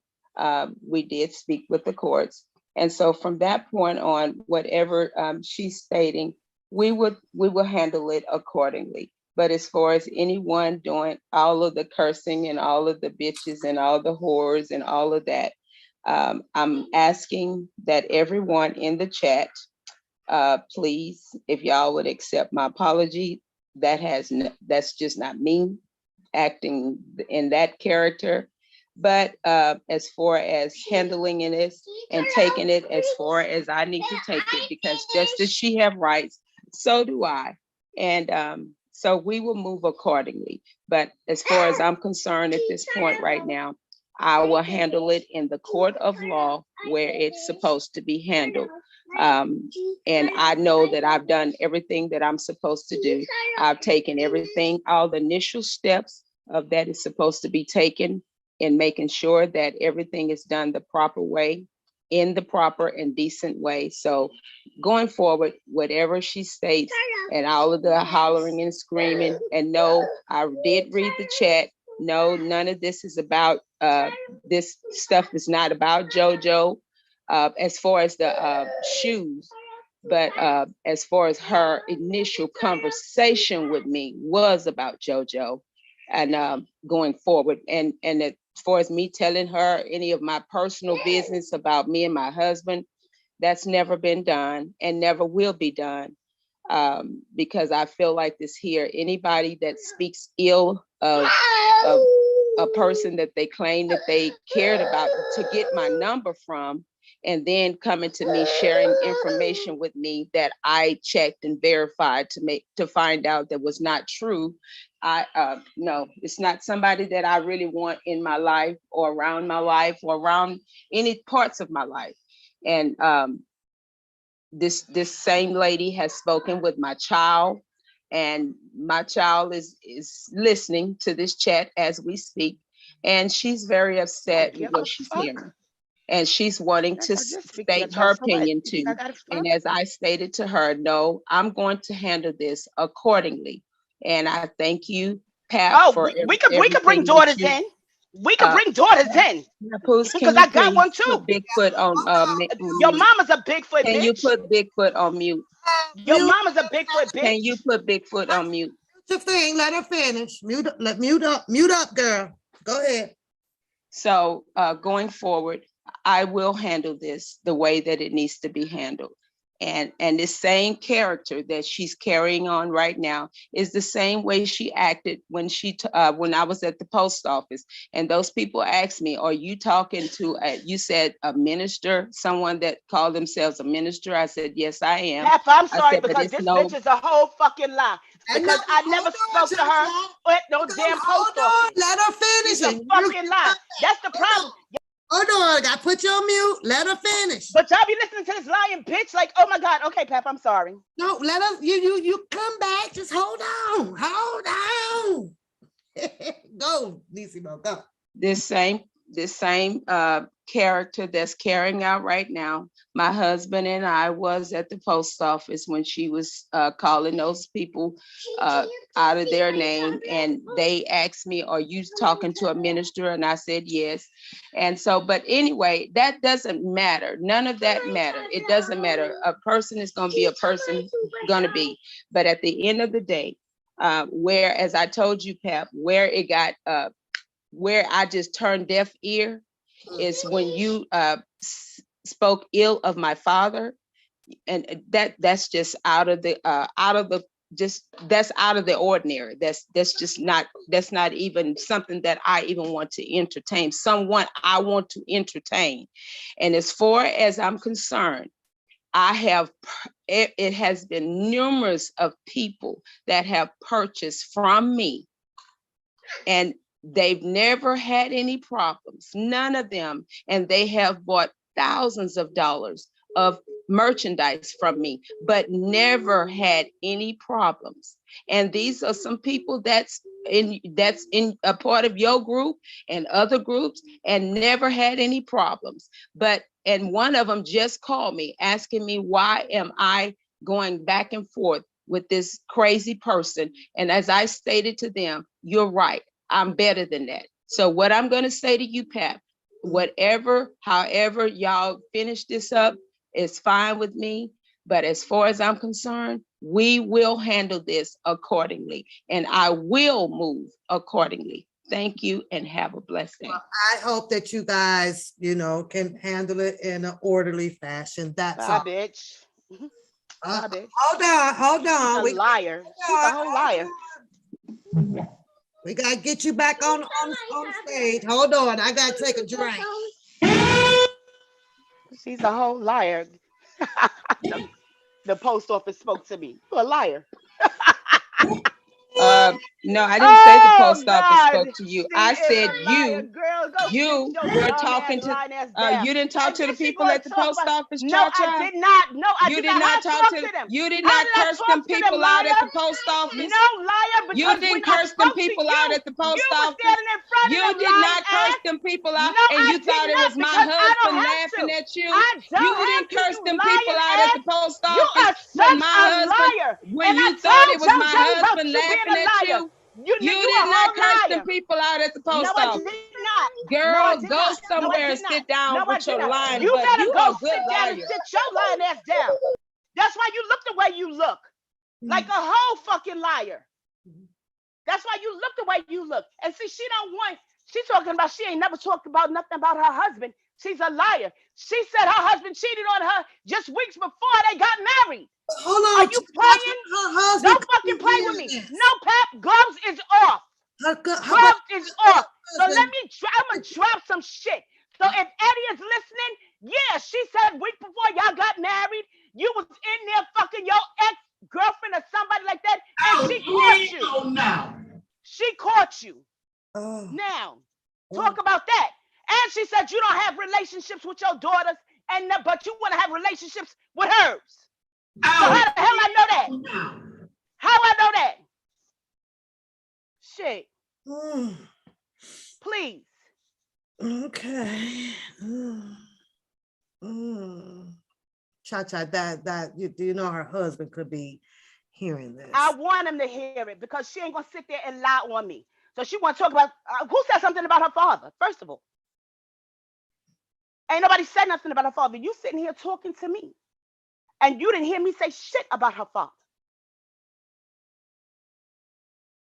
Speaker 4: we did speak with the courts. And so from that point on, whatever she's stating, we will handle it accordingly. But as far as anyone doing all of the cursing and all of the bitches and all the whores and all of that, I'm asking that everyone in the chat, please, if y'all would accept my apology, that's just not me acting in that character. But as far as handling this and taking it as far as I need to take it, because just as she have rights, so do I. And so we will move accordingly. But as far as I'm concerned at this point right now, I will handle it in the court of law where it's supposed to be handled. And I know that I've done everything that I'm supposed to do. I've taken everything, all the initial steps of that is supposed to be taken, in making sure that everything is done the proper way, in the proper and decent way. So going forward, whatever she states and all of the hollering and screaming, and no, I did read the chat. No, none of this is about, this stuff is not about JoJo as far as the shoes. But as far as her initial conversation with me was about JoJo and going forward. And as far as me telling her any of my personal business about me and my husband, that's never been done and never will be done, because I feel like this here, anybody that speaks ill of a person that they claim that they cared about to get my number from, and then coming to me sharing information with me that I checked and verified to find out that was not true. No, it's not somebody that I really want in my life or around any parts of my life. And this same lady has spoken with my child, and my child is listening to this chat as we speak, and she's very upset with what she's hearing. and she's wanting to state her opinion too. And as I stated to her, no, I'm going to handle this accordingly. And I thank you, Pat, for
Speaker 3: we could bring daughters in. We could bring daughters in. Because I got one too.
Speaker 4: Put Bigfoot on
Speaker 3: your mama's a Bigfoot,
Speaker 4: Can
Speaker 3: bitch.
Speaker 4: you put Bigfoot on mute?
Speaker 3: Your mama's a Bigfoot, bitch.
Speaker 4: Can you put Bigfoot on mute?
Speaker 1: The thing, let her finish. Mute up, girl. Go ahead.
Speaker 4: So going forward, I will handle this the way that it needs to be handled. And this same character that she's carrying on right now is the same way she acted when when I was at the post office. And those people asked me, are you talking to, you said a minister, someone that called themselves a minister? I said, yes, I am.
Speaker 3: Pep, I'm sorry, because this bitch is a whole fucking lie. Because I never spoke to her at no damn post office.
Speaker 1: Let her finish.
Speaker 3: She's a fucking lie. That's the problem.
Speaker 1: Hold on, I got put you on mute. Let her finish.
Speaker 3: But y'all be listening to this lying bitch like, oh my God. Okay, Pep, I'm sorry.
Speaker 1: No, let us. You come back. Just hold on. Hold on. Go, Nisimo, go.
Speaker 4: This same character that's carrying out right now. My husband and I was at the post office when she was calling those people out of their name, and they asked me, are you talking to a minister? And I said yes. And so, but anyway, that doesn't matter. None of that matter. It doesn't matter. A person is going to be a person, going to be. But at the end of the day, where, as I told you, Pep, where it got where I just turned deaf ear is when you spoke ill of my father, and that's just out of the ordinary. That's not even something that I even want to entertain. Someone I want to entertain, and as far as I'm concerned, it has been numerous of people that have purchased from me, and they've never had any problems, none of them. And they have bought thousands of dollars of merchandise from me, but never had any problems. And these are some people that's in a part of your group and other groups and never had any problems. And one of them just called me asking me, why am I going back and forth with this crazy person? And as I stated to them, you're right. I'm better than that. So what I'm going to say to you, Pat, however y'all finish this up is fine with me. But as far as I'm concerned, we will handle this accordingly, and I will move accordingly. Thank you and have a blessed day.
Speaker 1: Well, I hope that you guys, can handle it in an orderly fashion. That's all.
Speaker 3: Bitch. Bitch.
Speaker 1: Hold on.
Speaker 3: She's a liar. She's a whole liar.
Speaker 1: We gotta get you back on stage. Hold on, I gotta take a drink.
Speaker 3: She's a whole liar. The post office spoke to me. You're a liar.
Speaker 4: No, I didn't say the post office spoke to you. I said you were talking to, you didn't talk to the people at the post office.
Speaker 3: No, I did not. No, I did not talk to them.
Speaker 4: You did not curse them people out at the post office.
Speaker 3: No, liar.
Speaker 4: You didn't curse them people out at the post office. You did not curse them people out, and you thought it was my husband laughing at you. You didn't curse them people out at the post office when my husband, when you thought it was my husband laughing at you. You did not curse them people out at the post office.
Speaker 3: No, I did not.
Speaker 4: Girl, go somewhere and sit down with your lying.
Speaker 3: You better go sit down and sit your lying ass down. That's why you look the way you look, like a whole fucking liar. That's why you look the way you look. And see, she's talking about she ain't never talked about nothing about her husband. She's a liar. She said her husband cheated on her just weeks before they got married.
Speaker 1: Hold on.
Speaker 3: Are you playing? Don't fucking play with me. No, Pep, gloves is off. Gloves is off. So I'm going to drop some shit. So if Eddie is listening, yeah, she said week before y'all got married, you was in there fucking your ex-girlfriend or somebody like that, and she caught you.
Speaker 1: Oh, no.
Speaker 3: She caught you. Now, talk about that. And she said you don't have relationships with your daughters, but you want to have relationships with hers. So how the hell I know that? How I know that? Shit. Please.
Speaker 1: Okay. Cha-Cha, that you know her husband could be hearing this.
Speaker 3: I want him to hear it because she ain't gonna sit there and lie on me. So she want to talk about who said something about her father. First of all, ain't nobody said nothing about her father. You sitting here talking to me, and you didn't hear me say shit about her father.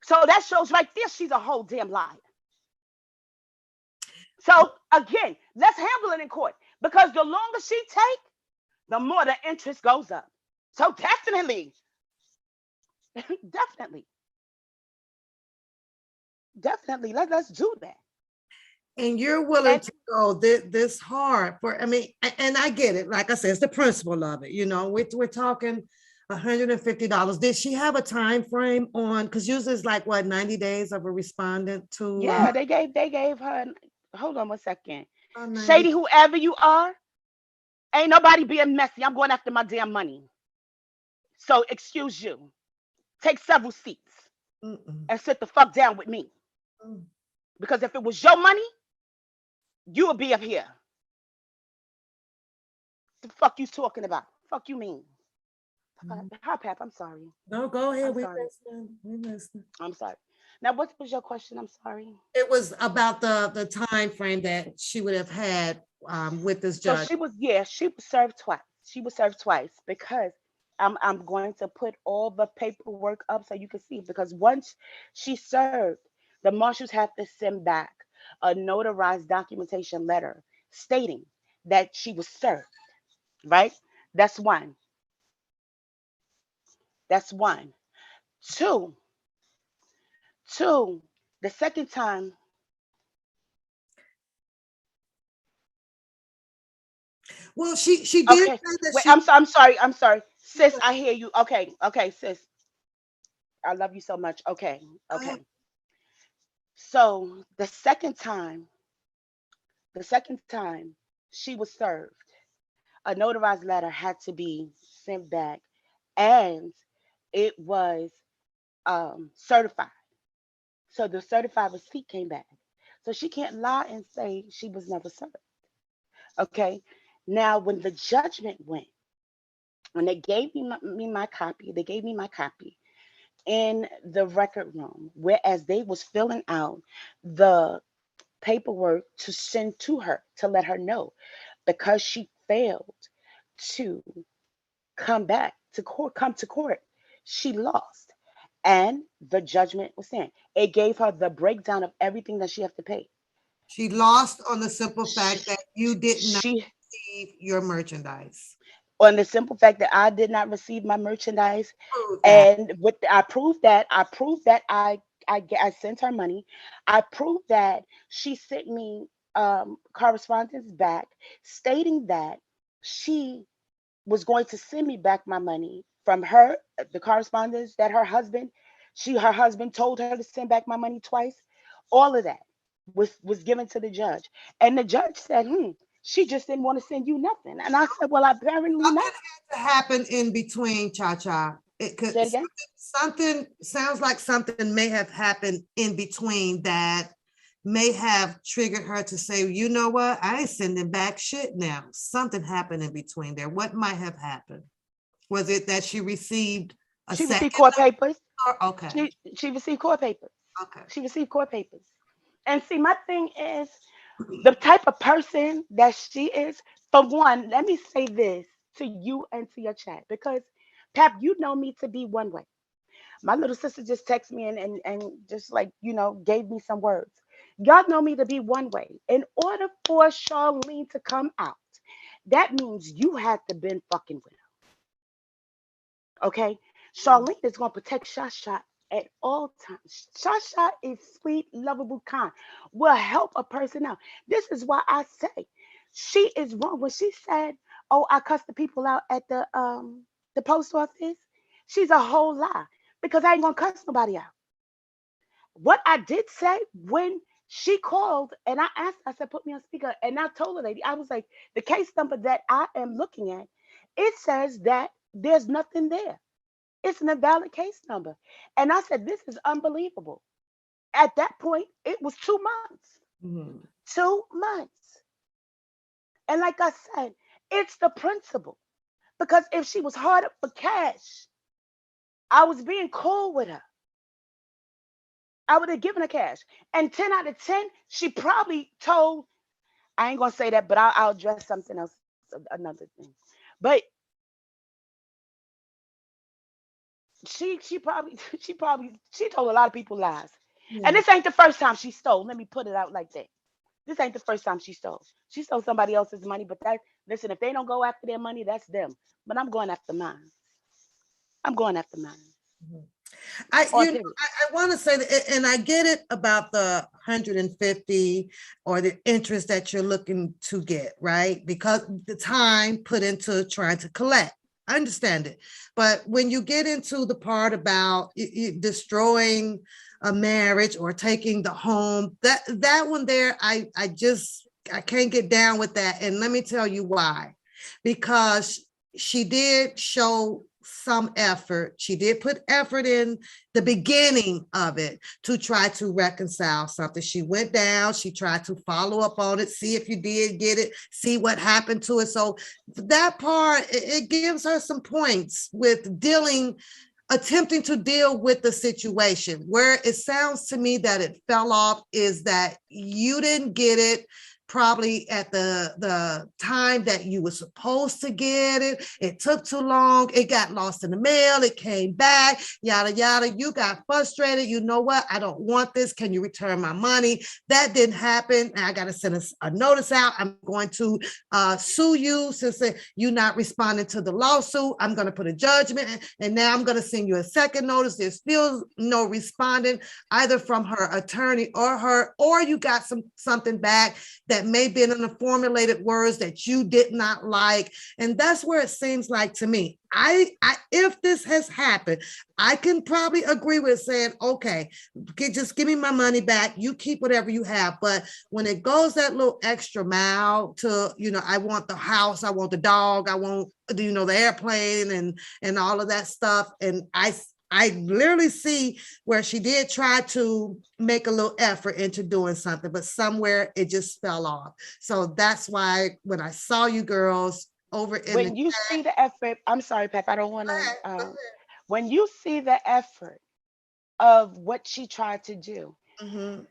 Speaker 3: So that shows right there she's a whole damn liar. So again, let's handle it in court because the longer she take, the more the interest goes up. So definitely, definitely, let's do that.
Speaker 1: And you're willing to go this hard for, I mean, and I get it. Like I said, it's the principle of it. You know, we're talking $150. Did she have a time frame on? Because usually it's like what, 90 days of a respondent to.
Speaker 3: Yeah, they gave her. Hold on 1 second.
Speaker 1: 90.
Speaker 3: Shady, whoever you are, ain't nobody being messy. I'm going after my damn money. So excuse you. Take several seats and sit the fuck down with me. Because if it was your money, you would be up here. The fuck you talking about? Fuck you mean? Hi, Pap. I'm sorry.
Speaker 1: No, go ahead.
Speaker 3: We
Speaker 1: listening.
Speaker 3: I'm sorry. Now, what was your question? I'm sorry.
Speaker 1: It was about the time frame that she would have had with this judge.
Speaker 3: So she was served twice. She was served twice because I'm going to put all the paperwork up so you can see. Because once she served, the marshals have to send back a notarized documentation letter stating that she was served. Right? That's one. That's one. Two, the second time.
Speaker 1: Well, she did
Speaker 3: Okay.
Speaker 1: say that.
Speaker 3: Wait, I'm sorry. Sis, I hear you. Okay, sis. I love you so much. Okay. So the second time she was served, a notarized letter had to be sent back and it was certified. So the certified receipt came back. So she can't lie and say she was never served. Okay. Now, when the judgment went, when they gave me my copy, they gave me my copy in the record room, whereas they was filling out the paperwork to send to her to let her know because she failed to come to court, she lost. And the judgment was saying it gave her the breakdown of everything that she had to pay.
Speaker 1: She lost on the simple fact that you did not
Speaker 3: She
Speaker 1: receive your merchandise.
Speaker 3: on the simple fact that I did not receive my merchandise, and with I proved that I sent her money. I proved that she sent me correspondence back stating that she was going to send me back my money from her, the correspondence that her husband told her to send back my money twice. All of that was given to the judge, and the judge said, she just didn't want to send you nothing. And I said, well, apparently not.
Speaker 1: Had to happen in between, Cha-Cha. It could.
Speaker 3: Say it again?
Speaker 1: Something sounds like something may have happened in between that may have triggered her to say, you know what, I ain't sending back shit now. Something happened in between there. What might have happened? Was it that she received
Speaker 3: received court papers?
Speaker 1: Okay.
Speaker 3: She received court papers.
Speaker 1: Okay.
Speaker 3: She received court papers. And see, my thing is the type of person that she is. For one, let me say this to you and to your chat, because Pap, you know me to be one way. My little sister just texted me and just like, gave me some words. Y'all know me to be one way. In order for Charlene to come out, that means you had to been fucking with her. Okay? Charlene is going to protect Shasha at all times. Shasha is sweet, lovable, kind. Will help a person out. This is why I say she is wrong when she said, "Oh, I cussed the people out at the post office." She's a whole lie because I ain't gonna cuss nobody out. What I did say when she called and I asked, I said, put me on speaker, and I told the lady, I was like, the case number that I am looking at, it says that there's nothing there. It's an invalid case number. And I said, this is unbelievable. At that point, it was 2 months. 2 months. And like I said, it's the principle. Because if she was hard up for cash, I was being cool with her. I would have given her cash. And 10 out of 10, she probably told, I ain't gonna say that, but I'll address something else, another thing. But she probably she told a lot of people lies.
Speaker 1: Yeah.
Speaker 3: And this ain't the first time she stole. Let me put it out like that. This ain't the first time she stole. She stole somebody else's money, but that, listen, if they don't go after their money, that's them. But I'm going after mine. I'm going after mine.
Speaker 1: Mhm.
Speaker 3: On pivot.
Speaker 1: I want to say that, and I get it about the 150 or the interest that you're looking to get, right? Because the time put into trying to collect. I understand it. But when you get into the part about destroying a marriage or taking the home, that one there, I can't get down with that. And let me tell you why. Because she did show some effort. She did put effort in the beginning of it to try to reconcile something. She went down, she tried to follow up on it, see if you did get it, see what happened to it. So that part, it gives her some points with attempting to deal with the situation. Where it sounds to me that it fell off is that you didn't get it probably at the time that you were supposed to get it. It took too long. It got lost in the mail. It came back, yada, yada. You got frustrated. You know what? I don't want this. Can you return my money? That didn't happen. I got to send a notice out. I'm going to sue you since you're not responding to the lawsuit. I'm going to put a judgment, and now I'm going to send you a second notice. There's still no responding either from her attorney or you got something back that may be in the formulated words that you did not like. And that's where it seems like to me, if this has happened, I can probably agree with saying, okay, just give me my money back. You keep whatever you have. But when it goes that little extra mile to, I want the house, I want the dog, I want, the airplane and all of that stuff. And I literally see where she did try to make a little effort into doing something, but somewhere it just fell off. So that's why when I saw you girls over in
Speaker 3: when you see the effort, I'm sorry, Pep, I don't want to. When you see the effort of what she tried to do,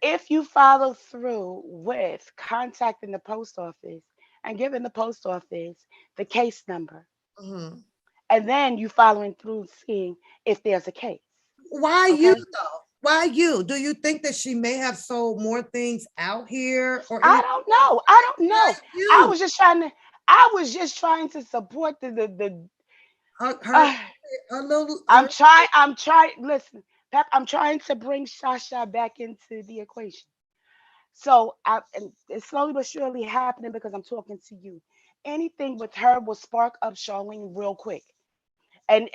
Speaker 3: if you follow through with contacting the post office and giving the post office the case number, and then you following through seeing if there's a case.
Speaker 1: Why you though? Why you? Do you think that she may have sold more things out here? Or
Speaker 3: I don't know. I was just trying to support the
Speaker 1: her little.
Speaker 3: I'm trying. Listen, Pep, I'm trying to bring Shasha back into the equation. So and it's slowly but surely happening because I'm talking to you. Anything with her will spark up Charlene real quick. And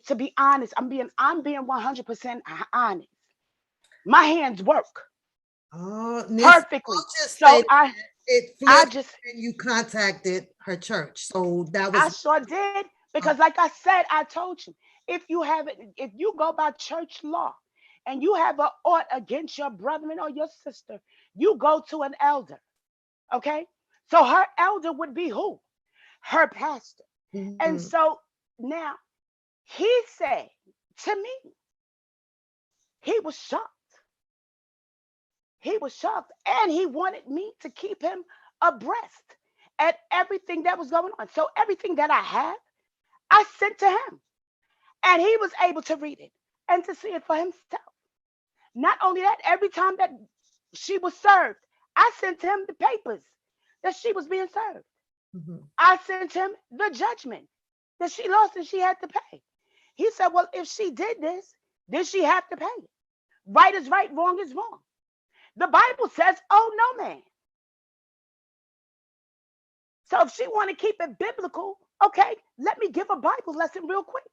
Speaker 3: to be honest, I'm being 100% honest. My hands work perfectly. So
Speaker 1: it flipped and you contacted her church. So that was
Speaker 3: I sure did, because like I said, I told you, if you go by church law and you have an ought against your brethren or your sister, you go to an elder. Okay? So her elder would be who? Her pastor. And so now he said to me, he was shocked. He was shocked, and he wanted me to keep him abreast at everything that was going on. So everything that I had, I sent to him, and he was able to read it and to see it for himself. Not only that, every time that she was served, I sent him the papers that she was being served. I sent him the judgment that she lost and she had to pay. He said, well, if she did this, then she have to pay it. Right is right, wrong is wrong. The Bible says, oh, no man. So if she want to keep it biblical, okay, let me give a Bible lesson real quick.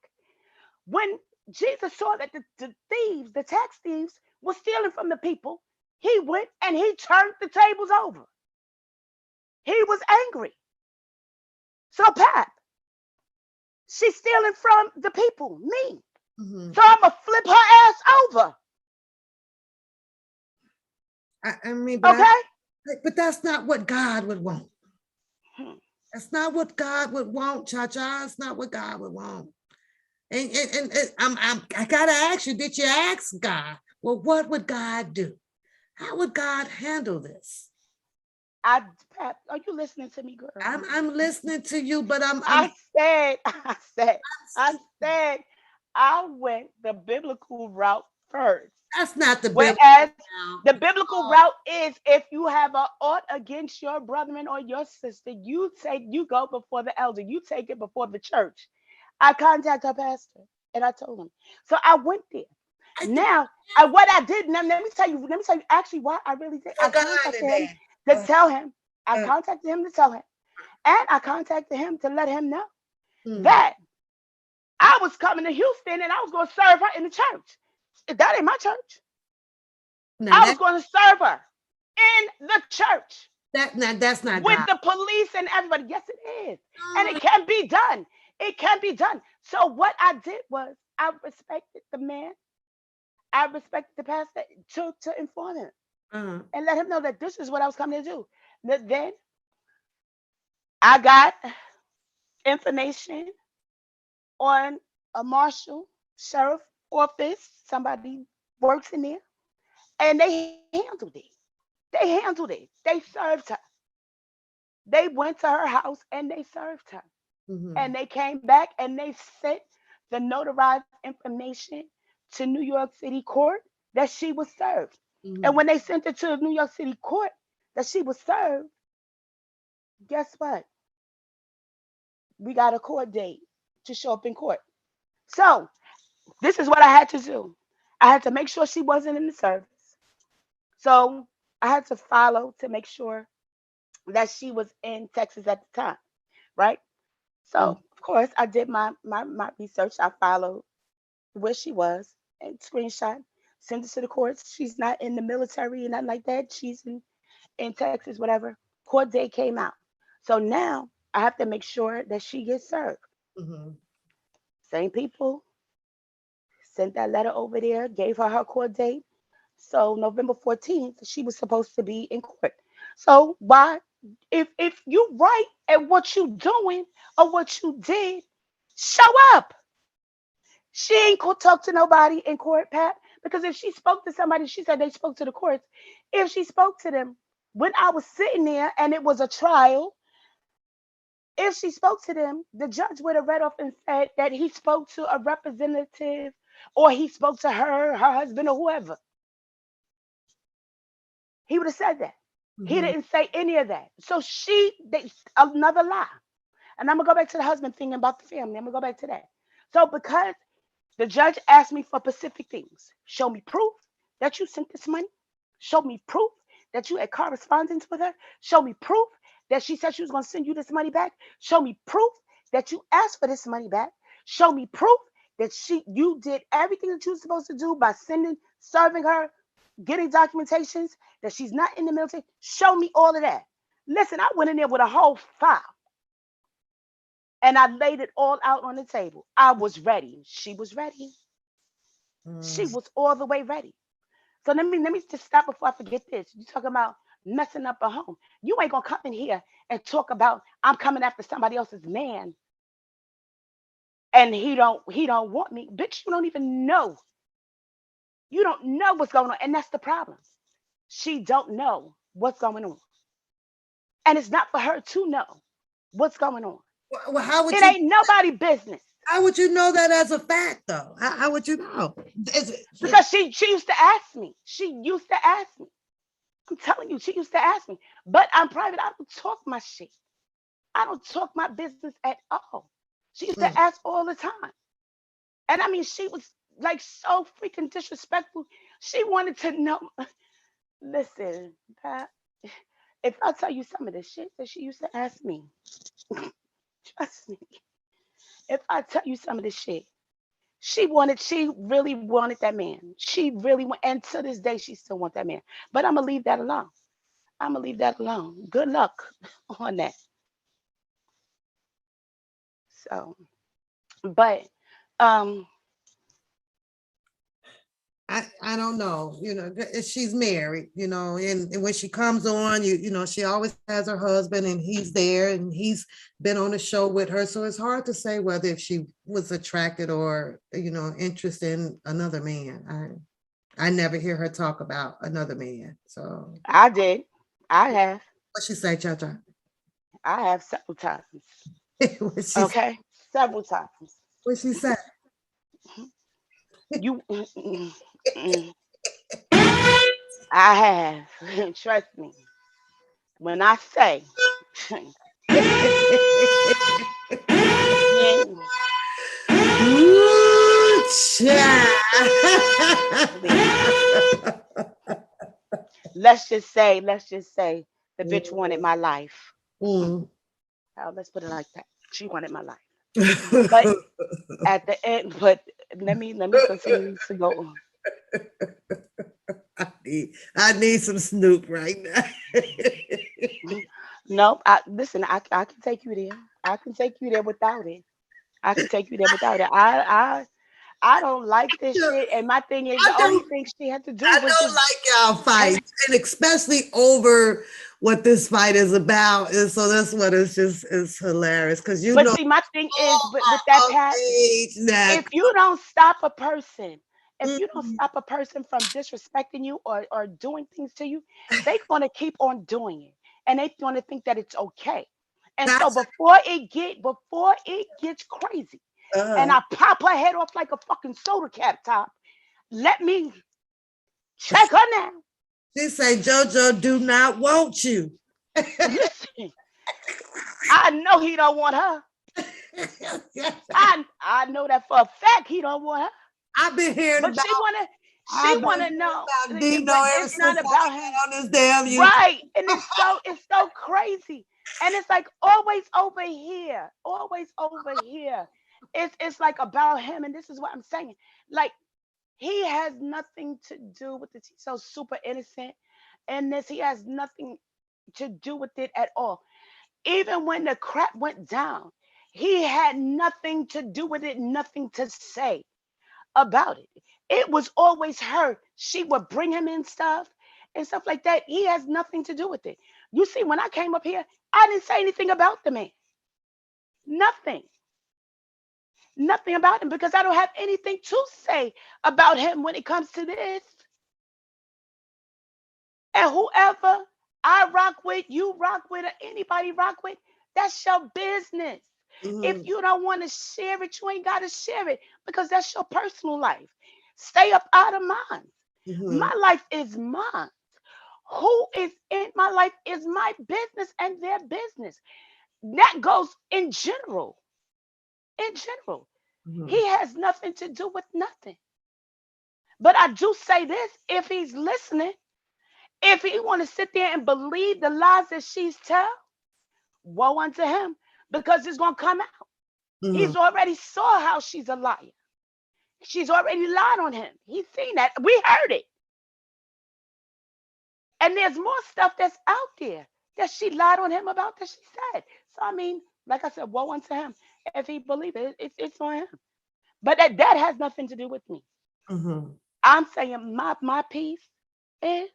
Speaker 3: When Jesus saw that the thieves, the tax thieves, were stealing from the people, he went and he turned the tables over. He was angry. So, Pat, she's stealing from the people, me. So I'm going to flip her ass over.
Speaker 1: I mean,
Speaker 3: but
Speaker 1: that's not what God would want. That's not what God would want, Cha-Cha. It's not what God would want. And I gotta ask you, did you ask God? Well, what would God do? How would God handle this?
Speaker 3: Pat, are you listening to me, girl?
Speaker 1: I'm listening to you, but
Speaker 3: I said, I went the biblical route first.
Speaker 1: That's not the
Speaker 3: Whereas the biblical route is if you have an ought against your brethren or your sister, you go before the elder, you take it before the church. I contacted her pastor and I told him. So I went there. Now, what I did, now let me tell you actually why I really did. I contacted him to tell him. I contacted him to tell him. And I contacted him to let him know that I was coming to Houston and I was going to serve her in the church. That ain't my church. I was going to serve her in the church.
Speaker 1: That's not
Speaker 3: with
Speaker 1: God.
Speaker 3: The police and everybody. Yes, it is. And it can be done. It can be done. So what I did was I respected the man. I respected the pastor to inform him and let him know that this is what I was coming to do. Then I got information on a marshal, sheriff office. Somebody works in there. And they handled it. They served her. They went to her house and they served her. And they came back and they sent the notarized information to New York City court that she was served. And when they sent it to New York City court that she was served, guess what? We got a court date to show up in court. So this is what I had to do. I had to make sure she wasn't in the service. So I had to follow to make sure that she was in Texas at the time, right? So of course I did my research. I followed where she was and screenshot, send it to the courts. She's not in the military and nothing like that. She's in Texas, whatever. Court date came out. So now I have to make sure that she gets served. Same people sent that letter over there, gave her court date. So November 14th, she was supposed to be in court. So why, if you right at what you doing or what you did, show up. She ain't gonna talk to nobody in court, Pat, because if she spoke to somebody, she said they spoke to the courts. If she spoke to them when I was sitting there and it was a trial, if she spoke to them, the judge would have read off and said that he spoke to a representative or he spoke to her husband, or whoever. He would have said that. He didn't say any of that. So another lie. And I'm going to go back to the husband thing about the family. I'm going to go back to that. So because the judge asked me for specific things, show me proof that you sent this money. Show me proof that you had correspondence with her. Show me proof that she said she was going to send you this money back. Show me proof that you asked for this money back. Show me proof that you did everything that you were supposed to do by serving her, getting documentations, that she's not in the military. Show me all of that. Listen, I went in there with a whole file and I laid it all out on the table. I was ready. She was ready. She was all the way ready. So let me just stop before I forget this. You talking about messing up a home. You ain't gonna come in here and talk about I'm coming after somebody else's man and he don't want me. Bitch, you don't even know. You don't know what's going on. And that's the problem. She don't know what's going on. And it's not for her to know what's going on.
Speaker 1: Well, how would
Speaker 3: it ain't nobody business.
Speaker 1: How would you know that as a fact, though? How would you know?
Speaker 3: Because she used to ask me. She used to ask me. I'm telling you, she used to ask me. But I'm private. I don't talk my shit. I don't talk my business at all. She used to ask all the time. And I mean, she was like so freaking disrespectful. She wanted to know. Listen, Pat, if I tell you some of the shit that she used to ask me, trust me. If I tell you some of the shit, she really wanted that man. She really and to this day, she still wants that man. But I'm gonna leave that alone. I'm gonna leave that alone. Good luck on that. So, but
Speaker 1: I I don't know, she's married, and when she comes on, she always has her husband and he's there and he's been on the show with her. So it's hard to say whether if she was attracted or, interested in another man. I never hear her talk about another man. So
Speaker 3: I did. I have.
Speaker 1: what she say, Cha-Cha?
Speaker 3: I have several times.
Speaker 1: Okay,
Speaker 3: several times.
Speaker 1: What she say?
Speaker 3: You. I have. Trust me. When I say. Let's just say the bitch wanted my life. Oh, let's put it like that. She wanted my life. But at the end, let me continue to go on.
Speaker 1: I need some Snoop right now.
Speaker 3: No, listen, I can take you there. I can take you there without it. I don't like this shit. And my thing is, the only thing she had to do was
Speaker 1: I don't like y'all fight, and especially over what this fight is about. And so that's what it's hilarious because
Speaker 3: But see, my thing is, with that Pat, if you don't stop a person, from disrespecting you or doing things to you, they're gonna keep on doing it, and they're gonna think that it's okay. And so before it gets crazy, and I pop her head off like a fucking soda cap top, let me check her now.
Speaker 1: She say, JoJo do not want you.
Speaker 3: Listen, I know he don't want her. I know that for a fact he don't want her.
Speaker 1: I've been hearing
Speaker 3: but
Speaker 1: about.
Speaker 3: She wanna know.
Speaker 1: But it's not about him on this damn YouTube.
Speaker 3: Right, and it's so crazy, and it's like always over here. It's like about him, and this is what I'm saying. Like he has nothing to do with this. He's so super innocent, and he has nothing to do with it at all. Even when the crap went down, he had nothing to do with it, nothing to say about it. It was always her. She would bring him in stuff and stuff like that. He has nothing to do with it. You see, when I came up here, I didn't say anything about the man. Nothing about him, because I don't have anything to say about him when it comes to this. And whoever I rock with, you rock with, or anybody rock with, that's your business. If you don't want to share it, you ain't got to share it, because that's your personal life. Stay up out of mine. My life is mine. Who is in my life is my business and their business. That goes in general. He has nothing to do with nothing. But I do say this, if he's listening, if he want to sit there and believe the lies that she's telling, woe unto him, because it's going to come out. He's already saw how she's a liar. She's already lied on him. He's seen that. We heard it. And there's more stuff that's out there that she lied on him about that she said. So, I mean, like I said, woe unto him. If he believes it, it's on him. But that has nothing to do with me. I'm saying my piece is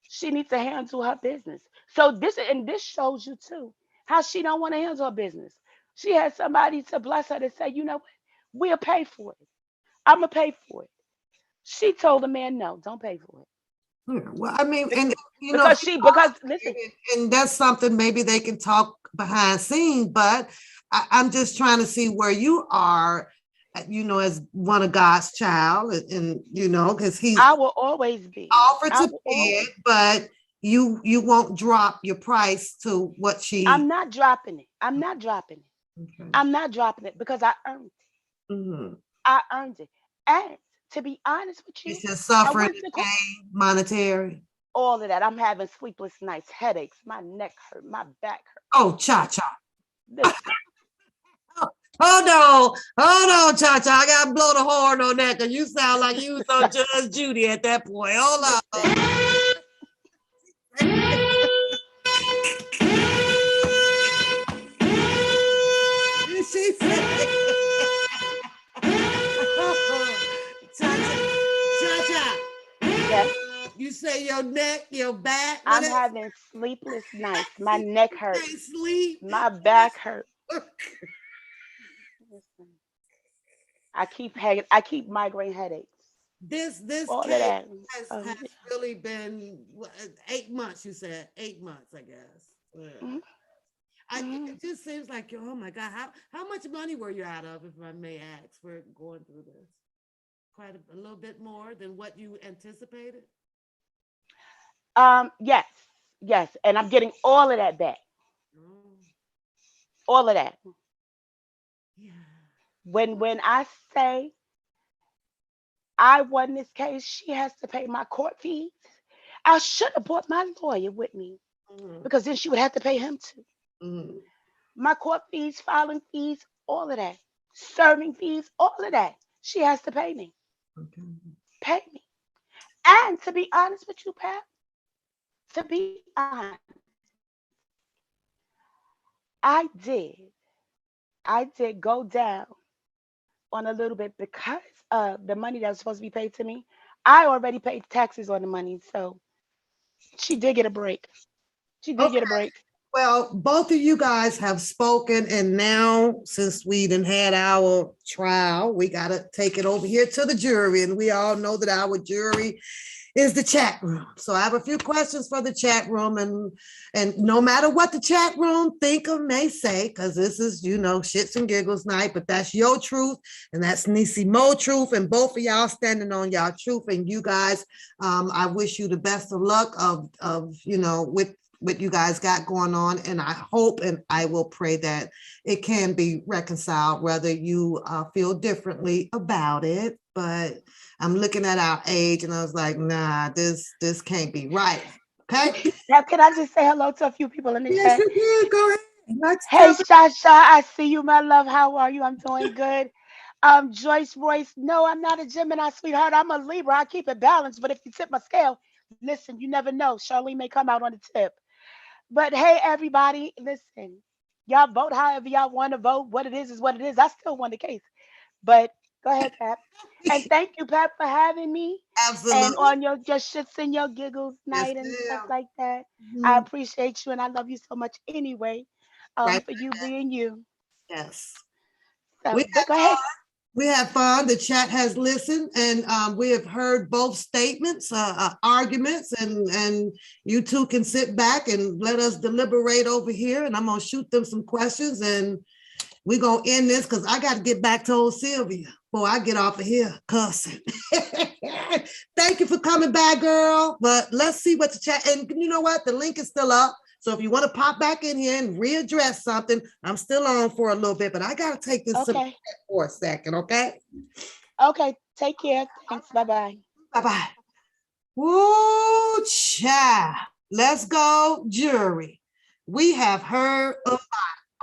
Speaker 3: she needs to handle her business. So this shows you too how she don't want to handle her business. She had somebody to bless her to say, you know what, we'll pay for it. I'm gonna pay for it. She told the man, no, don't pay for it.
Speaker 1: Well, I mean, and
Speaker 3: because listen,
Speaker 1: and that's something maybe they can talk behind scenes, but I'm just trying to see where you are, as one of God's child, and because
Speaker 3: I will always be
Speaker 1: offered to pay it, but you won't drop your price to what she.
Speaker 3: I'm not dropping it. Okay. I'm not dropping it because I earned it. I earned it, and to be honest with you,
Speaker 1: it's just suffering, pain, monetary.
Speaker 3: All of that. I'm having sleepless nights, headaches, my neck hurt, my back hurt.
Speaker 1: Oh, Cha-Cha. Hold on, Cha-Cha. I gotta blow the horn on that because you sound like you was on Judge Judy at that point. Hold on. You say your neck, your back.
Speaker 3: I'm having sleepless nights. My neck hurts.
Speaker 1: Can't sleep.
Speaker 3: My back hurts. Listen, I keep migraine headaches.
Speaker 1: This
Speaker 3: All of
Speaker 1: case
Speaker 3: that.
Speaker 1: has really been 8 months. You said 8 months, I guess.
Speaker 3: Mhm, mhm.
Speaker 1: It just seems like, oh my God, how much money were you out of, if I may ask, for going through this? Quite a little bit more than what you anticipated.
Speaker 3: Yes, yes, and I'm getting all of that back.
Speaker 1: Oh,
Speaker 3: All of that.
Speaker 1: yeah.
Speaker 3: When I say I won this case, she has to pay my court fees. I should have brought my lawyer with me
Speaker 1: Mhm,
Speaker 3: because then she would have to pay him too.
Speaker 1: mhm.
Speaker 3: My court fees, filing fees, all of that, serving fees, all of that. She has to pay me.
Speaker 1: Okay.
Speaker 3: Pay me. And to be honest with you, Pat, to be honest, I did. I did go down on a little bit because of the money that was supposed to be paid to me. I already paid taxes on the money, so she did get a break. She did
Speaker 1: Okay.
Speaker 3: get a break.
Speaker 1: Well, both of you guys have spoken, and now since we done had our trial, we got to take it over here to the jury, and we all know that our jury is the chat room. So I have a few questions for the chat room, and no matter what the chat room think or may say, because this is, shits and giggles night, but that's your truth, and that's Nisi Mo truth, and both of y'all standing on y'all truth. And you guys, I wish you the best of luck with what you guys got going on, and I hope and I will pray that it can be reconciled, whether you feel differently about it. But I'm looking at our age, and I was like, nah, this can't be right. Okay.
Speaker 3: Now, can I just say hello to a few people in the
Speaker 1: Yes,
Speaker 3: chat?
Speaker 1: you did. Go ahead. Next
Speaker 3: Hey,
Speaker 1: topic.
Speaker 3: Shasha, I see you, my love. How are you? I'm doing good. Joyce Royce, no, I'm not a Gemini, sweetheart. I'm a Libra. I keep it balanced, but if you tip my scale, listen, you never know. Charlene may come out on the tip. But hey, everybody, listen. Y'all vote however y'all want to vote. What it is what it is. I still won the case. But go ahead, Pat. And thank you, Pat, for having me. And
Speaker 1: Absolutely.
Speaker 3: on your shits and your giggles
Speaker 1: Yes,
Speaker 3: night and stuff
Speaker 1: ma'am.
Speaker 3: like that. I
Speaker 1: Mhm.
Speaker 3: appreciate you and I love you so much anyway.
Speaker 1: Right.
Speaker 3: For you being you.
Speaker 1: Yes. We
Speaker 3: So, but go ahead.
Speaker 1: We had fun. The chat has listened, and we have heard both statements, arguments, and you two can sit back and let us deliberate over here. And I'm gonna shoot them some questions, and we're gonna end this because I got to get back to old Sylvia before I get off of here cussing. Thank you for coming back, girl. But let's see what the chat. And you know what? The link is still up. So if you want to pop back in here and readdress something, I'm still on for a little bit, but I got to take this
Speaker 3: Okay.
Speaker 1: for a second, okay?
Speaker 3: Okay. Take care. Thanks. Bye bye.
Speaker 1: Bye-bye. Woo, child. Let's go, jury. We have heard a lot,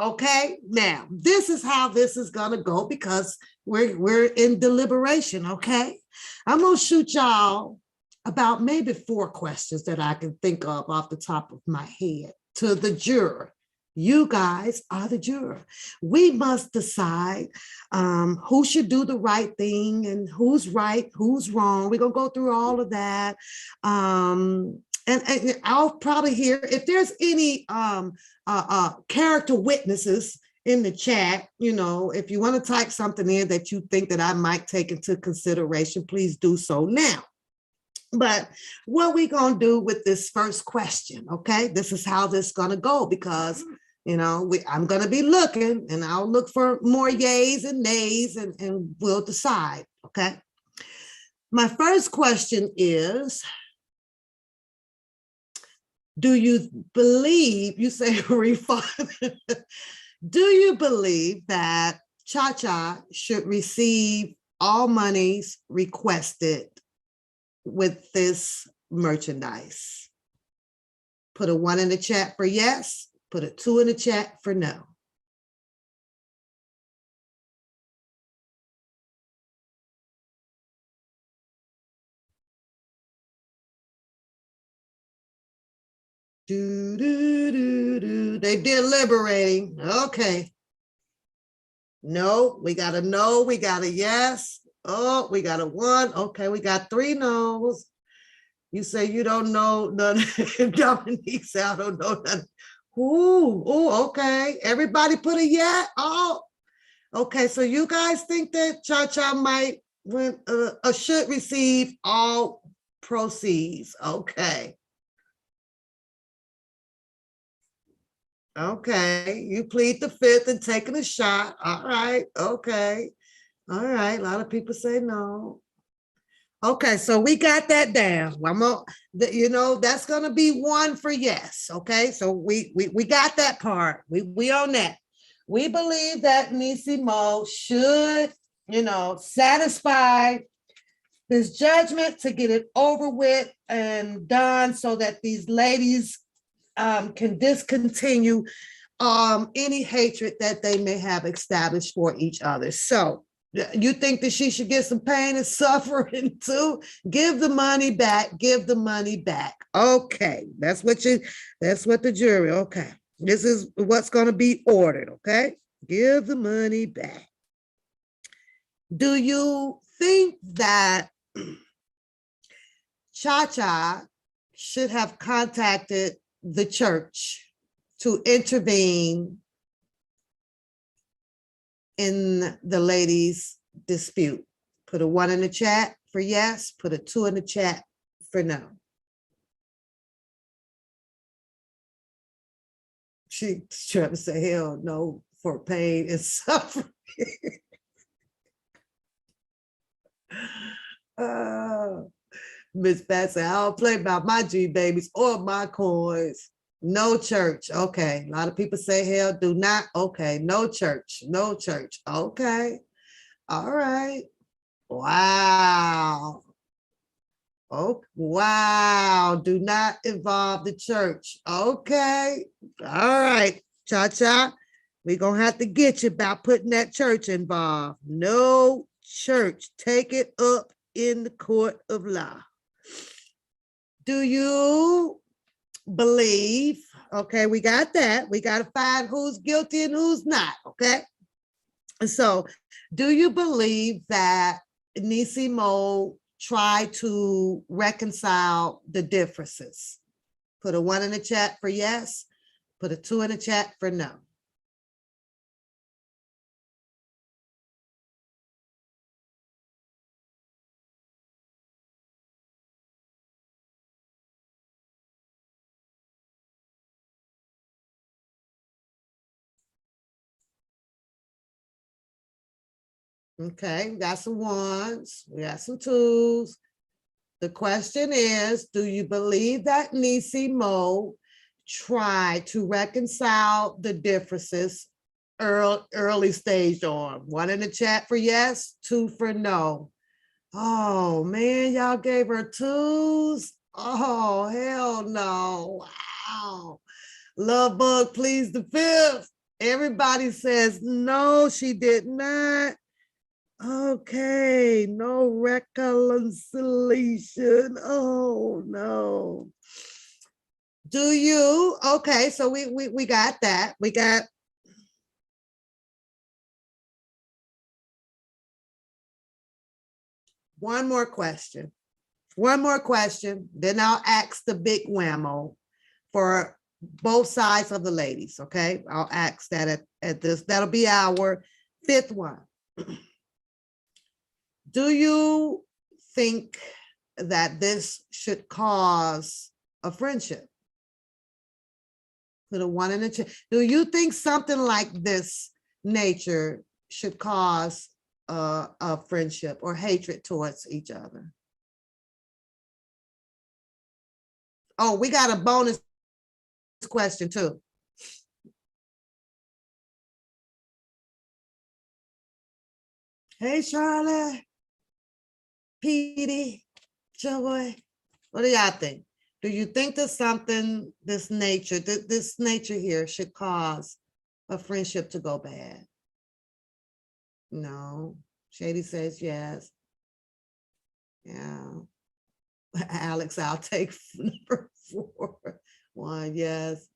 Speaker 1: okay? Now, this is how this is going to go because we're in deliberation, okay? I'm going to shoot y'all about maybe 4 questions that I can think of off the top of my head to the juror. You guys are the juror. We must decide who should do the right thing and who's right, who's wrong. We're going to go through all of that. And I'll probably hear if there's any character witnesses in the chat. If you want to type something in that you think that I might take into consideration, please do so now. But what we going to do with this first question, okay? This is how this is going to go because, I'm going to be looking and I'll look for more yays and nays and we'll decide, okay? My first question is, do you believe, you say refund, do you believe that Cha-Cha should receive all monies requested with this merchandise? Put a 1 in the chat for yes, put a 2 in the chat for no. They deliberating. Okay. No, we got a no, we got a yes. Oh, we got a 1. Okay, we got 3 no's. You say you don't know none. Dominique said, I don't know none. Ooh, okay. Everybody put a yeah. Oh, okay. So you guys think that Cha-Cha might win, should receive all proceeds. Okay. Okay. You plead the fifth and taking a shot. All right. Okay. All right. A lot of people say no. Okay, so we got that down. That's gonna be one for yes. Okay, so we got that part. We on that. We believe that Nisi Mo should, satisfy this judgment to get it over with and done so that these ladies can discontinue any hatred that they may have established for each other. So you think that she should get some pain and suffering too? Give the money back. Give the money back. Okay, that's what the jury. Okay, this is what's going to be ordered. Okay, give the money back. Do you think that Cha-Cha should have contacted the church to intervene in the ladies' dispute? Put a 1 in the chat for yes, put a 2 in the chat for no. She's trying to say hell no for pain and suffering. Miss Pat said, I don't play about my G babies or my coins. No church. Okay. A lot of people say hell do not. Okay. No church. No church. Okay. All right. Wow. Oh, wow. Do not involve the church. Okay. All right. Cha-Cha, we're going to have to get you about putting that church involved. No church. Take it up in the court of law. Do you believe, okay, we got that. We got to find who's guilty and who's not, okay? So do you believe that Nisi Mo tried to reconcile the differences? Put a 1 in the chat for yes, put a 2 in the chat for no. Okay, we got some 1s, we got some 2s. The question is, do you believe that Nisi Mo tried to reconcile the differences early stage on? 1 in the chat for yes, 2 for no. Oh man, y'all gave her 2s. Oh, hell no. Wow. Love Bug pleads the fifth. Everybody says no, she did not. Okay, no reconciliation. Oh no. Do you? Okay, so we got that. We got one more question. One more question. Then I'll ask the big whammo for both sides of the ladies. Okay, I'll ask that at this. That'll be our 5th one. Do you think that this should cause a friendship? Put a 1 in the chat. Do you think something like this nature should cause a friendship or hatred towards each other? Oh, we got a bonus question too. Hey, Charlotte. Petey, Joy, what do y'all think? Do you think that something, this nature here should cause a friendship to go bad? No. Shady says yes. Yeah. Alex, I'll take number 4. 1, yes.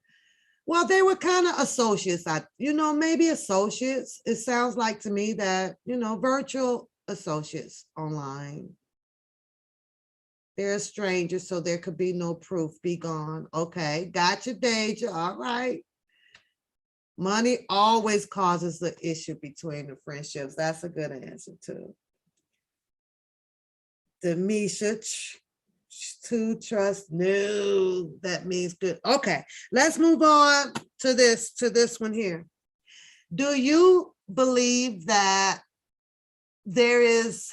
Speaker 1: Well, they were kind of associates. Maybe associates. It sounds like to me that, virtual associates online. They're strangers, so there could be no proof. Be gone. Okay, gotcha, Deja. All right. Money always causes the issue between the friendships. That's a good answer too. Demisha, to trust, no, that means good. Okay, let's move on to this one here. Do you believe that there is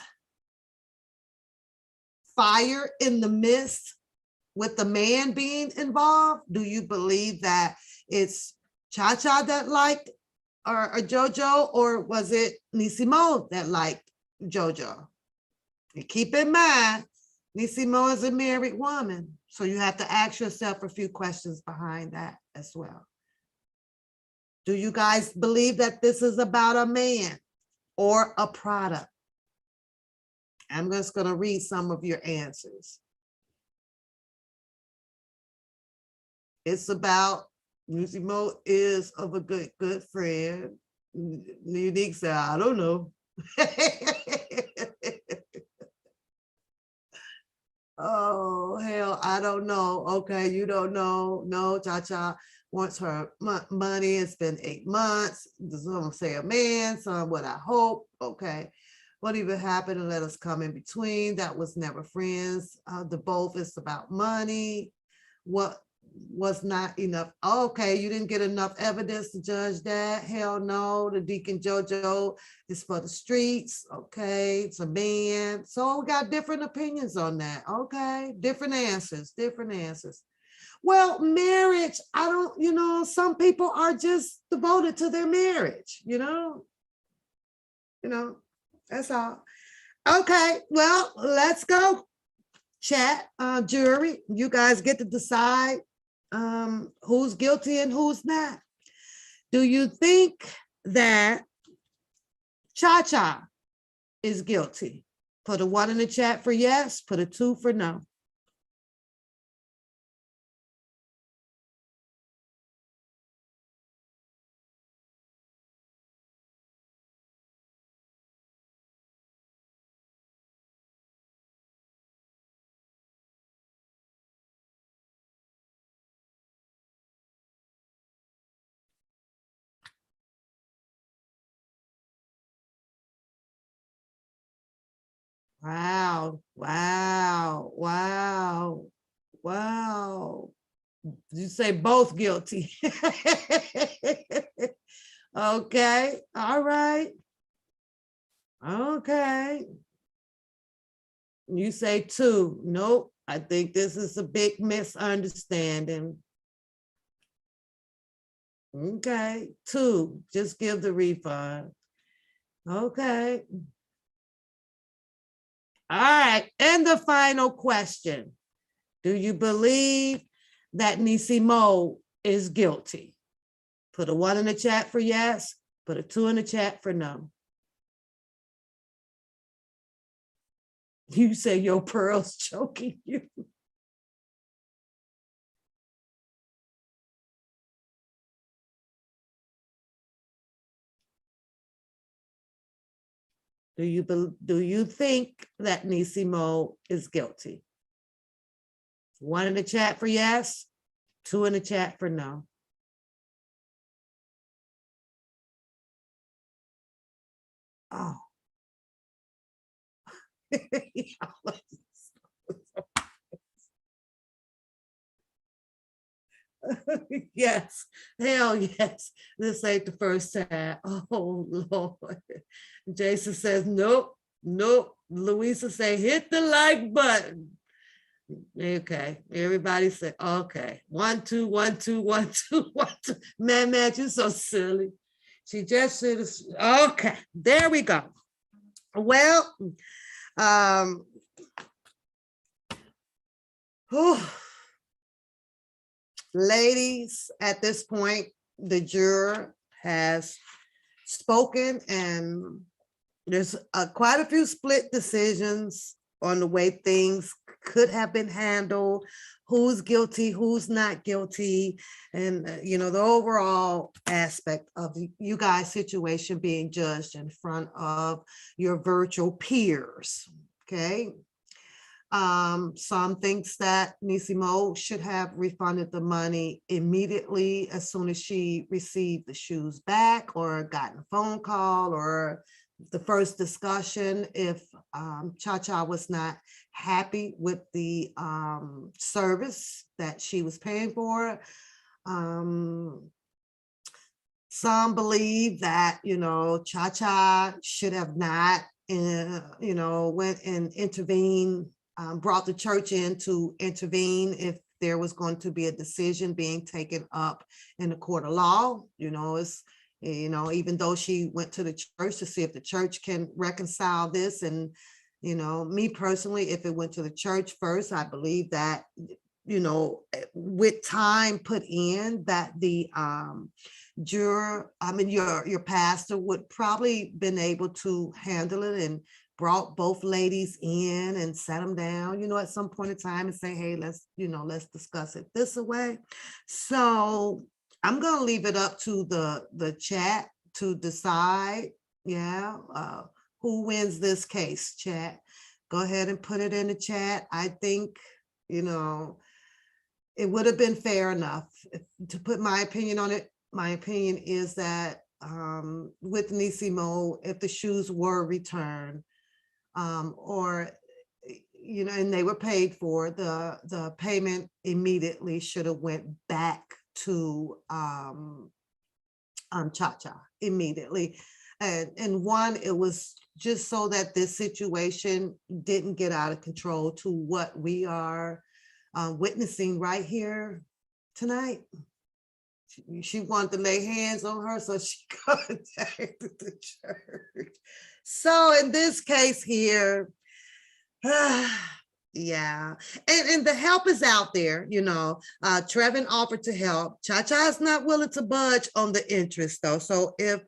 Speaker 1: fire in the mist with the man being involved? Do you believe that it's Cha-Cha that liked or JoJo, or was it Nisimo that liked JoJo? And keep in mind, Nisimo is a married woman, so you have to ask yourself a few questions behind that as well. Do you guys believe that this is about a man or a product? I'm just going to read some of your answers. It's about Nisimo is of a good friend. Unique said, I don't know. Oh, hell, I don't know. Okay, you don't know. No, Cha-Cha wants her money. It's been 8 months. Some say a man, some what I hope. Okay. What even happened and let us come in between? That was never friends. The both is about money. What was not enough? Okay, you didn't get enough evidence to judge that. Hell no. The Deacon JoJo is for the streets. Okay, it's a man. So we got different opinions on that. Okay, different answers. Well, marriage, I don't, some people are just devoted to their marriage, that's all. Okay, well, let's go. Chat, jury, you guys get to decide who's guilty and who's not. Do you think that Cha-Cha is guilty? Put a 1 in the chat for yes, put a 2 for no. Wow. You say both guilty. Okay, all right. Okay. You say 2. Nope, I think this is a big misunderstanding. Okay, 2, just give the refund. Okay. All right, and the final question. Do you believe that Nisimo is guilty? Put a 1 in the chat for yes, put a 2 in the chat for no. You say your pearl's choking you. Do you think that Nisimo is guilty? 1 in the chat for yes, 2 in the chat for no. Oh. Yes, hell yes. This ain't the first time. Oh Lord. Jason says nope. Louisa say hit the like button. Okay, everybody say okay. 1 2 1 2 1 2 1 2. Man, you're so silly. She just said okay. There we go. Well, ladies, at this point, the juror has spoken, and there's quite a few split decisions on the way things could have been handled, who's guilty, who's not guilty, and the overall aspect of you guys' situation being judged in front of your virtual peers. Okay. Some thinks that Nisimo should have refunded the money immediately as soon as she received the shoes back or gotten a phone call or the first discussion if Cha-Cha was not happy with the service that she was paying for. Some believe that, Cha-Cha should have not, went and intervened, brought the church in to intervene if there was going to be a decision being taken up in the court of law. Even though she went to the church to see if the church can reconcile this. And, me personally, if it went to the church first, I believe that, with time put in, that the your pastor would probably been able to handle it and brought both ladies in and sat them down, at some point in time and say, hey, let's discuss it this way. So I'm going to leave it up to the chat to decide, who wins this case, chat. Go ahead and put it in the chat. I think, it would have been fair enough to put my opinion on it. My opinion is that with Nisimo, if the shoes were returned or, and they were paid for, the payment immediately should have went back to Cha-Cha immediately. And one, it was just so that this situation didn't get out of control to what we are witnessing right here tonight. She wanted to lay hands on her, so she contacted the church. So in this case here, yeah, and the help is out there, Trevin offered to help. Cha-Cha is not willing to budge on the interest though. So if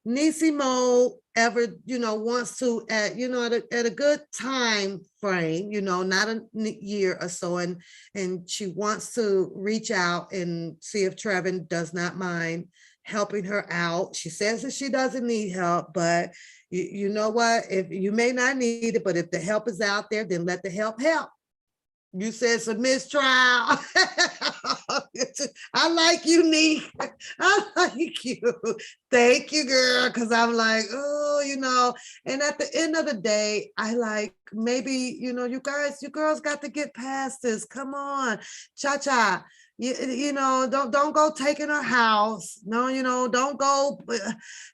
Speaker 1: Nisimo ever, wants to, at a good time frame, not a year or so, and she wants to reach out and see if Trevin does not mind helping her out. She says that she doesn't need help, but you know what? If you may not need it, but if the help is out there, then let the help help. You said some mistrial. I like you, Nee. I like you. Thank you, girl. Because I'm like, oh, and at the end of the day, I like, maybe, you girls got to get past this. Come on, Cha-Cha. Don't go taking her house. No, don't go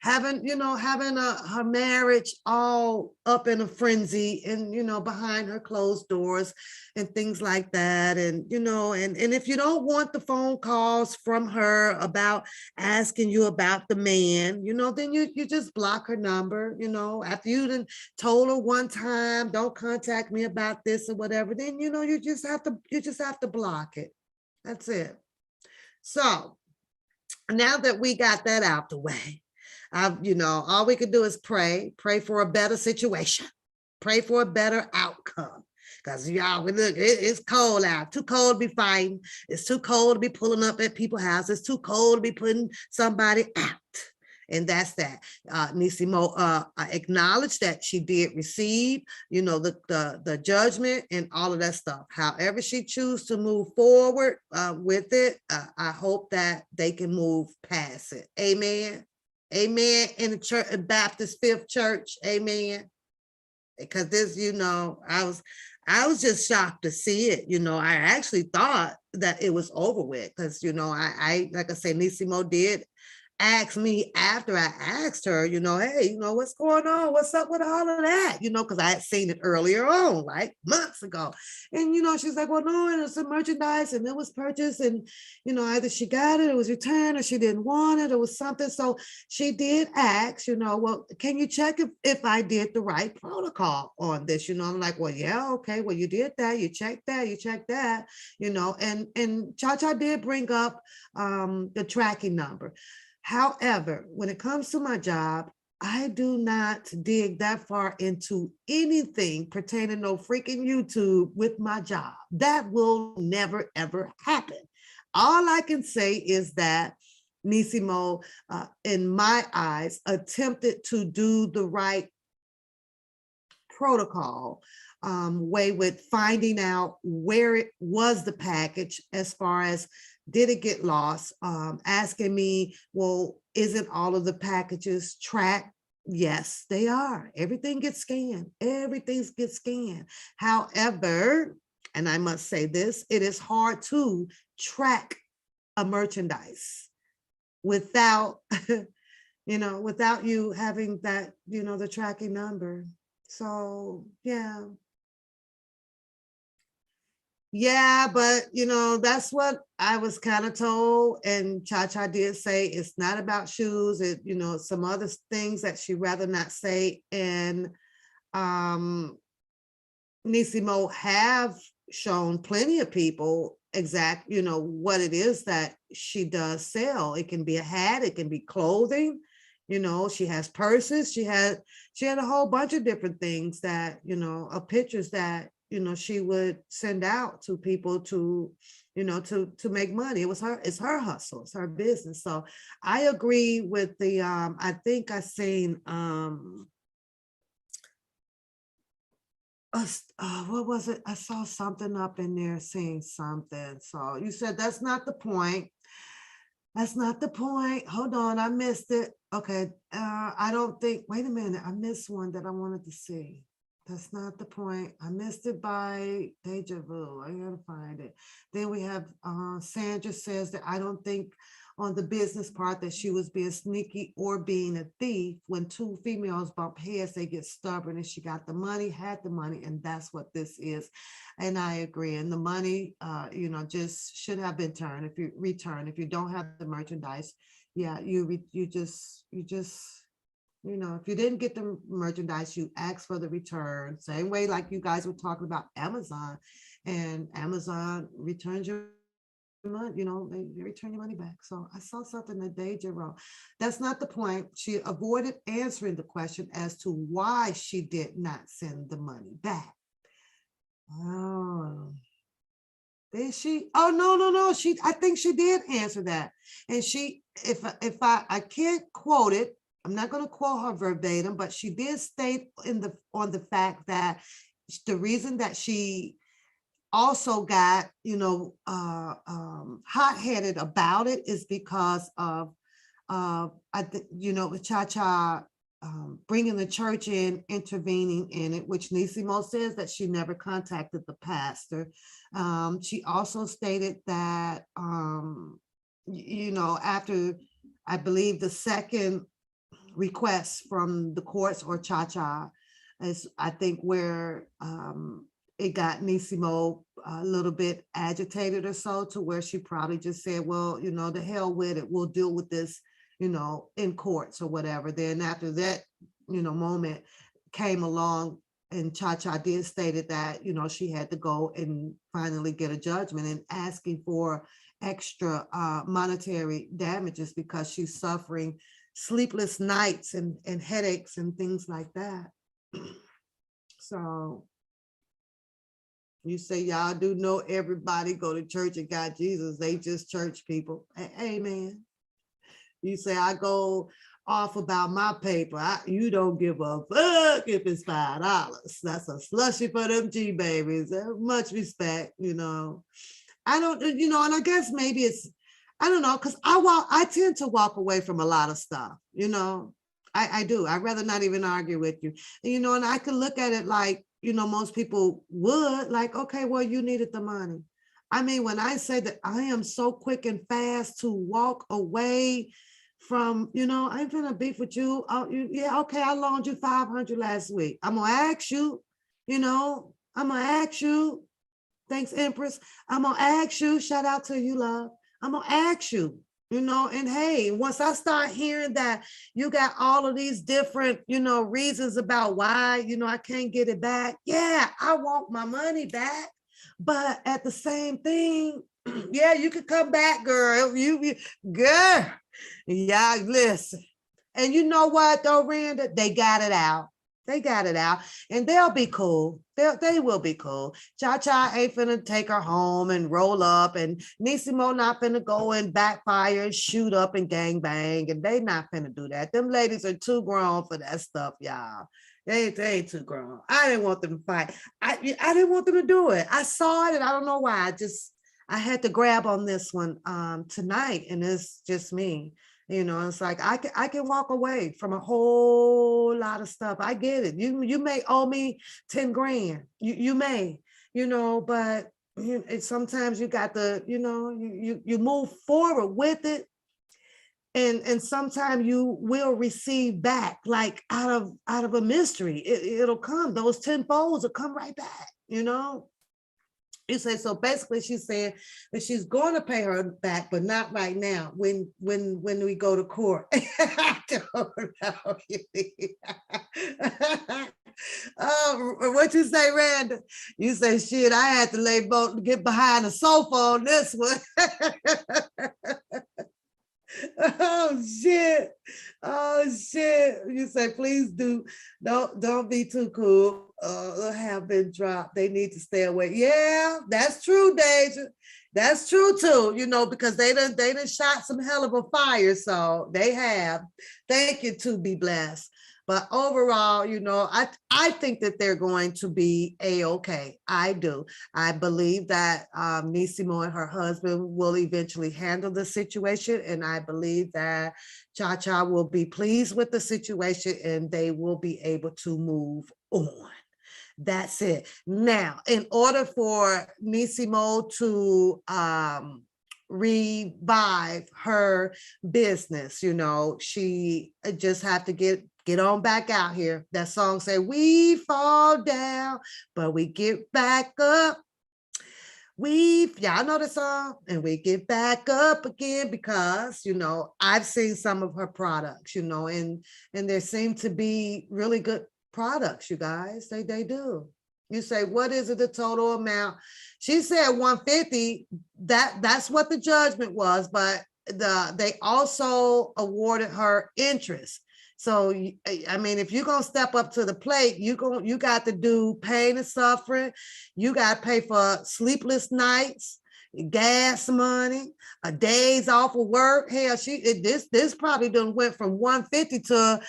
Speaker 1: having her marriage all up in a frenzy and, behind her closed doors and things like that. And, and if you don't want the phone calls from her about asking you about the man, then you just block her number, after you done told her one time, don't contact me about this or whatever, then, you just have to block it. That's it. So now that we got that out the way, all we can do is pray for a better situation, pray for a better outcome. Because y'all, look, it's cold out, too cold to be fighting. It's too cold to be pulling up at people's houses. It's too cold to be putting somebody out. And that's that. Nisimo acknowledged that she did receive, the judgment and all of that stuff. However she chooses to move forward with it, I hope that they can move past it. Amen. Amen. In the church, Baptist Fifth Church. Amen. Because this, I was just shocked to see it. I actually thought that it was over with because, I like I said, Nisimo did asked me after I asked her, hey, what's going on? What's up with all of that? Because I had seen it earlier on, like months ago. And, she's like, well, no, it was some merchandise and it was purchased and, either she got it, it was returned or she didn't want it, or was something. So she did ask, well, can you check if I did the right protocol on this? I'm like, well, yeah, okay. Well, you did that. You checked that. You checked that, and Cha-Cha did bring up the tracking number. However, when it comes to my job, I do not dig that far into anything pertaining to no freaking YouTube with my job. That will never, ever happen. All I can say is that Nisimo, in my eyes, attempted to do the right protocol way with finding out where it was the package, as far as did it get lost, asking me, well, isn't all of the packages tracked? Yes, they are. Everything gets scanned. Everything gets scanned. However, and I must say this, it is hard to track a merchandise without, without you having that, the tracking number. So, yeah. Yeah, but that's what I was kind of told. And Cha-Cha did say it's not about shoes. It, some other things that she'd rather not say. And Nissimo have shown plenty of people exact, what it is that she does sell. It can be a hat, it can be clothing, she has purses, she had a whole bunch of different things that, of pictures that, she would send out to people to, to make money. It's her hustle, it's her business. So I agree with the, I think I seen, what was it? I saw something up in there saying something. So you said that's not the point. That's not the point. Hold on, I missed it. Okay, I don't think, wait a minute, I missed one that I wanted to see. That's not the point. I missed it by deja vu. I gotta find it. Then we have Sandra says that I don't think on the business part that she was being sneaky or being a thief. When two females bump heads, they get stubborn, and she got the money, had the money, and that's what this is. And I agree. And the money, just should have been returned. If you don't have the merchandise, yeah, you just if you didn't get the merchandise, you ask for the return. Same way like you guys were talking about Amazon, and Amazon returns your money, they return your money back. So I saw something that Deja wrote. That's not the point. She avoided answering the question as to why she did not send the money back. Oh, did she? Oh, no. I think she did answer that. And she, if I can't quote it, I'm not going to quote her verbatim, but she did state on the fact that the reason that she also got, hot-headed about it is because of, Cha-Cha bringing the church in, intervening in it, which Nissimo says that she never contacted the pastor. She also stated that, after, I believe, the second request from the courts or Cha-Cha is, I think, where it got Nissimo a little bit agitated or so, to where she probably just said, well, the hell with it, we'll deal with this, in courts or whatever. Then after that, moment came along, and Cha-Cha did stated that, she had to go and finally get a judgment, and asking for extra monetary damages because she's suffering sleepless nights and headaches and things like that. So you say y'all do know everybody go to church and got Jesus, they just church people. Amen. You say I go off about my paper, you don't give a fuck if it's $5. That's a slushy for them G babies. Much respect, I don't, and I guess maybe it's, I don't know, because I tend to walk away from a lot of stuff, I do. I'd rather not even argue with you, and I can look at it like, most people would, like, okay, well, you needed the money. I mean, when I say that I am so quick and fast to walk away from, I ain't gonna beef with you. Yeah, okay, I loaned you $500 last week. I'm gonna ask you, thanks, Empress. I'm gonna ask you, shout out to you, love. I'm gonna ask you, and hey, once I start hearing that you got all of these different, reasons about why, I can't get it back. Yeah, I want my money back. But at the same thing, yeah, you could come back, girl. Girl, yeah, listen. And you know what though, Randa? They got it out. They got it out, and they'll be cool. They will be cool. Cha-Cha ain't finna take her home and roll up, and Nissimo not finna go and backfire and shoot up and gang bang, and they not finna do that. Them ladies are too grown for that stuff, y'all. They ain't too grown. I didn't want them to fight. I didn't want them to do it. I saw it and I don't know why. I had to grab on this one tonight, and it's just me. You know, it's like I can walk away from a whole lot of stuff. I get it. You may owe me 10 grand. You may, you know, but sometimes you got to, you know, you move forward with it. And sometimes you will receive back, like out of a mystery. It'll come. Those 10 folds will come right back, you know. You say, so basically she's saying that she's going to pay her back, but not right now when we go to court. I don't know. Oh, what you say, Randa? You say, shit, I had to get behind the sofa on this one. Oh shit. Oh shit. You say, please don't be too cool. Have been dropped. They need to stay away. Yeah, that's true, Deja. That's true too, you know, because they done shot some hell of a fire. So they have. Thank you, to be blessed. But overall, you know, I think that they're going to be A-okay. I do. I believe that Nissimo and her husband will eventually handle the situation. And I believe that Cha-Cha will be pleased with the situation and they will be able to move on. That's it. Now, in order for Nissimo to revive her business, you know, she just have to get on back out here. That song say, we fall down, but we get back up. Y'all know the song, and we get back up again because, you know, I've seen some of her products, you know, and there seem to be really good products, you guys. They do. You say, what is it, the total amount? She said 150. That's what the judgment was, but they also awarded her interest. So, I mean, if you're going to step up to the plate, you got to do pain and suffering. You got to pay for sleepless nights, gas money, days off of work. Hell, this probably done went from 150 to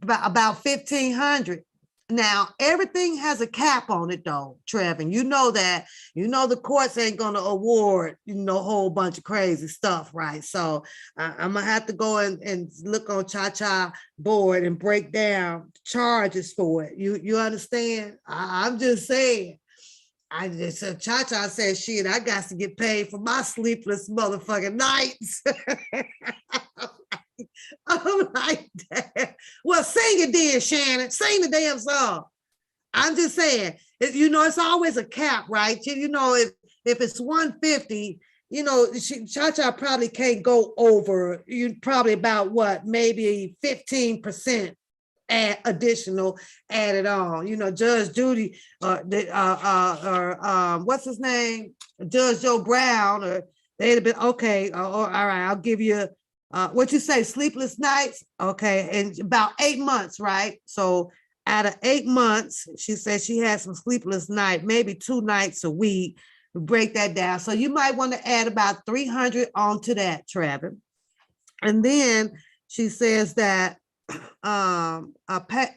Speaker 1: about 1,500. Now, everything has a cap on it, though, Trevin. You know that. You know the courts ain't going to award, you know, a whole bunch of crazy stuff, right? So I'm going to have to go and look on Cha-Cha board and break down charges for it. You understand? I'm just saying. Cha-Cha said, shit, I got to get paid for my sleepless motherfucking nights. I'm like, that. Well, sing it then, Shannon. Sing the damn song. I'm just saying, you know, it's always a cap, right? You know, if it's 150, you know, Cha-Cha probably can't go over, you probably about what, maybe 15% additional added on. You know, Judge Judy, what's his name? Judge Joe Brown, or they'd have been, okay, all right, I'll give you what you say, sleepless nights? Okay, and about 8 months, right? So out of 8 months, she said she had some sleepless night, maybe 2 nights a week. Break that down. So you might want to add about 300 onto that, Travis. And then she says that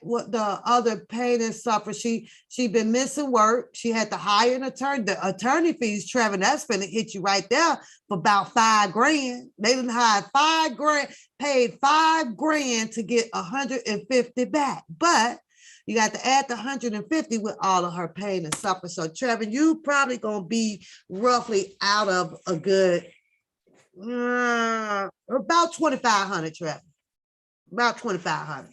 Speaker 1: what the other pain and suffer, she been missing work. She had to hire an attorney. The attorney fees, Trevor, that's gonna hit you right there for about $5 grand. They didn't hire 5 grand, paid $5 grand to get 150 back. But you got to add the 150 with all of her pain and suffer. So Trevor, you probably gonna be roughly out of a good about 2,500, Trevor. About 2,500.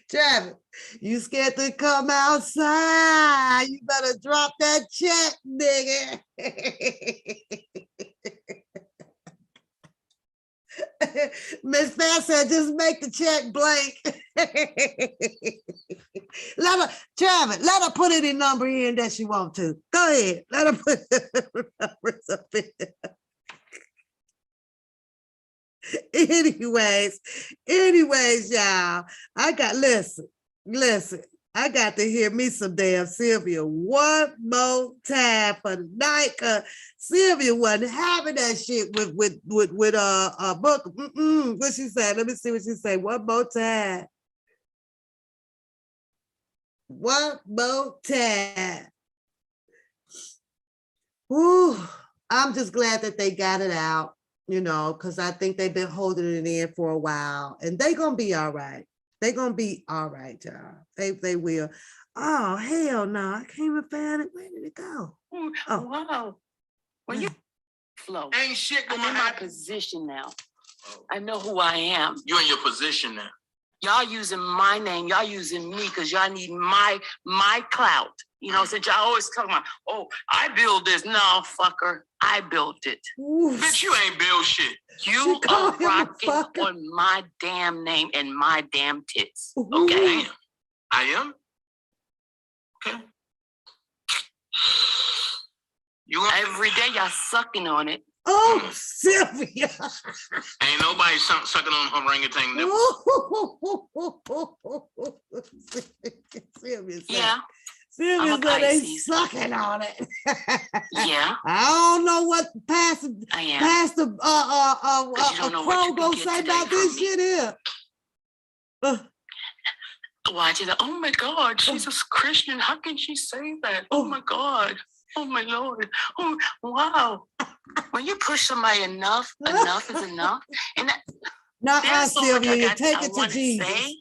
Speaker 1: Travis, you scared to come outside? You better drop that check, nigga. Miss Fair said, just make the check blank. Travis, let her put any number in that she want to. Go ahead. Let her put numbers up in. Anyways, y'all, listen. I got to hear me some damn Sylvia one more time for the night. Sylvia wasn't having that shit with book. What she said? Let me see what she said. One more time. One more time. Ooh, I'm just glad that they got it out, you know, because I think they've been holding it in for a while, and they're gonna be all right. They're gonna be all right, y'all. They will. Oh, hell no. I can't even find it. Where did it go?
Speaker 2: Oh, wow. Well, you flow.
Speaker 5: Ain't shit
Speaker 2: I'm
Speaker 5: gonna
Speaker 2: in my
Speaker 5: happen.
Speaker 2: position now. I know who I am.
Speaker 5: You're in your position now.
Speaker 2: Y'all using my name. Y'all using me because y'all need my clout. You know, since y'all always talking about, oh, I build this. No, fucker, I built it.
Speaker 1: Ooh,
Speaker 5: Bitch, you ain't build shit.
Speaker 2: You
Speaker 1: called
Speaker 2: are
Speaker 1: him a
Speaker 2: rocking
Speaker 1: fucker.
Speaker 2: on my damn name and my damn tits.
Speaker 1: Ooh.
Speaker 2: Okay?
Speaker 5: I am? Okay. You
Speaker 2: Every day y'all sucking on it.
Speaker 1: Oh, Sylvia.
Speaker 5: ain't nobody sucking on orangutan nipple.
Speaker 1: Sylvia said,
Speaker 2: Yeah.
Speaker 1: Sylvia
Speaker 2: I'm a
Speaker 1: said they
Speaker 2: Pisces.
Speaker 1: sucking on it.
Speaker 2: Yeah.
Speaker 1: I don't know what Pastor
Speaker 2: I am.
Speaker 1: Pastor
Speaker 2: you don't know what
Speaker 1: Crow
Speaker 2: you can
Speaker 1: gonna
Speaker 2: get
Speaker 1: say
Speaker 2: today
Speaker 1: about this
Speaker 2: from me.
Speaker 1: shit here.
Speaker 2: Watch it. Oh my God, she's a Christian. How can she say that? Oh my God. Oh my Lord. Oh wow. When you push somebody enough is enough. And that, there's so
Speaker 1: Sylvia,
Speaker 2: much
Speaker 1: you take
Speaker 2: I
Speaker 1: it to
Speaker 2: want to
Speaker 1: Jesus.
Speaker 2: say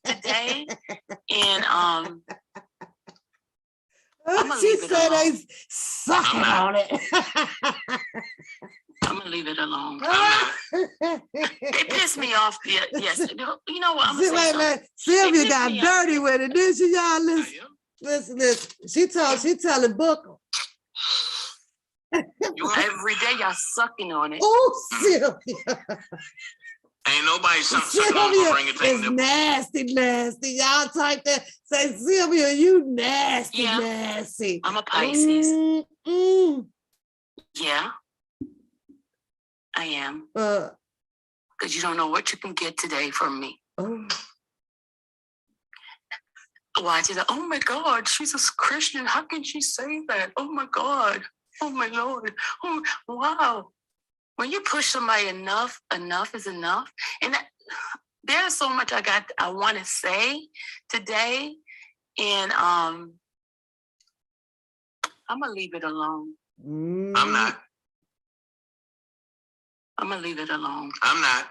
Speaker 2: today. And I'm gonna
Speaker 1: She
Speaker 2: leave it
Speaker 1: said
Speaker 2: alone.
Speaker 1: they sucking on it.
Speaker 2: I'm gonna leave it alone. They pissed me off. Yes. You know what? I'm gonna say something.
Speaker 1: Sylvia got dirty with it, didn't she, y'all? Listen. She telling Booker.
Speaker 2: Every day y'all sucking on it.
Speaker 1: Oh, Sylvia.
Speaker 5: Ain't nobody sucking on
Speaker 1: Sylvia
Speaker 5: orangutan
Speaker 1: is
Speaker 5: nipple.
Speaker 1: nasty. Y'all type that. Say, Sylvia, you nasty.
Speaker 2: I'm a Pisces. Yeah. I am. Because you don't know what you can get today from me.
Speaker 1: Oh.
Speaker 2: Watch it. Oh my God, she's a Christian. How can she say that? Oh my God. Oh my Lord. Oh wow. When you push somebody enough is enough. And there's so much I want to say today. And I'm gonna leave it alone.
Speaker 5: I'm not.
Speaker 2: I'm gonna leave it alone.
Speaker 5: I'm not.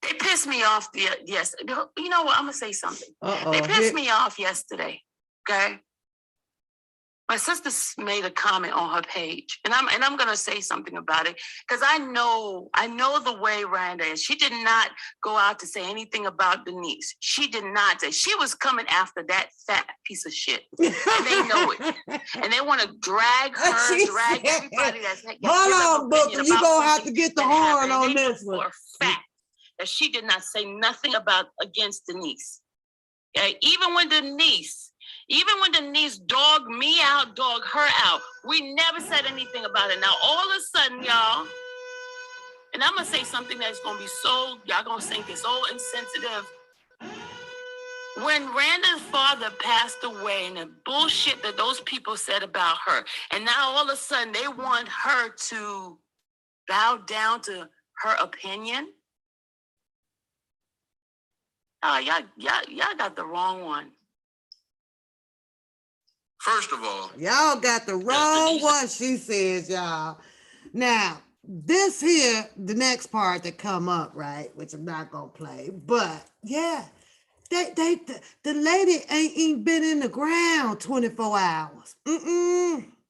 Speaker 2: They pissed me off. Yes. You know what? I'm gonna say something. They pissed me off yesterday. Okay. My sister made a comment on her page, and I'm gonna say something about it because I know the way Randa is. She did not go out to say anything about Denise. She did not say. She was coming after that fat piece of shit, and they know it. And they want to drag her, drag everybody that's.
Speaker 1: Hold on, Booker. You gonna have to get the horn on this one.
Speaker 2: For a fact that she did not say nothing against Denise. Okay? Even when Denise dogged me out, dogged her out, we never said anything about it. Now, all of a sudden, y'all, and I'm going to say something that's going to be y'all going to think it's so insensitive. When Randa's father passed away and the bullshit that those people said about her, and now all of a sudden they want her to bow down to her opinion. Oh, y'all got the wrong one.
Speaker 5: First of all,
Speaker 1: y'all got the wrong one, she says, y'all. Now, this here, the next part that come up, right, which I'm not gonna play, but yeah, the lady ain't even been in the ground 24 hours.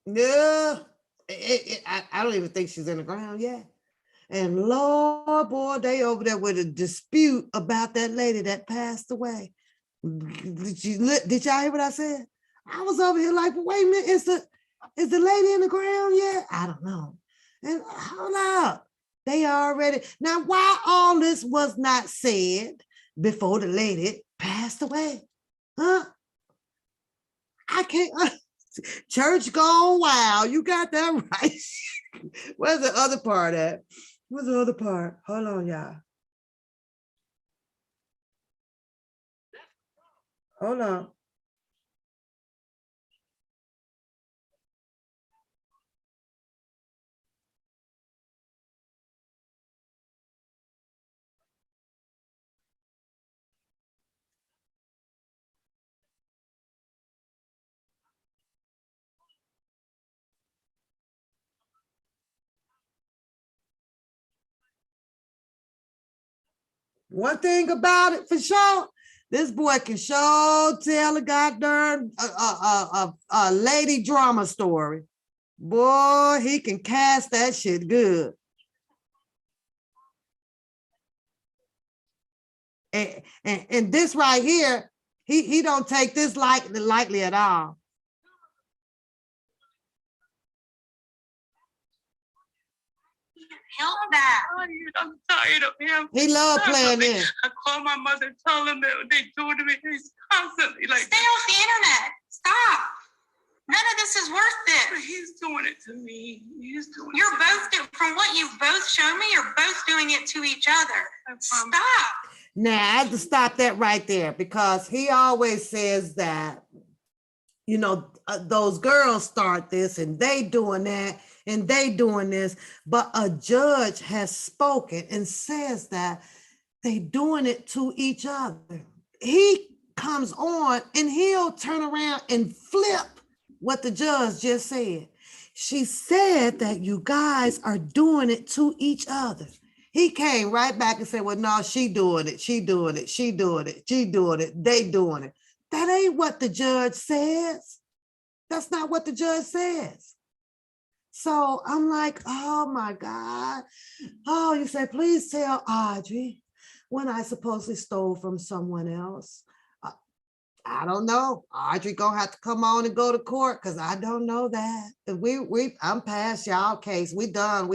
Speaker 1: No, I don't even think she's in the ground yet. And Lord, boy, they over there with a dispute about that lady that passed away. Did y'all hear what I said? I was over here like, wait a minute, is the lady in the ground yet? I don't know. And hold up. They already, now why all this was not said before the lady passed away? Huh? I can't, church gone wild. You got that right. Where's the other part at? Where's the other part? Hold on, y'all. Hold on. One thing about it for sure, this boy can sure tell a goddamn lady drama story. Boy, he can cast that shit good. And this right here, he don't take this lightly at all.
Speaker 2: Help that. I'm tired of him.
Speaker 1: He love playing this.
Speaker 2: I call my mother and tell him that they do to me. He's constantly like, stay off the internet. Stop. None of this is worth it. But he's doing it to me. He's doing You're both doing, from what you've both shown me, you're both doing it to each other. Stop.
Speaker 1: Now, I have to stop that right there because he always says that, you know, those girls start this and they doing that and they doing this, but a judge has spoken and says that they doing it to each other. He comes on and he'll turn around and flip what the judge just said. She said that you guys are doing it to each other. He came right back and said, well, no, she doing it, she doing it, she doing it, she doing it, they doing it. That ain't what the judge says. That's not what the judge says. So I'm like, oh my God. Oh, you say, please tell Audrey when I supposedly stole from someone else. I don't know. Audrey gonna have to come on and go to court because I don't know that. I'm past y'all case. We done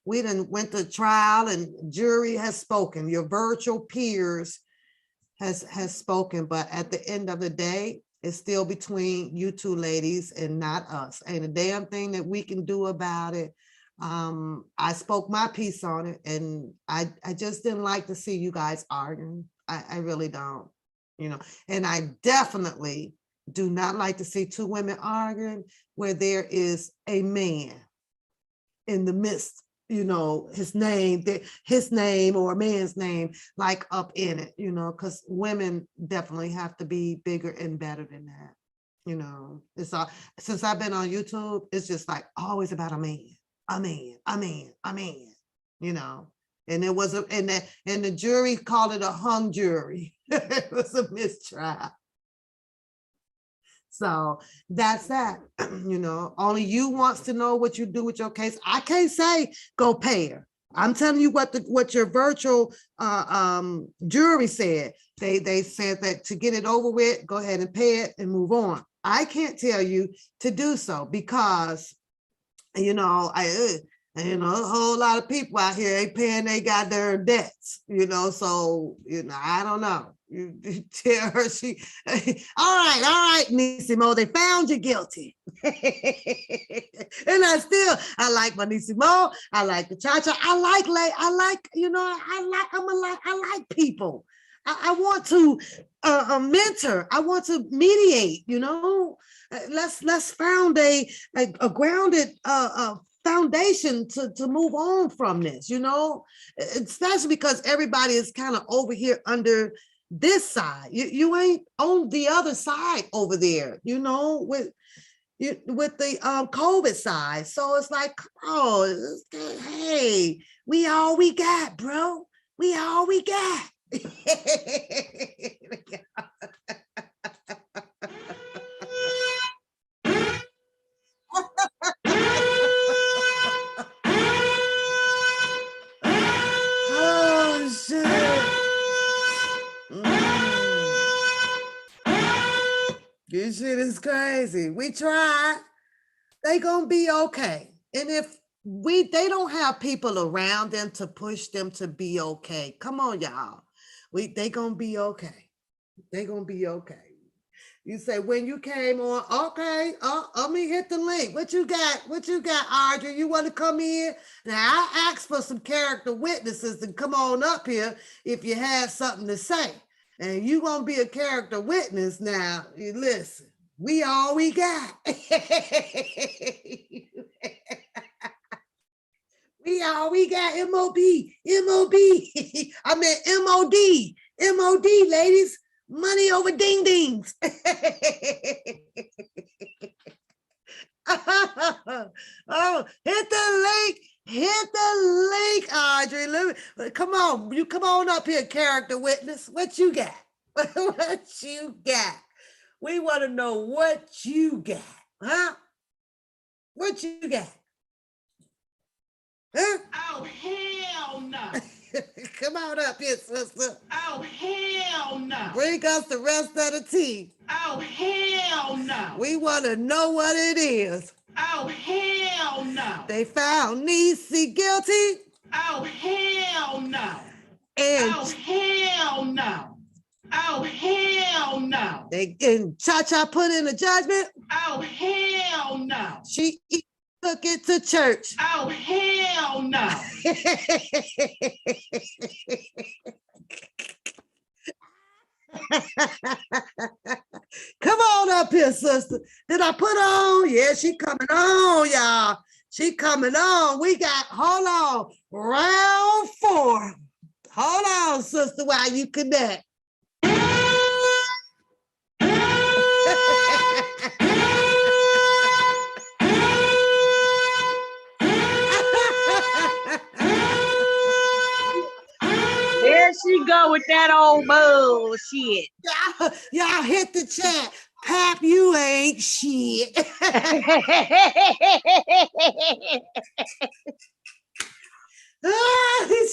Speaker 1: went to trial and jury has spoken. Your virtual peers has spoken, but at the end of the day, it's still between you two ladies and not us. Ain't a damn thing that we can do about it. I spoke my piece on it, and I just didn't like to see you guys arguing. I really don't, you know, and I definitely do not like to see two women arguing where there is a man in the midst, you know, his name or a man's name like up in it, you know, because women definitely have to be bigger and better than that. You know, it's all, since I've been on YouTube, it's just like always about a man, you know. And it was and the jury called it a hung jury. It was a mistrial. So that's that, you know, only you wants to know what you do with your case. I can't say go pay her. I'm telling you what your virtual jury said. They said that to get it over with, go ahead and pay it and move on. I can't tell you to do so because, you know, a whole lot of people out here ain't paying they got their debts, you know, so, you know, I don't know. You tell her all right, Nissimo, they found you guilty. And I like my Nissimo, I like the cha-cha, I like people. I want to mentor, I want to mediate, you know. Let's found a grounded foundation to move on from this, you know, especially because everybody is kind of over here under this side. You ain't on the other side over there, you know, with the COVID side. So it's like, oh, hey, we all we got, bro. We all we got. Oh, shit. This shit is crazy. We tried. They gonna be okay. And if they don't have people around them to push them to be okay. Come on, y'all. They gonna be okay. They gonna be okay. You say when you came on, okay, let me hit the link. What you got, Audrey? You want to come in? Now, I asked for some character witnesses to come on up here if you had something to say. And you gonna be a character witness now. You listen, we all we got. We all we got, MOB. I meant MOD, ladies. Money over ding dings. Oh, hit the link Hit the link, Audrey. Come on, you come on up here, character witness. What you got? What you got? We want to know what you got, huh? What you got? Huh?
Speaker 2: Oh, hell no.
Speaker 1: Come on up here, sister.
Speaker 2: Oh, hell no.
Speaker 1: Bring us the rest of the tea.
Speaker 2: Oh, hell no.
Speaker 1: We want to know what it is.
Speaker 2: Oh, hell no.
Speaker 1: They found Niecy guilty.
Speaker 2: Oh, hell no.
Speaker 1: And
Speaker 2: oh, hell no. Oh, hell no.
Speaker 1: and Cha-Cha put in a judgment.
Speaker 2: Oh, hell no.
Speaker 1: She took it to church.
Speaker 2: Oh, hell no.
Speaker 1: Come on up here, sister. Did I put on? Yeah, she coming on, y'all. She coming on. We got, hold on, round 4. Hold on, sister, while you connect.
Speaker 3: There she go with that old bullshit.
Speaker 1: Y'all hit the chat. Pap, you ain't shit.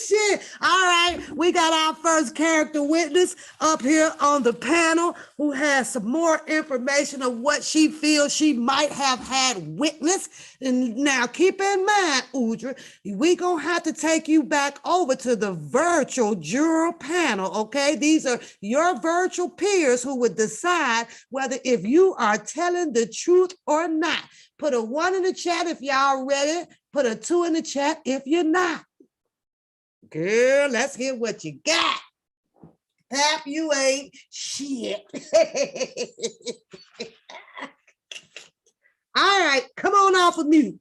Speaker 1: Shit. All right, we got our first character witness up here on the panel who has some more information of what she feels she might have had witness. And now keep in mind, Udra, we gonna have to take you back over to the virtual juror panel, okay? These are your virtual peers who would decide whether if you are telling the truth or not. Put a 1 in the chat if y'all ready. Put a 2 in the chat if you're not. Girl, let's hear what you got. Pap, you ain't shit. All right, come on off of mute.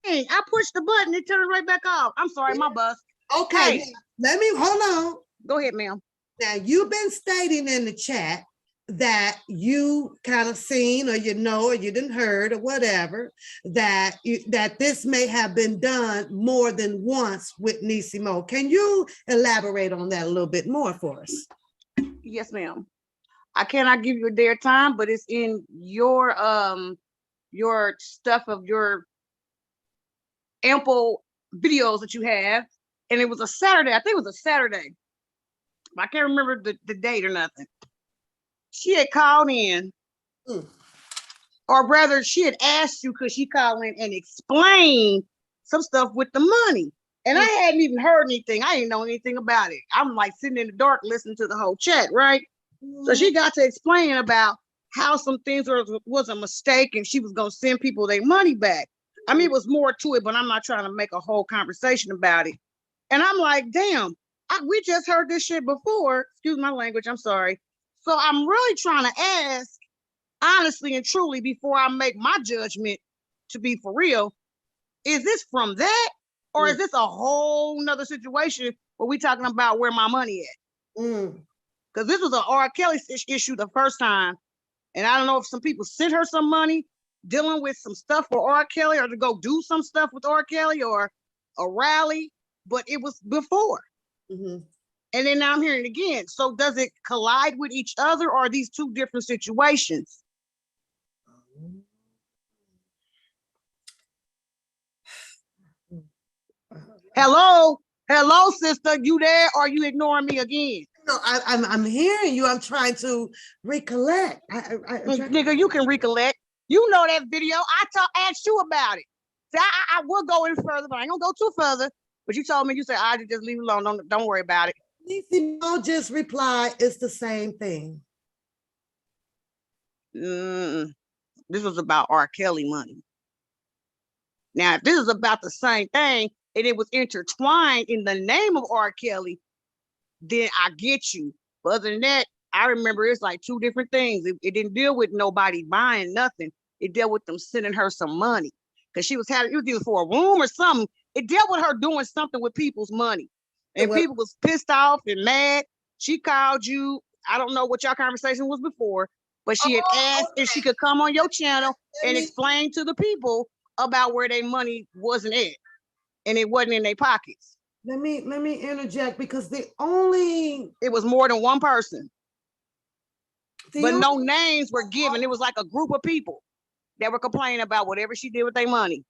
Speaker 3: Hey, I pushed the button, it turned right back off. I'm sorry, my bus.
Speaker 1: Okay,
Speaker 3: Hey.
Speaker 1: let me, hold on.
Speaker 3: Go ahead, ma'am.
Speaker 1: Now, you've been stating in the chat that you kind of seen or you know or you didn't heard or whatever that that this may have been done more than once with Niecy Mo. Can you elaborate on that a little bit more for us?
Speaker 3: Yes, ma'am. I cannot give you a dare time, but it's in your stuff of your ample videos that you have. And it was a Saturday. I think it was a Saturday. I can't remember the date or nothing. She had called in, or rather, she had asked you, could she call in and explain some stuff with the money? And I hadn't even heard anything. I didn't know anything about it. I'm like sitting in the dark listening to the whole chat, right? So she got to explain about how some things was a mistake and she was going to send people their money back. I mean, it was more to it, but I'm not trying to make a whole conversation about it. And I'm like, damn, we just heard this shit before. Excuse my language, I'm sorry. So I'm really trying to ask, honestly and truly, before I make my judgment to be for real, is this from that? Or is this a whole nother situation where we talking about where my money at? Because this was an R. Kelly issue the first time. And I don't know if some people sent her some money dealing with some stuff for R. Kelly or to go do some stuff with R. Kelly or a rally, but it was before. And then now I'm hearing it again. So does it collide with each other or are these two different situations? Hello, sister, you there or are you ignoring me again?
Speaker 1: No, I'm hearing you. I'm trying to recollect.
Speaker 3: Nigga, you can recollect. You know that video. I asked you about it. See, I will go in further, but I ain't gonna go too further. But you told me, you said, I just leave it alone. Don't worry about it.
Speaker 1: Niecy Mo just replied, it's the same thing.
Speaker 3: This was about R. Kelly money. Now, if this is about the same thing and it was intertwined in the name of R. Kelly, then I get you. But other than that, I remember it's like two different things. It didn't deal with nobody buying nothing. It dealt with them sending her some money. Because it was either for a room or something. It dealt with her doing something with people's money. And people was pissed off and mad. She called you. I don't know what your conversation was before, but she had asked if she could come on your channel and explain to the people about where their money wasn't at.
Speaker 6: and it wasn't in their pockets.
Speaker 1: Let me interject because
Speaker 6: it was more than one person. But no names were given. It was like a group of people that were complaining about whatever she did with their money.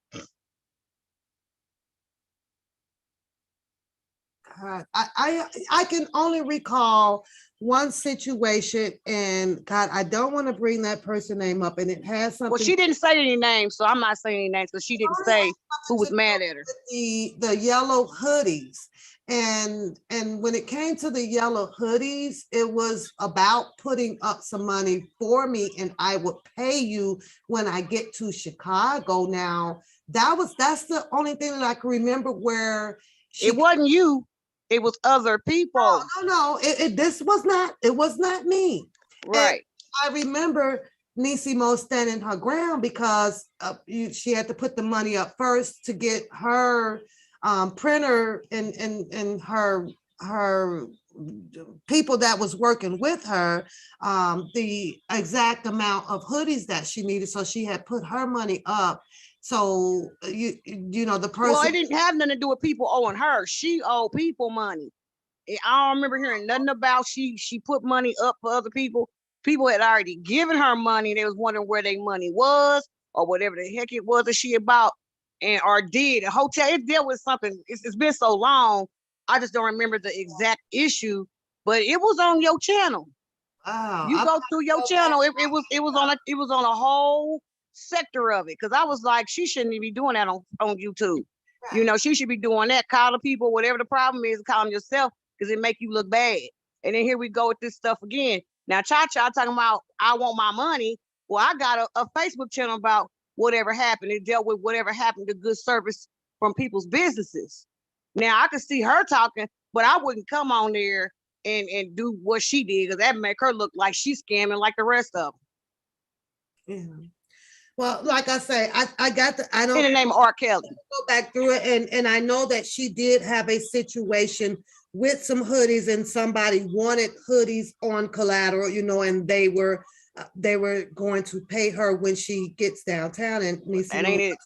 Speaker 1: God, I can only recall one situation, and God, I don't want to bring that person's name up, and it has something.
Speaker 6: Well, she didn't say any names, so I'm not saying any names because she didn't say who was mad at her.
Speaker 1: The yellow hoodies, and when it came to the yellow hoodies, it was about putting up some money for me, and I would pay you when I get to Chicago. Now that's the only thing that I can remember where
Speaker 6: it wasn't you. It was other people.
Speaker 1: No. It was not me.
Speaker 6: Right.
Speaker 1: And I remember Niecy Mo standing her ground because she had to put the money up first to get her printer and her people that was working with her the exact amount of hoodies that she needed. So she had put her money up. So you know the person.
Speaker 6: Well, it didn't have nothing to do with people owing her. She owed people money. I don't remember hearing nothing about she put money up for other people. People had already given her money. They was wondering where their money was or whatever the heck it was that she about or did. A hotel, it dealt with something. It's been so long. I just don't remember the exact issue, but it was on your channel.
Speaker 1: Wow.
Speaker 6: You go through your channel. It was on a whole sector of it. Cause I was like, she shouldn't even be doing that on YouTube. Right. You know, she should be doing that. Call the people, whatever the problem is, call them yourself because it make you look bad. And then here we go with this stuff again. Now, Cha-Cha talking about, I want my money. Well, I got a Facebook channel about whatever happened. It dealt with whatever happened to good service from people's businesses. Now, I could see her talking, but I wouldn't come on there and do what she did because that make her look like she's scamming like the rest of them.
Speaker 1: Yeah. Well, like I say, I don't.
Speaker 6: In the name of R. Kelly.
Speaker 1: Go back through it, and I know that she did have a situation with some hoodies, and somebody wanted hoodies on collateral, you know, and they were going to pay her when she gets downtown. And
Speaker 6: ain't it?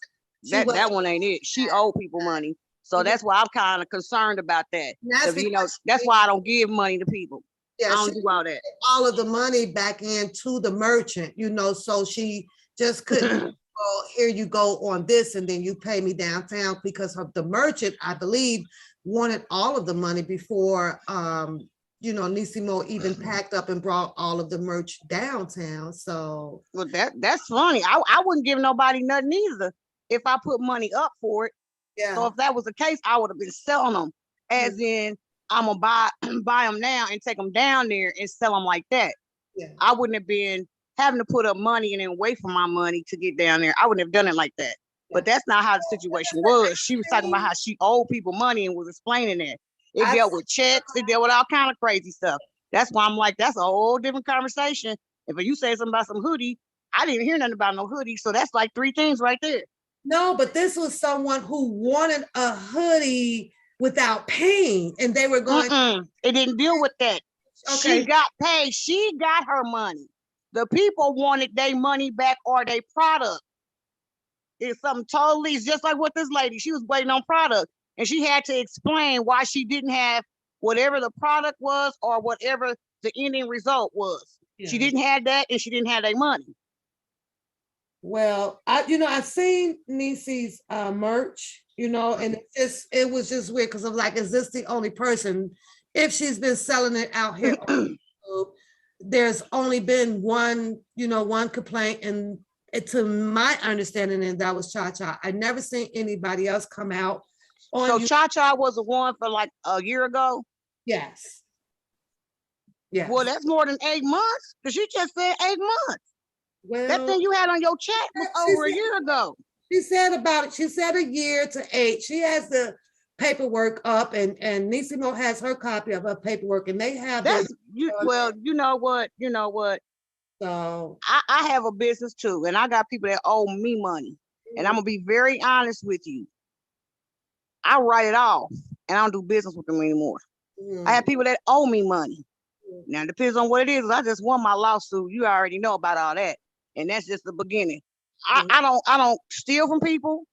Speaker 6: That one ain't it. She owed people money, so that's why I'm kind of concerned about that. You know, that's why I don't give money to people. Yeah, I don't do all that.
Speaker 1: All of the money back into the merchant, you know, so she just couldn't. Well, here you go on this, and then you pay me downtown because of the merchant, I believe, wanted all of the money before you know, Niecy Mo even packed up and brought all of the merch downtown. So
Speaker 6: well, that's funny. I wouldn't give nobody nothing either if I put money up for it. Yeah. So if that was the case, I would have been selling them. As in, I'm gonna buy them now and take them down there and sell them like that. Yeah. I wouldn't have been having to put up money and then wait for my money to get down there. I wouldn't have done it like that. But that's not how the situation was. She was talking about how she owed people money and was explaining that. It dealt with checks. It dealt with all kind of crazy stuff. That's why I'm like, that's a whole different conversation. If you say something about some hoodie, I didn't hear nothing about no hoodie. So that's like three things right there.
Speaker 1: No, but this was someone who wanted a hoodie without paying, and they were going.
Speaker 6: It didn't deal with that. Okay. She got paid. She got her money. The people wanted their money back or their product. It's something totally, it's just like what this lady, she was waiting on product and she had to explain why she didn't have whatever the product was or whatever the ending result was. Yeah. She didn't have that and she didn't have their money.
Speaker 1: Well, I've seen Niecy's merch, you know, and it was just weird because I'm like, is this the only person? If she's been selling it out here on YouTube, there's only been one complaint, and to my understanding, and that was Cha-Cha. I never seen anybody else come out.
Speaker 6: So Cha-Cha was the one for like a year ago?
Speaker 1: Yes. Yeah.
Speaker 6: Well, that's more than 8 months, because you just said 8 months. Well, that thing you had on your chat was over a year ago.
Speaker 1: She said about it. She said a year to 8. She has the paperwork up, and Niecy Mo has her copy of her paperwork, and they have
Speaker 6: well, you know what? So I have a business too, and I got people that owe me money. And I'm gonna be very honest with you. I write it off and I don't do business with them anymore. I have people that owe me money. Now it depends on what it is. I just won my lawsuit. You already know about all that. And that's just the beginning. I don't steal from people.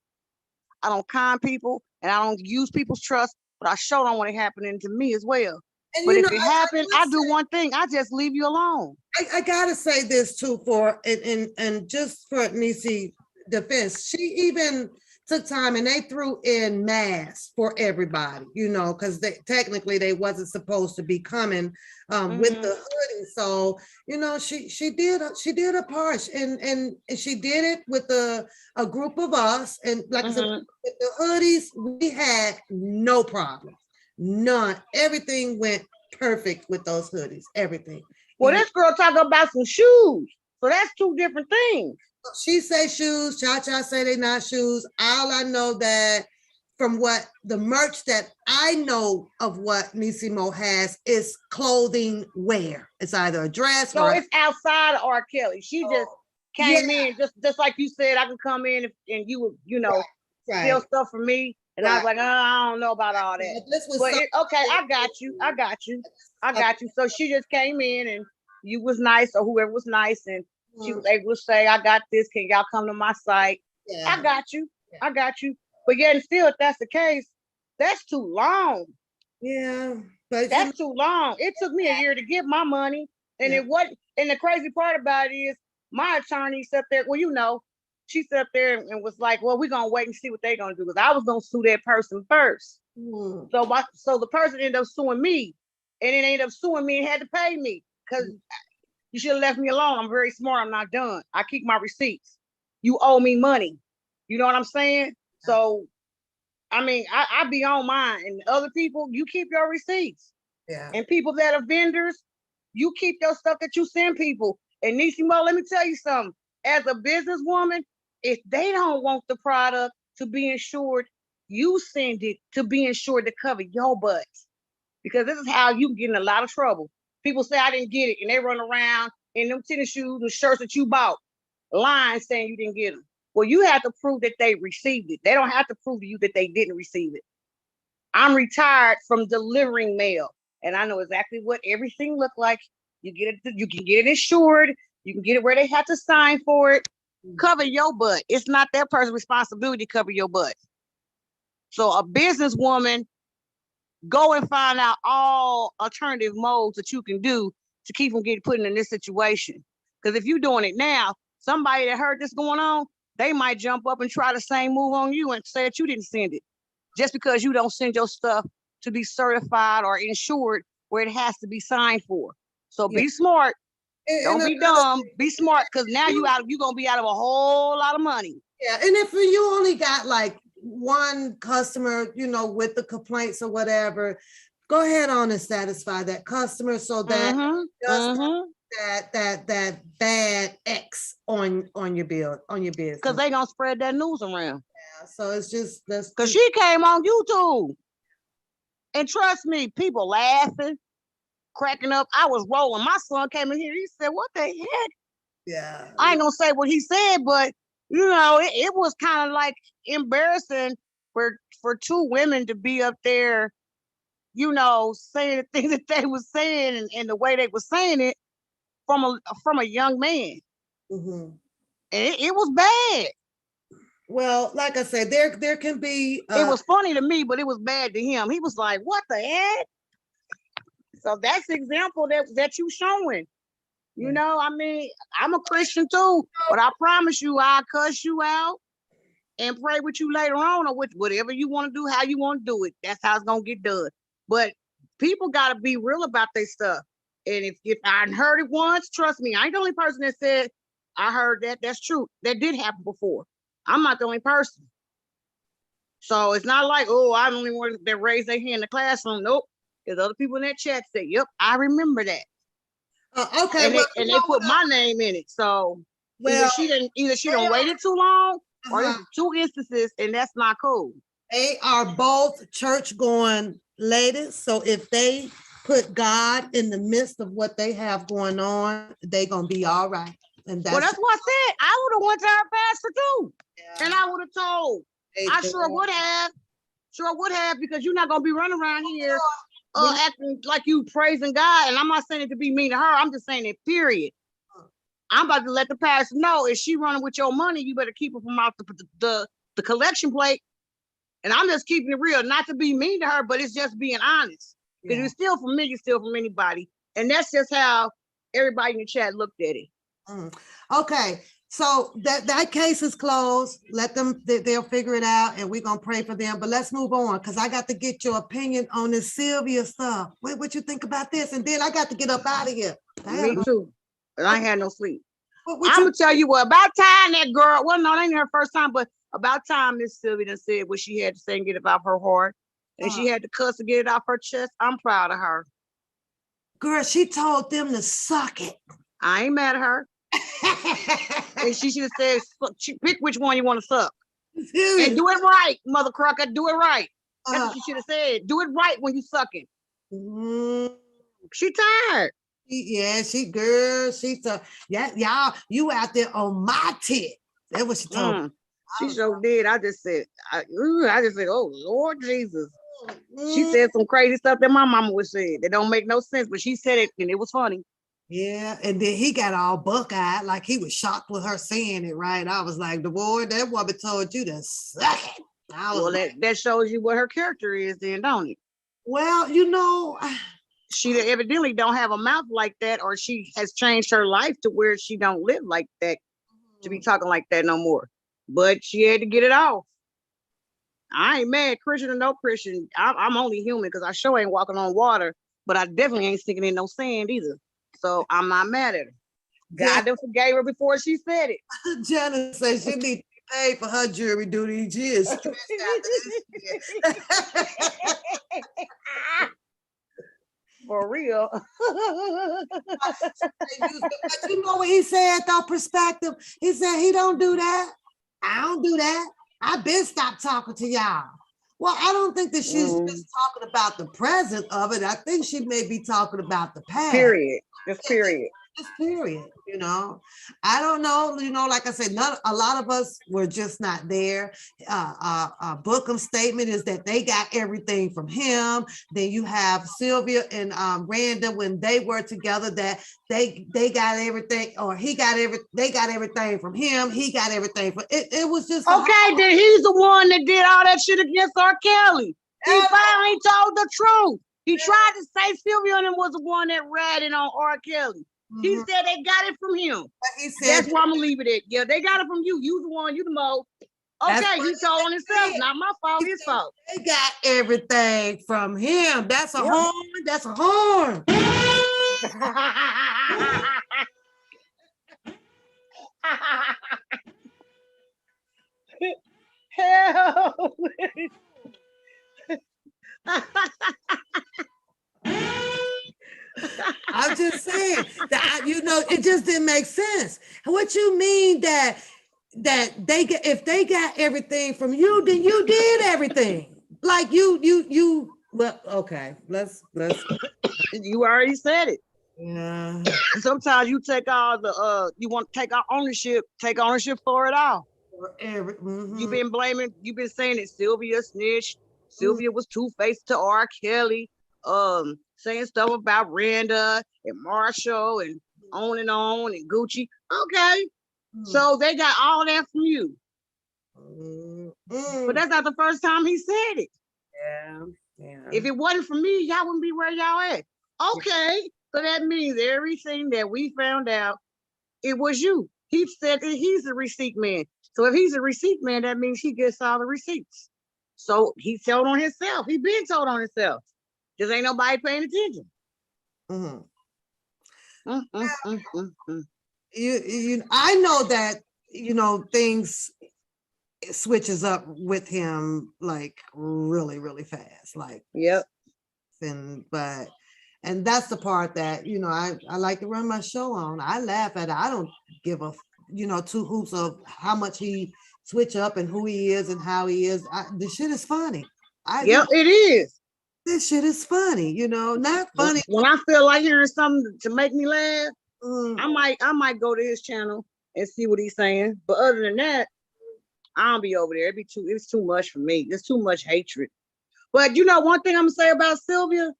Speaker 6: I don't con people. and I don't use people's trust, but I sure don't want it happening to me as well.
Speaker 1: And
Speaker 6: but if it happened, I do one thing. I just leave you alone.
Speaker 1: I gotta say this too and just for Niecy defense, she even took time and they threw in masks for everybody, because technically they wasn't supposed to be coming with the hoodie. So, she did a part and she did it with a group of us. And like I said, with the hoodies, we had no problem. None. Everything went perfect with those hoodies. Everything.
Speaker 6: Well, this girl talking about some shoes. So that's two different things.
Speaker 1: She say shoes, Cha-Cha say they not shoes. All I know that from what the merch that I know of what Nissimo has is clothing wear. It's either a dress
Speaker 6: or it's outside of R. Kelly. She just came in, just like you said, I can come in and you would, steal stuff from me. And I was like, I don't know about all that. Okay, I got you. So she just came in and you was nice, or whoever was nice, and she was able to say, I got this. Can y'all come to my site? Yeah. I got you. But yet and still, if that's the case, that's too long.
Speaker 1: Yeah. But
Speaker 6: that's too long. It took me a year to get my money. And and the crazy part about it is my attorney sat there, she sat there and was like, well, we're gonna wait and see what they're gonna do, because I was gonna sue that person first. So the person ended up suing me, and it ended up suing me and had to pay me, because you should have left me alone. I'm very smart. I'm not done. I keep my receipts. You owe me money. You know what I'm saying? So, I mean, I be on mine, and other people, you keep your receipts.
Speaker 1: Yeah.
Speaker 6: And people that are vendors, you keep your stuff that you send people. And Nissimo, let me tell you something. As a businesswoman, if they don't want the product to be insured, you send it to be insured to cover your butt. Because this is how you get in a lot of trouble. People say, I didn't get it, and they run around in them tennis shoes and shirts that you bought, lying saying you didn't get them. Well, you have to prove that they received it. They don't have to prove to you that they didn't receive it. I'm retired from delivering mail, and I know exactly what everything looked like. You can get it insured. You can get it where they have to sign for it. Cover your butt. It's not their person's responsibility to cover your butt. So a businesswoman, go and find out all alternative modes that you can do to keep from getting put in this situation. Because if you're doing it now, somebody that heard this going on, they might jump up and try the same move on you and say that you didn't send it. Just because you don't send your stuff to be certified or insured where it has to be signed for. So be smart. Don't be dumb. Be smart, because now you're gonna be out of a whole lot of money.
Speaker 1: Yeah, and if you only got like one customer, with the complaints or whatever, go ahead on and satisfy that customer so that that bad X on your bill, on your business.
Speaker 6: Because they gonna spread that news around.
Speaker 1: Yeah, so it's just
Speaker 6: because she came on YouTube. And trust me, people laughing, cracking up. I was rolling. My son came in here. He said, what the heck?
Speaker 1: Yeah.
Speaker 6: I ain't gonna say what he said, but it was kind of like embarrassing for two women to be up there, saying the things that they were saying and the way they were saying it from a young man. And it was bad.
Speaker 1: Well, like I said, there can be.
Speaker 6: It was funny to me, but it was bad to him. He was like, "What the heck?" So that's the example that you showing. I mean, I'm a Christian too, but I promise you, I'll cuss you out and pray with you later on, or with whatever you want to do, how you want to do it. That's how it's gonna get done. But people gotta be real about their stuff. And if I heard it once, trust me, I ain't the only person that said I heard that. That's true. That did happen before. I'm not the only person. So it's not like, oh, I'm the only one that raised their hand in the classroom. Nope. There's other people in that chat say, yep, I remember that.
Speaker 1: Okay.
Speaker 6: And they put my name in it. So either she done waited too long, or there's two instances, and that's not cool.
Speaker 1: They are both church-going ladies. So if they put God in the midst of what they have going on, they're gonna be all right. And that's
Speaker 6: what I said. I would have went to her pastor too. Yeah. And I would have told. I sure would have, because you're not gonna be running around here acting like you praising God. And I'm not saying it to be mean to her. I'm just saying it, period. I'm about to let the pastor know, if she running with your money, you better keep her from out the collection plate. And I'm just keeping it real, not to be mean to her, but it's just being honest. Because it's still from me, it's still from anybody. And that's just how everybody in the chat looked at it.
Speaker 1: Okay, so that case is closed. Let them, they'll figure it out, and we're gonna pray for them. But let's move on, because I got to get your opinion on this Sylvia stuff. What you think about this? And then I got to get up out of here.
Speaker 6: Me too. But I ain't had no sleep.
Speaker 1: I'm
Speaker 6: I'm gonna tell you what, about time that girl, well, no, that ain't her first time, but about time Miss Sylvia done said what she had to say and get it off her heart. And she had to cuss to get it off her chest. I'm proud of her.
Speaker 1: Girl, she told them to suck it.
Speaker 6: I ain't mad at her. And she should have said, pick which one you want to suck. And do it right, mother crucker, do it right. That's what she should have said. Do it right when you suck it. She tired.
Speaker 1: Yeah, she yeah, y'all, you out there on my tit. That's what she told me.
Speaker 6: She sure did. I just said, oh Lord Jesus. She said some crazy stuff that my mama would say that don't make no sense, but she said it and it was funny.
Speaker 1: Yeah, and then he got all buck-eyed, like he was shocked with her saying it, right? I was like, the boy, that woman told you to suck it.
Speaker 6: Well, that shows you what her character is then, don't it?
Speaker 1: Well, you know,
Speaker 6: she evidently don't have a mouth like that, or she has changed her life to where she don't live like that, to be talking like that no more. But she had to get it off. I ain't mad, Christian or no Christian. I'm only human because I sure ain't walking on water, but I definitely ain't sticking in no sand either. So I'm not mad at her. God done forgave her before she said it.
Speaker 1: Jenna says she need to be paid for her jury duty. She is stressed out this
Speaker 6: For real.
Speaker 1: But you know what he said though, perspective? He said he don't do that. I don't do that. I been stopped talking to y'all. Well, I don't think that she's just talking about the present of it. I think she may be talking about the past.
Speaker 6: Period. Just period.
Speaker 1: Just period. You know, I don't know. You know, like I said, a lot of us were just not there. Bookham's statement is that they got everything from him. Then you have Sylvia and Randa when they were together that they got everything, or he got they got everything from him. He got everything from it. It was just
Speaker 6: okay. Then he's the one that did all that shit against R. Kelly. He finally told the truth. He tried to say Sylvia and him was the one that ratted on R. Kelly. He said they got it from him. He said, that's why I'm gonna leave it at. Yeah, they got it from you. You the one, you the mo. Okay, he told on himself, not my fault, his fault.
Speaker 1: They got everything from him. That's a horn. That's a horn.
Speaker 6: Hell.
Speaker 1: I'm just saying that, you know, it just didn't make sense. What you mean that they get, if they got everything from you, then you did everything. Like you. Well, okay, let's.
Speaker 6: You already said it.
Speaker 1: Yeah.
Speaker 6: Sometimes you take all the you want to take ownership for it all. You've been blaming, you've been saying it. Sylvia snitched. Sylvia was two-faced to R. Kelly. Saying stuff about Randa and Marshall and on and Gucci. Okay, so they got all that from you. But that's not the first time he said it.
Speaker 1: Yeah.
Speaker 6: If it wasn't for me, y'all wouldn't be where y'all at. Okay, so that means everything that we found out, it was you. He said that he's a receipt man. So if he's a receipt man, that means he gets all the receipts. So he told on himself. He been told on himself. Just ain't nobody paying attention.
Speaker 1: I know that, you know, things switches up with him like really, really fast. Like, and that's the part that, you know, I like to run my show on. I laugh at it. I don't give a, you know, two hoots of how much he switch up and who he is and how he is. The shit is funny.
Speaker 6: It is.
Speaker 1: This shit is funny, you know, not funny.
Speaker 6: When I feel like hearing something to make me laugh, I might go to his channel and see what he's saying. But other than that, I don't be over there. It's too much for me. It's too much hatred. But you know, one thing I'm gonna say about Sylvia,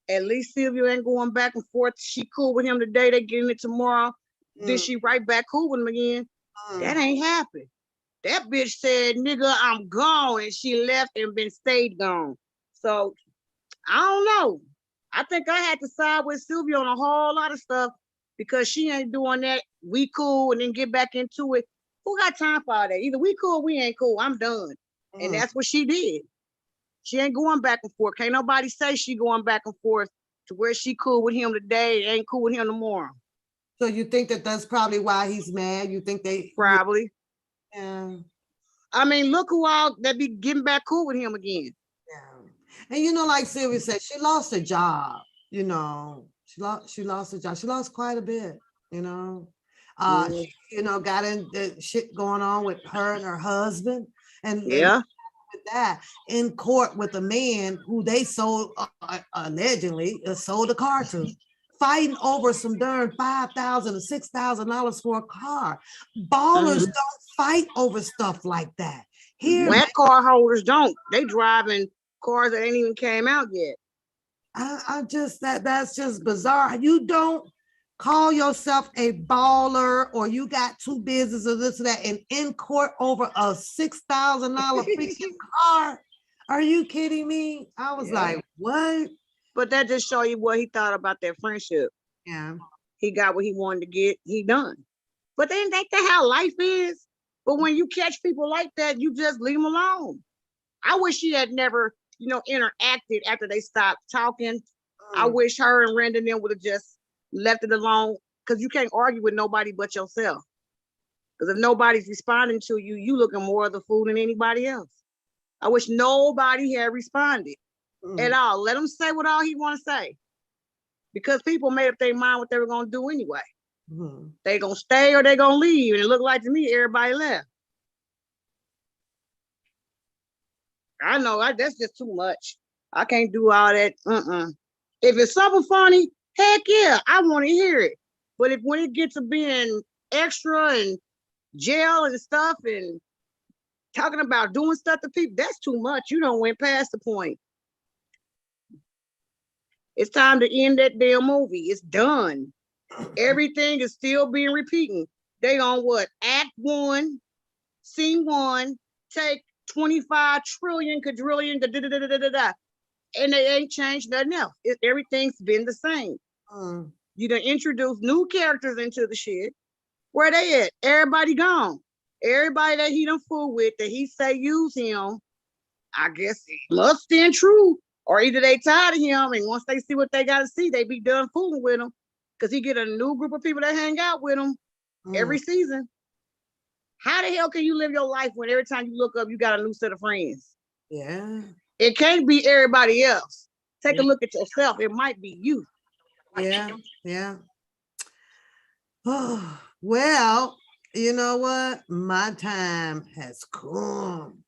Speaker 6: at least Sylvia ain't going back and forth. She cool with him today, they getting it tomorrow. Then she right back cool with him again. That ain't happened. That bitch said, nigga, I'm gone. And she left and been stayed gone. So I don't know. I think I had to side with Sylvia on a whole lot of stuff because she ain't doing that. We cool and then get back into it. Who got time for all that? Either we cool or we ain't cool. I'm done. And that's what she did. She ain't going back and forth. Can't nobody say she going back and forth to where she cool with him today, ain't cool with him tomorrow.
Speaker 1: So you think that that's probably why he's mad? You think they
Speaker 6: probably?
Speaker 1: Yeah.
Speaker 6: I mean, look who all that be getting back cool with him again.
Speaker 1: Yeah. And you know, like Sylvia said, she lost her job. You know, she lost her job. She lost quite a bit. You know, she, you know, got in the shit going on with her and her husband, and with that in court with a man who they sold allegedly sold a car to, fighting over some darn $5,000 or $6,000 for a car. Ballers don't fight over stuff like that. Here,
Speaker 6: wet car holders don't. They driving cars that ain't even came out yet.
Speaker 1: I just that's just bizarre. You don't call yourself a baller or you got two businesses or this or that and in court over a $6,000 freaking car. Are you kidding me? I was like, what?
Speaker 6: But that just show you what he thought about that friendship.
Speaker 1: Yeah.
Speaker 6: He got what he wanted to get, he done. But then that's how life is. But when you catch people like that, you just leave them alone. I wish she had never, you know, interacted after they stopped talking. I wish her and Rand and them would have just left it alone, because you can't argue with nobody but yourself. Because if nobody's responding to you, you looking more of the fool than anybody else. I wish nobody had responded at all. Let him say what all he want to say. Because people made up their mind what they were going to do anyway. They going to stay or they going to leave. And it looked like to me, everybody left. I know, that's just too much. I can't do all that. If it's something funny, heck yeah, I want to hear it. But when it gets to being extra and jail and stuff and talking about doing stuff to people, that's too much. You don't went past the point. It's time to end that damn movie. It's done. Everything is still being repeating. They on what? Act 1, scene 1, take 25 trillion, quadrillion, and they ain't changed nothing else. Everything's been the same. You done introduce new characters into the shit. Where they at? Everybody gone. Everybody that he done fool with, that he say use him, I guess it must stand true. Or either they tired of him, and once they see what they got to see, they be done fooling with him. Because he get a new group of people that hang out with him every season. How the hell can you live your life when every time you look up, you got a new set of friends?
Speaker 1: Yeah.
Speaker 6: It can't be everybody else. Take a look at yourself. It might be you.
Speaker 1: Yeah, yeah. Oh, well, you know what? My time has come.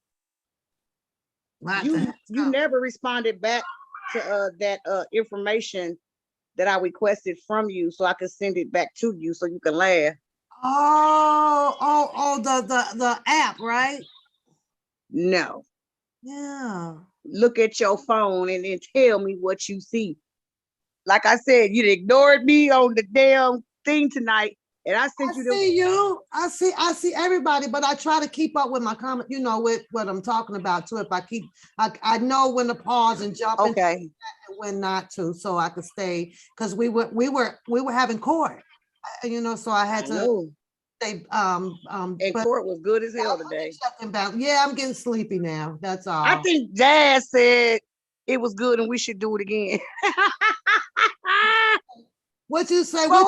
Speaker 6: You never responded back to that information that I requested from you, so I could send it back to you so you can laugh.
Speaker 1: The app, right?
Speaker 6: No.
Speaker 1: Yeah.
Speaker 6: Look at your phone and then tell me what you see. Like I said, you ignored me on the damn thing tonight, and I sent you.
Speaker 1: I see everybody, but I try to keep up with my comment. You know, with what I'm talking about too. If I know when to pause and jump into that and when not to, so I could stay, because we were having court. You know, so I had to. And
Speaker 6: court was good as hell today.
Speaker 1: Yeah, I'm getting sleepy now. That's all.
Speaker 6: I think Dad said it was good and we should do it again.
Speaker 1: What you say?
Speaker 6: Well,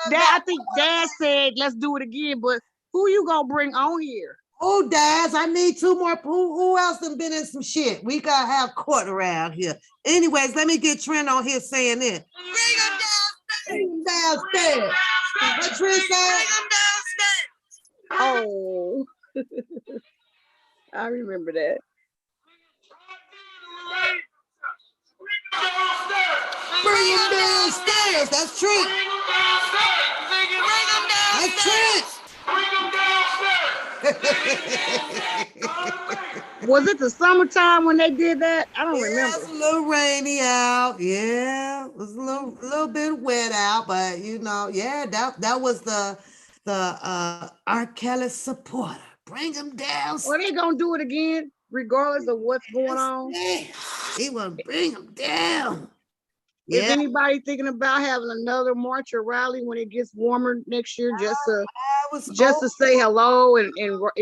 Speaker 6: I think Dad said let's do it again, but who you gonna bring on here?
Speaker 1: Oh, Daz, I need two more. Who else done been in some shit? We gotta have court around here. Anyways, let me get Trent on here saying this. Bring him downstairs. What Trent said?
Speaker 6: Oh, I remember that.
Speaker 1: Bring him downstairs. That's Trent. That's Trent.
Speaker 6: Was it the summertime when they did that? I don't remember.
Speaker 1: It was a little rainy out. Yeah, it was a little bit wet out, but you know, yeah, that was the R. Kelly supporter. bring him down.
Speaker 6: Well, they gonna do it again, regardless of what's going on.
Speaker 1: He want to bring him down.
Speaker 6: Is anybody thinking about having another march or rally when it gets warmer next year, just to say hello and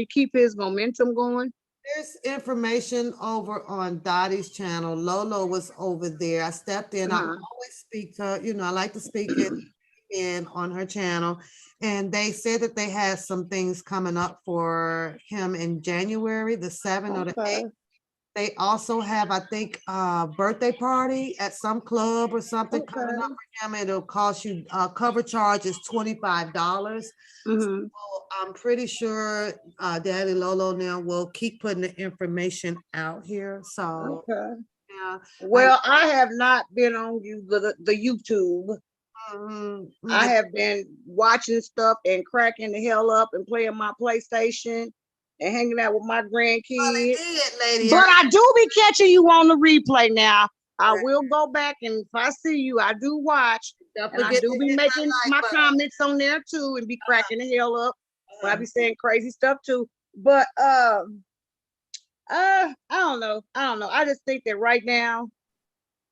Speaker 6: keep his momentum going?
Speaker 1: There's information over on Dottie's channel. Lolo was over there. I stepped in. I always speak to her. I like to speak in on her channel. And they said that they had some things coming up for him in January, the 7th or the 8th. They also have, I think, a birthday party at some club or something coming up for him. It'll cost you, cover charge is $25. So I'm pretty sure Daddy Lolo now will keep putting the information out here. So, yeah.
Speaker 6: Well, I have not been on the YouTube. I have been watching stuff and cracking the hell up and playing my PlayStation and hanging out with my grandkids. But I do be catching you on the replay now. I will go back, and if I see you, I do watch. And I do be making my comments on there too and be cracking the hell up. But I be saying crazy stuff too. But I don't know. I just think that right now,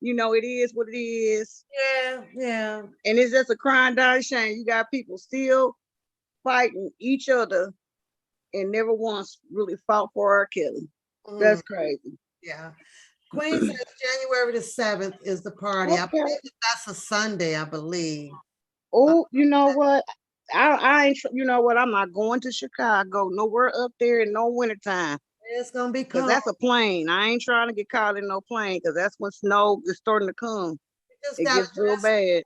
Speaker 6: it is what it is.
Speaker 1: Yeah.
Speaker 6: And it's just a crying down shame. You got people still fighting each other and never once really fought for R. Kelly. That's crazy.
Speaker 1: Yeah. Queen says January the 7th is the party. I believe that's a Sunday, I believe.
Speaker 6: Oh, you know what? I ain't, I'm not going to Chicago, nowhere up there in no wintertime.
Speaker 1: It's gonna be cold.
Speaker 6: That's a plane. I ain't trying to get caught in no plane because that's when snow is starting to come. It gets real bad.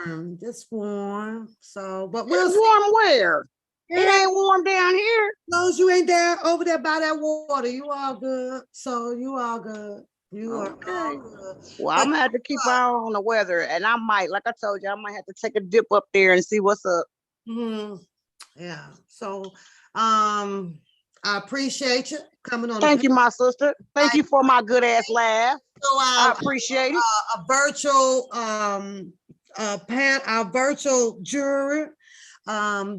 Speaker 1: Warm, just warm. So, but
Speaker 6: we'll warm where? It ain't warm down here.
Speaker 1: As long as you ain't there over there by that water, you all good. So you all good. You are all good.
Speaker 6: Well, I'm gonna have to keep an eye on the weather, and I might, like I told you, I might have to take a dip up there and see what's up.
Speaker 1: Yeah. So, I appreciate you coming on.
Speaker 6: Thank you, my sister. Thank you for my good ass laugh. So I appreciate it.
Speaker 1: A virtual our virtual jury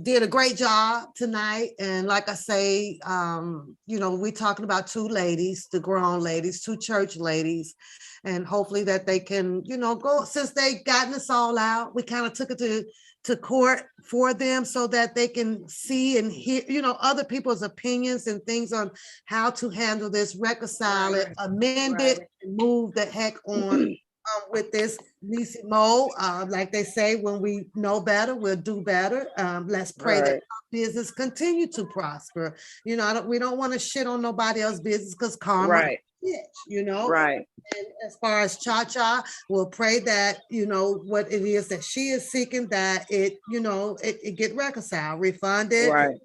Speaker 1: did a great job tonight, and like I say, we're talking about two ladies, the grown ladies, two church ladies, and hopefully that they can go, since they gotten us all out, we kind of took it to court for them so that they can see and hear other people's opinions and things on how to handle this, reconcile it, amend it, and move the heck on with this Niecy Mo. Like they say, when we know better, we'll do better. Let's pray that our business continue to prosper. We don't want to shit on nobody else's business because karma is bitch,
Speaker 6: Right.
Speaker 1: And as far as Cha-Cha, we'll pray that, what it is that she is seeking, that it get reconciled, refunded.
Speaker 6: Right.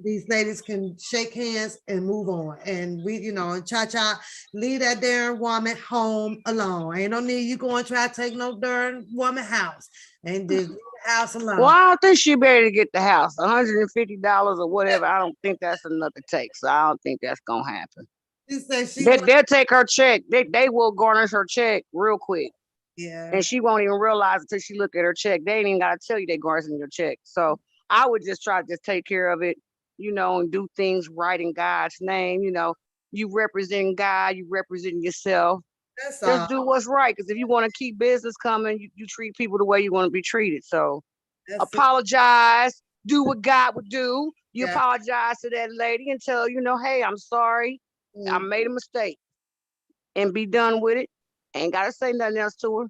Speaker 1: These ladies can shake hands and move on. And we, and Cha-Cha, leave that darn woman home alone. Ain't no need you going to try to take no darn woman house. And just leave the house alone.
Speaker 6: Well, I don't think she better get the house. $150 or whatever. I don't think that's enough to take. So I don't think that's going to happen. They'll take her check. They will garnish her check real quick.
Speaker 1: Yeah.
Speaker 6: And she won't even realize until she look at her check. They ain't even got to tell you they garnishing your check. So I would just try to just take care of it, and do things right in God's name. You represent God, you represent yourself. Just do what's right. Because if you want to keep business coming, you treat people the way you want to be treated. So apologize, do what God would do. You apologize to that lady and tell her, hey, I'm sorry. I made a mistake, and be done with it. Ain't gotta say nothing else to her.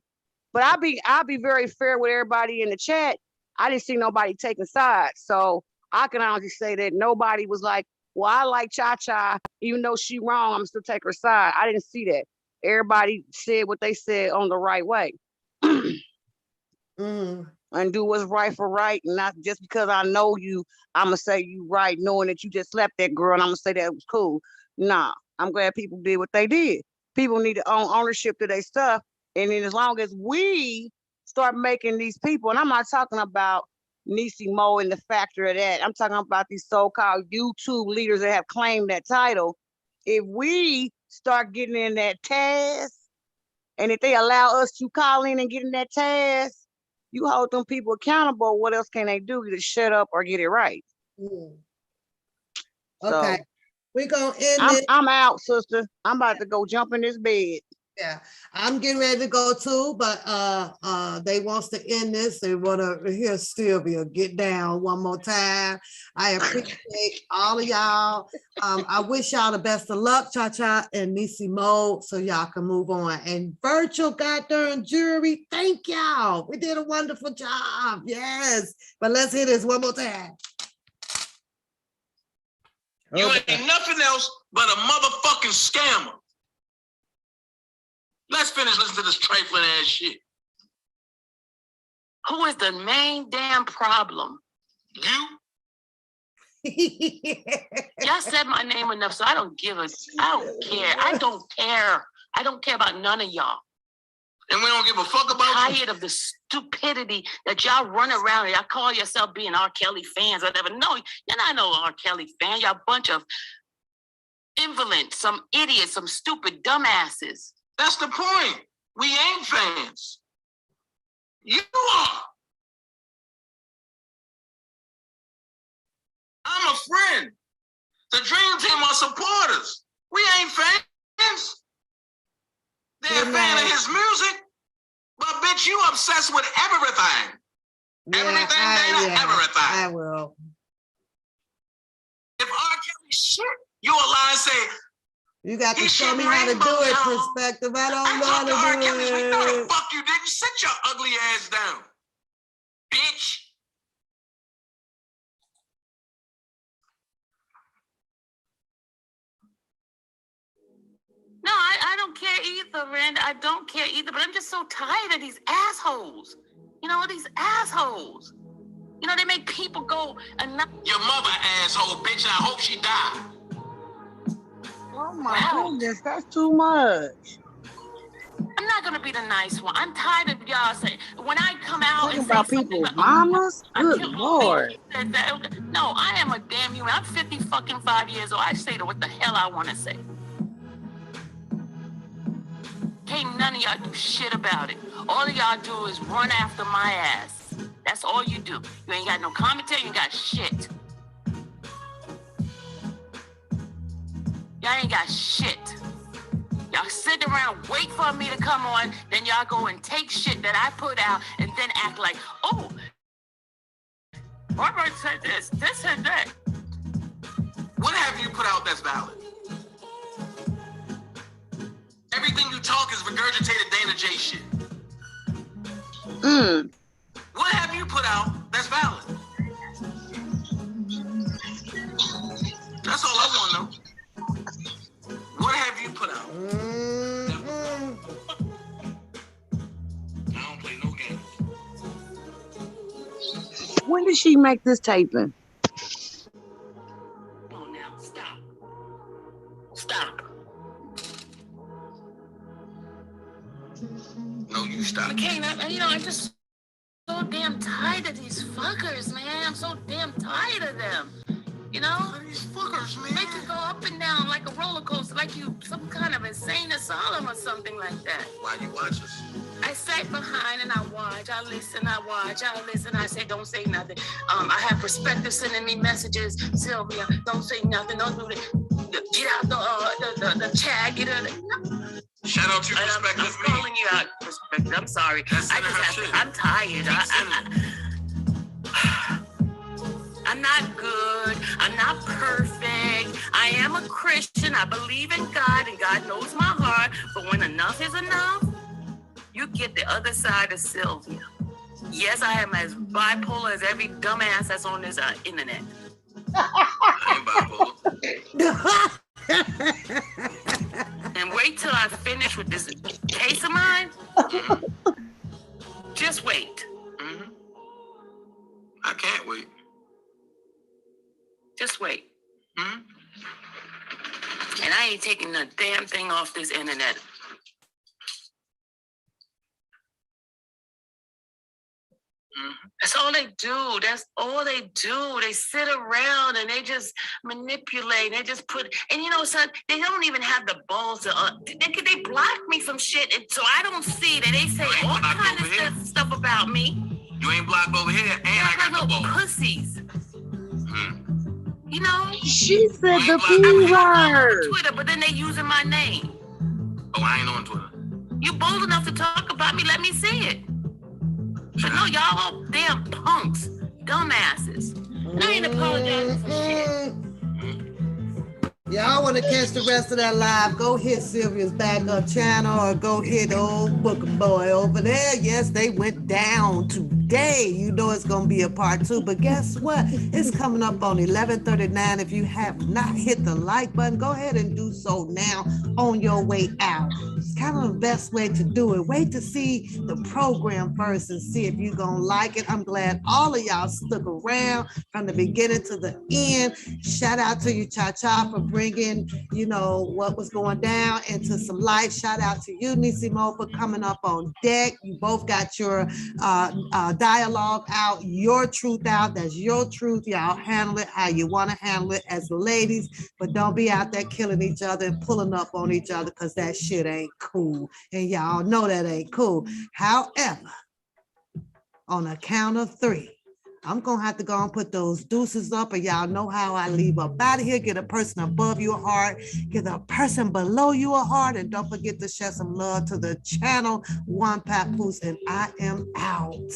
Speaker 6: But I'll be very fair with everybody in the chat. I didn't see nobody taking sides, so I can honestly say that nobody was like, "Well, I like Cha-Cha, even though she wrong, I'm still take her side." I didn't see that. Everybody said what they said on the right way, and do what's right for right, and not just because I know you, I'm gonna say you right, knowing that you just slapped that girl, and I'm gonna say that was cool. Nah, I'm glad people did what they did. People need to own ownership to their stuff. And then as long as we start making these people, and I'm not talking about Niecy Mo and the factor of that. I'm talking about these so-called YouTube leaders that have claimed that title. If we start getting in that task, and if they allow us to call in and get in that task, you hold them people accountable. What else can they do? Either shut up or get it right.
Speaker 1: Okay.
Speaker 6: So,
Speaker 1: We're gonna end it.
Speaker 6: I'm out, sister. I'm about to go jump in this bed.
Speaker 1: Yeah, I'm getting ready to go too, but they wants to end this. They want to hear Sylvia get down one more time. I appreciate all of y'all. I wish y'all the best of luck, Cha-Cha and Nisi Mode, so y'all can move on. And virtual goddamn jury, thank y'all. We did a wonderful job. Yes, but let's hear this one more time.
Speaker 5: You ain't nothing else but a motherfucking scammer. Let's finish listening to this trifling ass shit.
Speaker 2: Who is the main damn problem?
Speaker 5: You?
Speaker 2: Y'all said my name enough, so I don't care. I don't care about none of y'all.
Speaker 5: And we don't give a fuck about
Speaker 2: I'm tired of the stupidity that y'all run around and y'all call yourself being R. Kelly fans or whatever. No, you're not no R. Kelly fan. Y'all a bunch of invalids, some idiots, some stupid dumbasses.
Speaker 5: That's the point. We ain't fans. You are. I'm a friend. The Dream Team are supporters. We ain't fans. They're a fan of his music. But bitch, you obsessed with everything. Everything, Dana, everything.
Speaker 1: I will.
Speaker 5: If R. Kelly shit, you a lie and say,
Speaker 1: you got to show me how to do it, Perspective. I don't know how to do it.
Speaker 5: No, the fuck you didn't. Sit your ugly ass down, bitch.
Speaker 2: No, I don't care either, Rand. I don't care either, but I'm just so tired of these assholes. You know, these assholes. You know, they make people go and not.
Speaker 5: Your mother, asshole, bitch. I hope she died.
Speaker 6: Oh my goodness, that's too much.
Speaker 2: I'm not gonna be the nice one. I'm tired of y'all saying when I come out
Speaker 6: talking
Speaker 2: and
Speaker 6: about
Speaker 2: say
Speaker 6: people's
Speaker 2: something,
Speaker 6: mamas. Good Lord.
Speaker 2: No, I am a damn human. I'm 55 years old. I say what the hell I want to say. Can't none of y'all do shit about it. All of y'all do is run after my ass. That's all you do. You ain't got no commentary. You ain't got shit. Y'all ain't got shit. Y'all sit around, wait for me to come on, then y'all go and take shit that I put out and then act like, oh, Robert said this and that.
Speaker 5: What have you put out that's valid? Everything you talk is regurgitated Dana J shit. What have you put out that's valid? That's all I want to know. What have you put out? I don't play no games.
Speaker 6: When did she make this taping?
Speaker 2: Oh, now, stop. Stop.
Speaker 5: No, you stop.
Speaker 2: Okay, I'm just so damn tired of these fuckers, man. I'm so damn tired of them. You know?
Speaker 5: These fuckers, man.
Speaker 2: Make you go up and down like a roller coaster, like you some kind of insane asylum or something like that.
Speaker 5: Why you watch us?
Speaker 2: I sat behind and I watch, I listen, I watch, I listen, I say, don't say nothing. I have Perspective sending me messages, Sylvia, don't say nothing, don't do that. Get out the chat, get out.
Speaker 5: Shout out to Perspective.
Speaker 2: I'm calling you out, Perspective. I'm sorry. I'm tired. I'm not good. I'm not perfect. I am a Christian. I believe in God, and God knows my heart. But when enough is enough, you get the other side of Sylvia. Yes, I am as bipolar as every dumbass that's on this internet.
Speaker 5: I ain't bipolar.
Speaker 2: And wait till I finish with this case of mine. Just wait.
Speaker 5: Mm-hmm. I can't wait.
Speaker 2: Just wait.
Speaker 5: Mm-hmm.
Speaker 2: And I ain't taking the damn thing off this internet.
Speaker 5: Mm-hmm.
Speaker 2: That's all they do. That's all they do. They sit around and they just manipulate. They just put, and you know, son, they don't even have the balls to, they block me from shit. And so I don't see that they say all kind of stuff about me.
Speaker 5: You ain't blocked over here, and I got no balls.
Speaker 2: Pussies. You know?
Speaker 3: She said the B word.
Speaker 2: Twitter, but then they using my name.
Speaker 5: Oh, I ain't on Twitter.
Speaker 2: You bold enough to talk about me, let me see it. But no, y'all all damn punks, dumbasses. And I ain't apologizing for shit.
Speaker 1: Y'all want to catch the rest of that live, go hit Sylvia's backup channel or go hit old Booker Boy over there. Yes, they went down today. You know it's going to be a part 2, but guess what? It's coming up on 11:39. If you have not hit the like button, go ahead and do so now on your way out. It's kind of the best way to do it. Wait to see the program first and see if you're going to like it. I'm glad all of y'all stuck around from the beginning to the end. Shout out to you, Cha-Cha, for bringing, you know, what was going down into some light. Shout out to you, Nisimo, for coming up on deck. You both got your dialogue out, your truth out. That's your truth. Y'all handle it how you want to handle it as ladies, but don't be out there killing each other and pulling up on each other, because that shit ain't cool. And y'all know that ain't cool. However, on a count of 3, I'm going to have to go and put those deuces up, and y'all know how I leave up out of here. Get a person above you a heart, get a person below you a heart, and don't forget to share some love to the channel. One Papoose, and I am out.